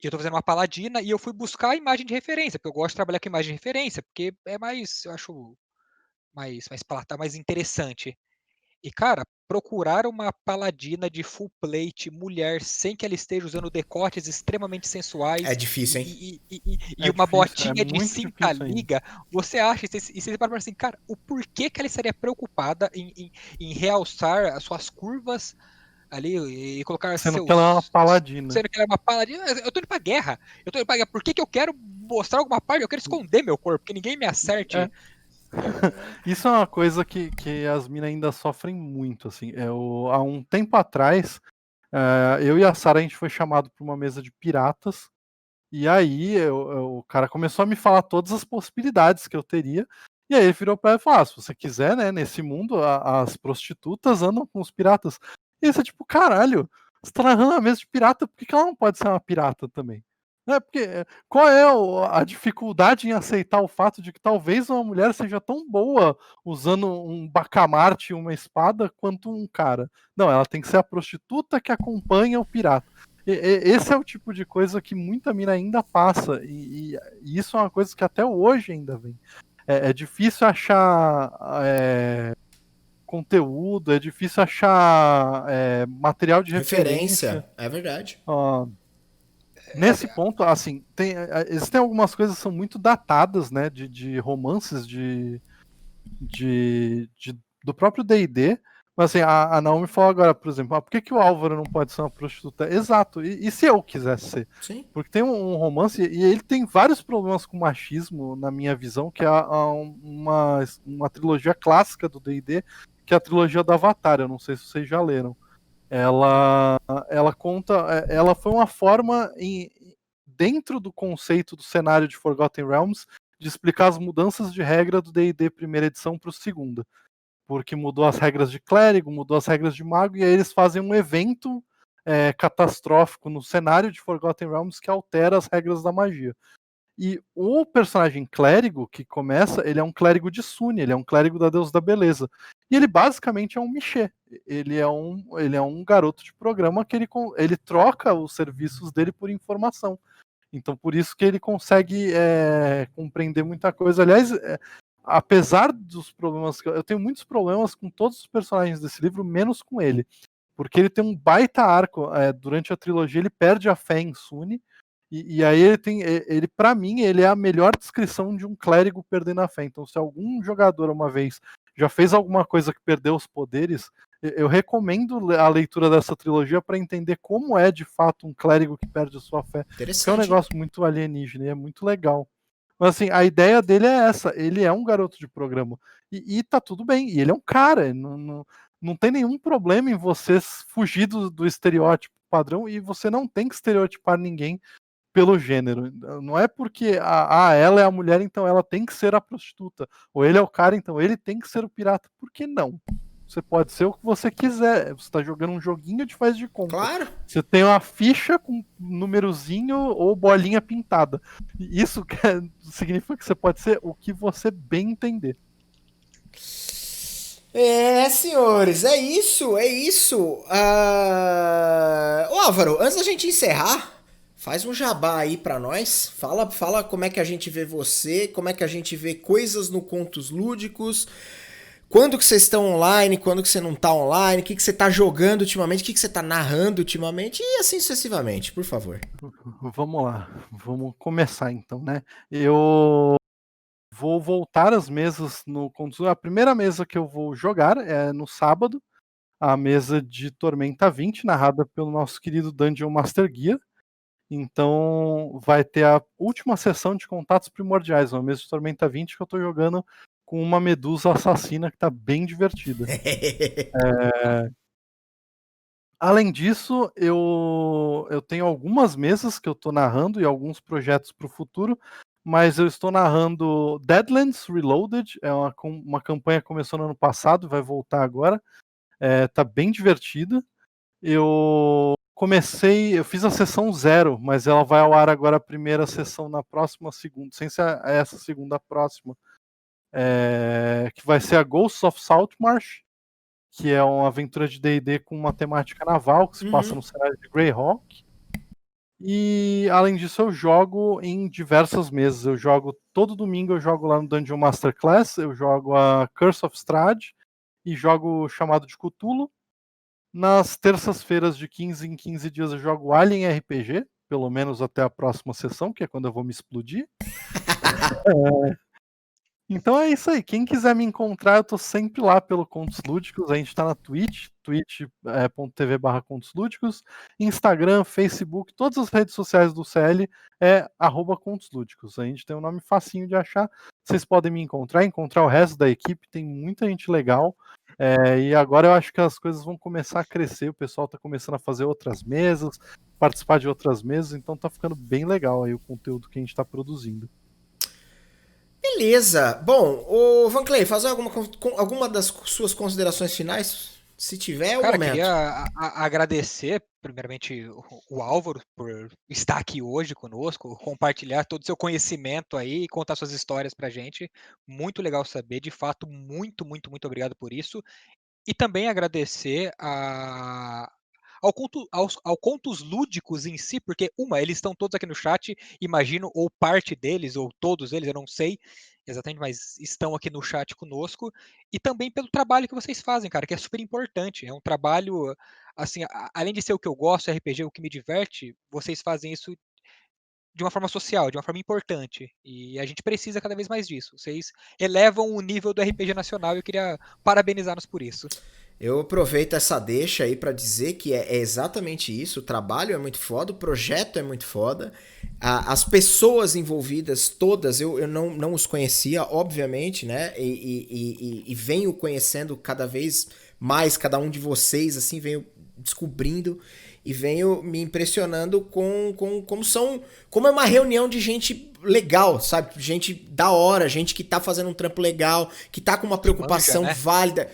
Eu tô fazendo uma paladina e eu fui buscar a imagem de referência, porque eu gosto de trabalhar com imagem de referência, porque é mais, eu acho, mais palatável, mais interessante. E, cara, procurar uma paladina de full plate mulher sem que ela esteja usando decotes extremamente sensuais
É difícil, hein?
e uma
difícil,
botinha de
muito
cinta
difícil ainda.
liga, você acha, e você para assim, cara, o porquê que ela estaria preocupada em realçar as suas curvas ali e colocar
Sendo que ela é uma paladina.
Sendo que ela é uma paladina, eu tô indo pra guerra. Eu tô indo pra guerra. Por que eu quero mostrar alguma parte? Eu quero esconder meu corpo, que ninguém me acerte.
Isso é uma coisa que as minas ainda sofrem muito, assim. Há um tempo atrás, eu e a Sarah, a gente foi chamado para uma mesa de piratas, e aí o cara começou a me falar todas as possibilidades que eu teria, e aí ele virou para ela e falou, se você quiser, né, nesse mundo, as prostitutas andam com os piratas. E você, tipo, caralho, você tá narrando a mesa de pirata, por que ela não pode ser uma pirata também? Porque qual é a dificuldade em aceitar o fato de que talvez uma mulher seja tão boa usando um bacamarte e uma espada quanto um cara? Não, ela tem que ser a prostituta que acompanha o pirata. Esse é o tipo de coisa que muita mina ainda passa, e isso é uma coisa que até hoje ainda vem. É difícil achar conteúdo, é difícil achar material de referência.
É verdade.
Nesse ponto, assim, existem algumas coisas que são muito datadas, né, de romances do próprio D&D, mas assim, a Naomi falou agora, por exemplo, por que o Álvaro não pode ser uma prostituta? Exato, e se eu quisesse ser?
Sim.
Porque tem um romance, e ele tem vários problemas com machismo, na minha visão, que é uma trilogia clássica do D&D, que é a trilogia do Avatar, eu não sei se vocês já leram. Ela conta, ela foi uma forma dentro do conceito do cenário de Forgotten Realms de explicar as mudanças de regra do D&D primeira edição para o segunda, porque mudou as regras de clérigo, mudou as regras de mago, e aí eles fazem um evento catastrófico no cenário de Forgotten Realms que altera as regras da magia. E o personagem clérigo que começa, ele é um clérigo de Sune, ele é um clérigo da deusa da beleza. E ele basicamente é um Michê. Ele é um garoto de programa que ele troca os serviços dele por informação. Então por isso que ele consegue compreender muita coisa. Aliás, apesar dos problemas, eu tenho muitos problemas com todos os personagens desse livro, menos com ele. Porque ele tem um baita arco. Durante a trilogia ele perde a fé em Sune. E aí ele para mim, ele é a melhor descrição de um clérigo perdendo a fé. Então, se algum jogador uma vez já fez alguma coisa que perdeu os poderes, eu recomendo a leitura dessa trilogia para entender como é de fato um clérigo que perde a sua fé. Que é um negócio muito alienígena e é muito legal. Mas assim, a ideia dele é essa, ele é um garoto de programa. E tá tudo bem, e ele é um cara, não tem nenhum problema em você fugir do estereótipo padrão, e você não tem que estereotipar ninguém pelo gênero. Não é porque ela é a mulher, então ela tem que ser a prostituta. Ou ele é o cara, então ele tem que ser o pirata. Por que não? Você pode ser o que você quiser. Você tá jogando um joguinho de faz de conta.
Claro.
Você tem uma ficha com númerozinho ou bolinha pintada. Isso significa que você pode ser o que você bem entender.
Senhores, é isso. Ô Álvaro, antes da gente encerrar, faz um jabá aí pra nós. Fala como é que a gente vê você, como é que a gente vê coisas no Contos Lúdicos. Quando que vocês estão online, quando que você não tá online, o que você tá jogando ultimamente, o que você tá narrando ultimamente e assim sucessivamente, por favor.
Vamos lá, vamos começar então, né? Eu vou voltar às mesas no Contos. A primeira mesa que eu vou jogar é no sábado, a mesa de Tormenta 20, narrada pelo nosso querido Dungeon Master Guia. Então vai ter a última sessão de Contatos Primordiais, uma mesa de Tormenta 20 que eu tô jogando com uma medusa assassina que tá bem divertida. Além disso, eu tenho algumas mesas que eu tô narrando e alguns projetos para o futuro, mas eu estou narrando Deadlands Reloaded, é uma campanha que começou no ano passado, vai voltar agora, tá bem divertida. Eu fiz a sessão 0, mas ela vai ao ar agora a primeira sessão na próxima segunda, sem ser essa segunda próxima, que vai ser a Ghosts of Saltmarsh, que é uma aventura de D&D com uma temática naval, que se passa no cenário de Greyhawk. E, além disso, eu jogo em diversas mesas. Todo domingo eu jogo lá no Dungeon Masterclass, eu jogo a Curse of Strahd e jogo Chamado de Cthulhu. Nas terças-feiras de 15 em 15 dias eu jogo Alien RPG, pelo menos até a próxima sessão, que é quando eu vou me explodir. Então é isso aí. Quem quiser me encontrar, eu tô sempre lá pelo Contos Lúdicos. A gente tá na Twitch, twitch.tv/Contos Lúdicos, Instagram, Facebook, todas as redes sociais do CL é @Contos Lúdicos. A gente tem um nome facinho de achar. Vocês podem me encontrar o resto da equipe, tem muita gente legal. E agora eu acho que as coisas vão começar a crescer, o pessoal tá começando a fazer outras mesas, participar de outras mesas, então tá ficando bem legal aí o conteúdo que a gente tá produzindo.
Beleza. Bom, o Van Clay, fazer alguma das suas considerações finais? Se tiver, é o momento.
Queria agradecer, primeiramente, o Álvaro por estar aqui hoje conosco, compartilhar todo o seu conhecimento aí e contar suas histórias pra gente. Muito legal saber, de fato, muito, muito, muito obrigado por isso. E também agradecer ao Contos Lúdicos em si, porque, eles estão todos aqui no chat, imagino, ou parte deles, ou todos eles, eu não sei exatamente, mas estão aqui no chat conosco, e também pelo trabalho que vocês fazem, cara, que é super importante. É um trabalho, assim, além de ser o que eu gosto, RPG, o que me diverte, vocês fazem isso de uma forma social, de uma forma importante, e a gente precisa cada vez mais disso. Vocês elevam o nível do RPG nacional e eu queria parabenizá-los por isso.
Eu aproveito essa deixa aí pra dizer que é exatamente isso. O trabalho é muito foda, o projeto é muito foda. As pessoas envolvidas, todas, eu não os conhecia, obviamente, né? E venho conhecendo cada vez mais cada um de vocês, assim, venho descobrindo e venho me impressionando como é uma reunião de gente legal, sabe? Gente da hora, gente que tá fazendo um trampo legal, que tá com uma preocupação válida.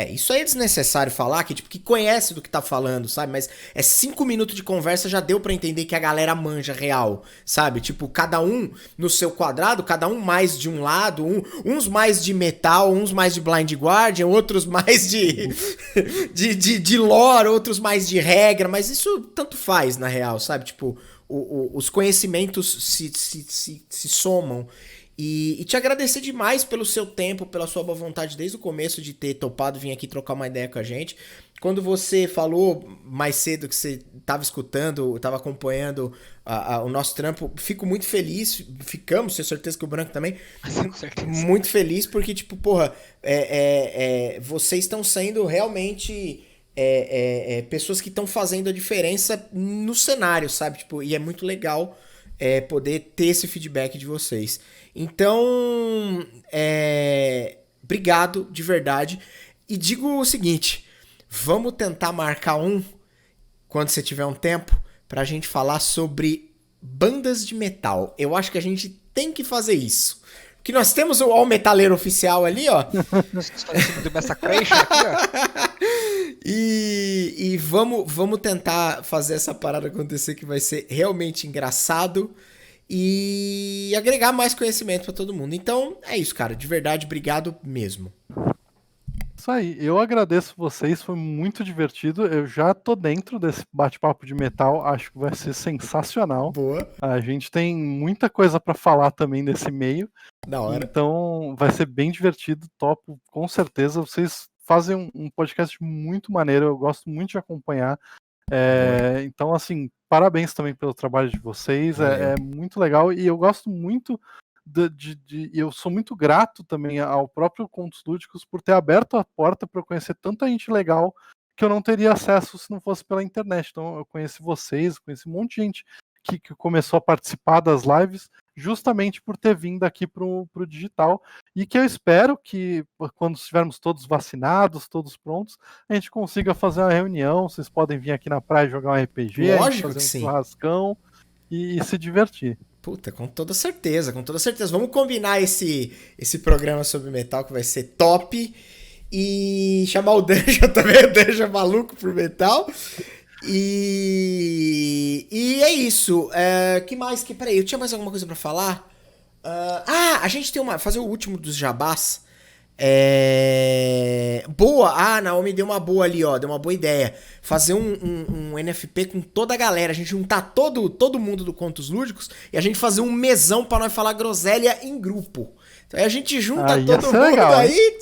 Isso aí é desnecessário falar, que conhece do que tá falando, sabe? Mas 5 minutos de conversa já deu pra entender que a galera manja real, sabe? Tipo, cada um no seu quadrado, cada um mais de um lado, uns mais de metal, uns mais de Blind Guardian, outros mais de lore, outros mais de regra, mas isso tanto faz, na real, sabe? Tipo, os conhecimentos se somam. E te agradecer demais pelo seu tempo, pela sua boa vontade desde o começo de ter topado vir aqui trocar uma ideia com a gente. Quando você falou mais cedo que você estava escutando, estava acompanhando o nosso trampo, fico muito feliz. Ficamos, tenho certeza que o Branco também.
Com certeza.
Muito feliz porque, tipo, porra, vocês estão sendo realmente... pessoas que estão fazendo a diferença no cenário, sabe? Tipo, e é muito legal poder ter esse feedback de vocês. Então, obrigado de verdade. E digo o seguinte, vamos tentar marcar quando você tiver um tempo, pra gente falar sobre bandas de metal. Eu acho que a gente tem que fazer isso. que nós temos o All Metaleiro oficial ali, ó.
Do Massacration aqui, ó.
E vamos tentar fazer essa parada acontecer, que vai ser realmente engraçado e agregar mais conhecimento pra todo mundo. Então, é isso, cara. De verdade, obrigado mesmo.
Isso aí, eu agradeço vocês, foi muito divertido. Eu já tô dentro desse bate-papo de metal, acho que vai ser sensacional.
Boa.
A gente tem muita coisa pra falar também nesse meio.
Da hora.
Então vai ser bem divertido, topo, com certeza. Vocês fazem um podcast muito maneiro, eu gosto muito de acompanhar. Então, assim, parabéns também pelo trabalho de vocês, é muito legal e eu gosto muito. Eu sou muito grato também ao próprio Contos Lúdicos por ter aberto a porta para eu conhecer tanta gente legal que eu não teria acesso se não fosse pela internet. Então eu conheci vocês, conheci um monte de gente que começou a participar das lives justamente por ter vindo aqui pro digital, e que eu espero que quando estivermos todos vacinados, todos prontos, a gente consiga fazer uma reunião. Vocês podem vir aqui na praia jogar um RPG,
lógico,
fazer um
sim.
churrascão e se divertir.
Puta, com toda certeza, com toda certeza. Vamos combinar esse programa sobre metal que vai ser top. E chamar o Danja também, o Danja maluco por metal. E é isso. Que mais? Peraí, eu tinha mais alguma coisa pra falar? A gente tem fazer o último dos jabás. Boa! A Naomi deu uma boa ali, ó. Deu uma boa ideia. Fazer um NFP com toda a galera. A gente juntar todo mundo do Contos Lúdicos e a gente fazer um mesão pra nós falar groselha em grupo. Então aí a gente junta todo mundo legal, aí.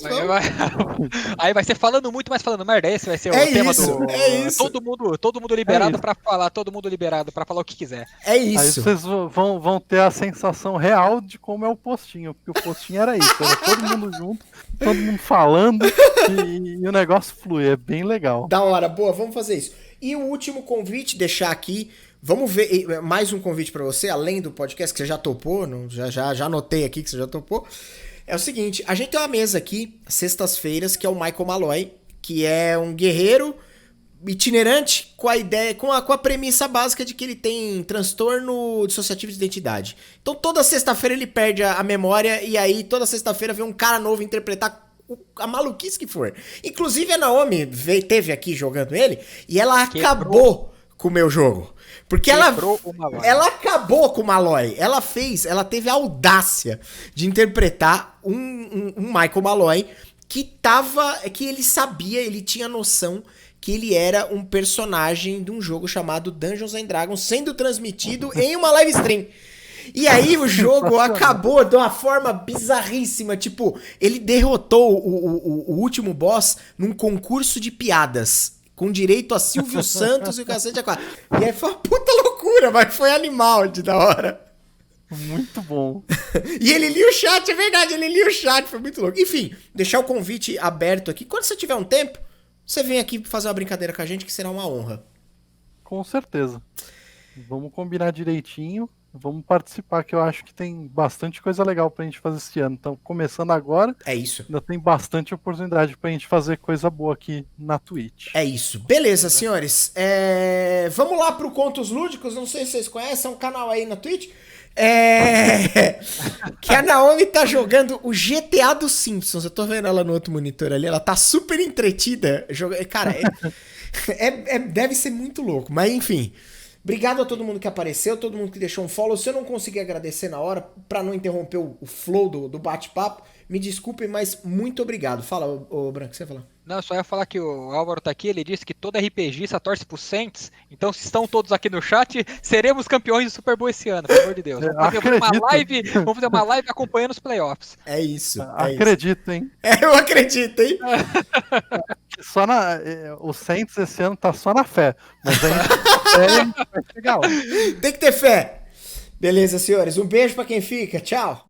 Aí vai ser falando muito, mas falando merda. Esse vai ser o tema do.
É isso.
Todo mundo liberado pra falar. Todo mundo liberado pra falar o que quiser.
É isso.
Aí vocês vão ter a sensação real de como é o postinho. Porque o postinho era isso. Era todo mundo junto, todo mundo falando e o negócio flui. É bem legal.
Da hora, boa, vamos fazer isso. E o último convite, deixar aqui. Vamos ver mais um convite pra você, além do podcast que você já topou, já anotei aqui que você já topou. É o seguinte, a gente tem uma mesa aqui, sextas-feiras, que é o Michael Malloy, que é um guerreiro itinerante com a ideia, com a premissa básica de que ele tem transtorno dissociativo de identidade. Então toda sexta-feira ele perde a memória e aí toda sexta-feira vem um cara novo interpretar a maluquice que for. Inclusive a Naomi teve aqui jogando ele e ela acabou com o meu jogo. Porque ela acabou com o Malloy. Ela teve a audácia de interpretar um Michael Malloy que ele sabia, ele tinha noção que ele era um personagem de um jogo chamado Dungeons & Dragons sendo transmitido em uma live stream. E aí o jogo acabou de uma forma bizarríssima, tipo, ele derrotou o último boss num concurso de piadas. Com direito a Silvio Santos e o cacete A4. E aí foi uma puta loucura, mas foi animal de da hora.
Muito bom.
E ele lia o chat, é verdade, ele lia o chat, foi muito louco. Enfim, deixar o convite aberto aqui. Quando você tiver um tempo, você vem aqui fazer uma brincadeira com a gente, que será uma honra.
Com certeza. Vamos combinar direitinho. Vamos participar, que eu acho que tem bastante coisa legal pra gente fazer esse ano. Então, começando agora,
é isso.
Ainda tem bastante oportunidade pra gente fazer coisa boa aqui na Twitch.
É isso. Beleza, senhores. Vamos lá pro Contos Lúdicos. Não sei se vocês conhecem, é um canal aí na Twitch. Que a Naomi tá jogando o GTA dos Simpsons. Eu tô vendo ela no outro monitor ali. Ela tá super entretida. Cara, deve ser muito louco. Mas enfim... Obrigado a todo mundo que apareceu, todo mundo que deixou um follow. Se eu não conseguir agradecer na hora, pra não interromper o flow do bate-papo, me desculpem, mas muito obrigado. Fala, ô Branco, o que você ia falar?
Não, só ia falar que o Álvaro tá aqui, ele disse que todo RPGista torce pro Saints, então se estão todos aqui no chat, seremos campeões do Super Bowl esse ano, pelo amor de Deus. Vamos fazer uma live acompanhando os playoffs.
É isso.
Acredito, hein?
Eu acredito, hein?
O Saints esse ano tá só na fé, mas a gente vai chegar lá.
Tem que ter fé. Beleza, senhores. Um beijo pra quem fica. Tchau.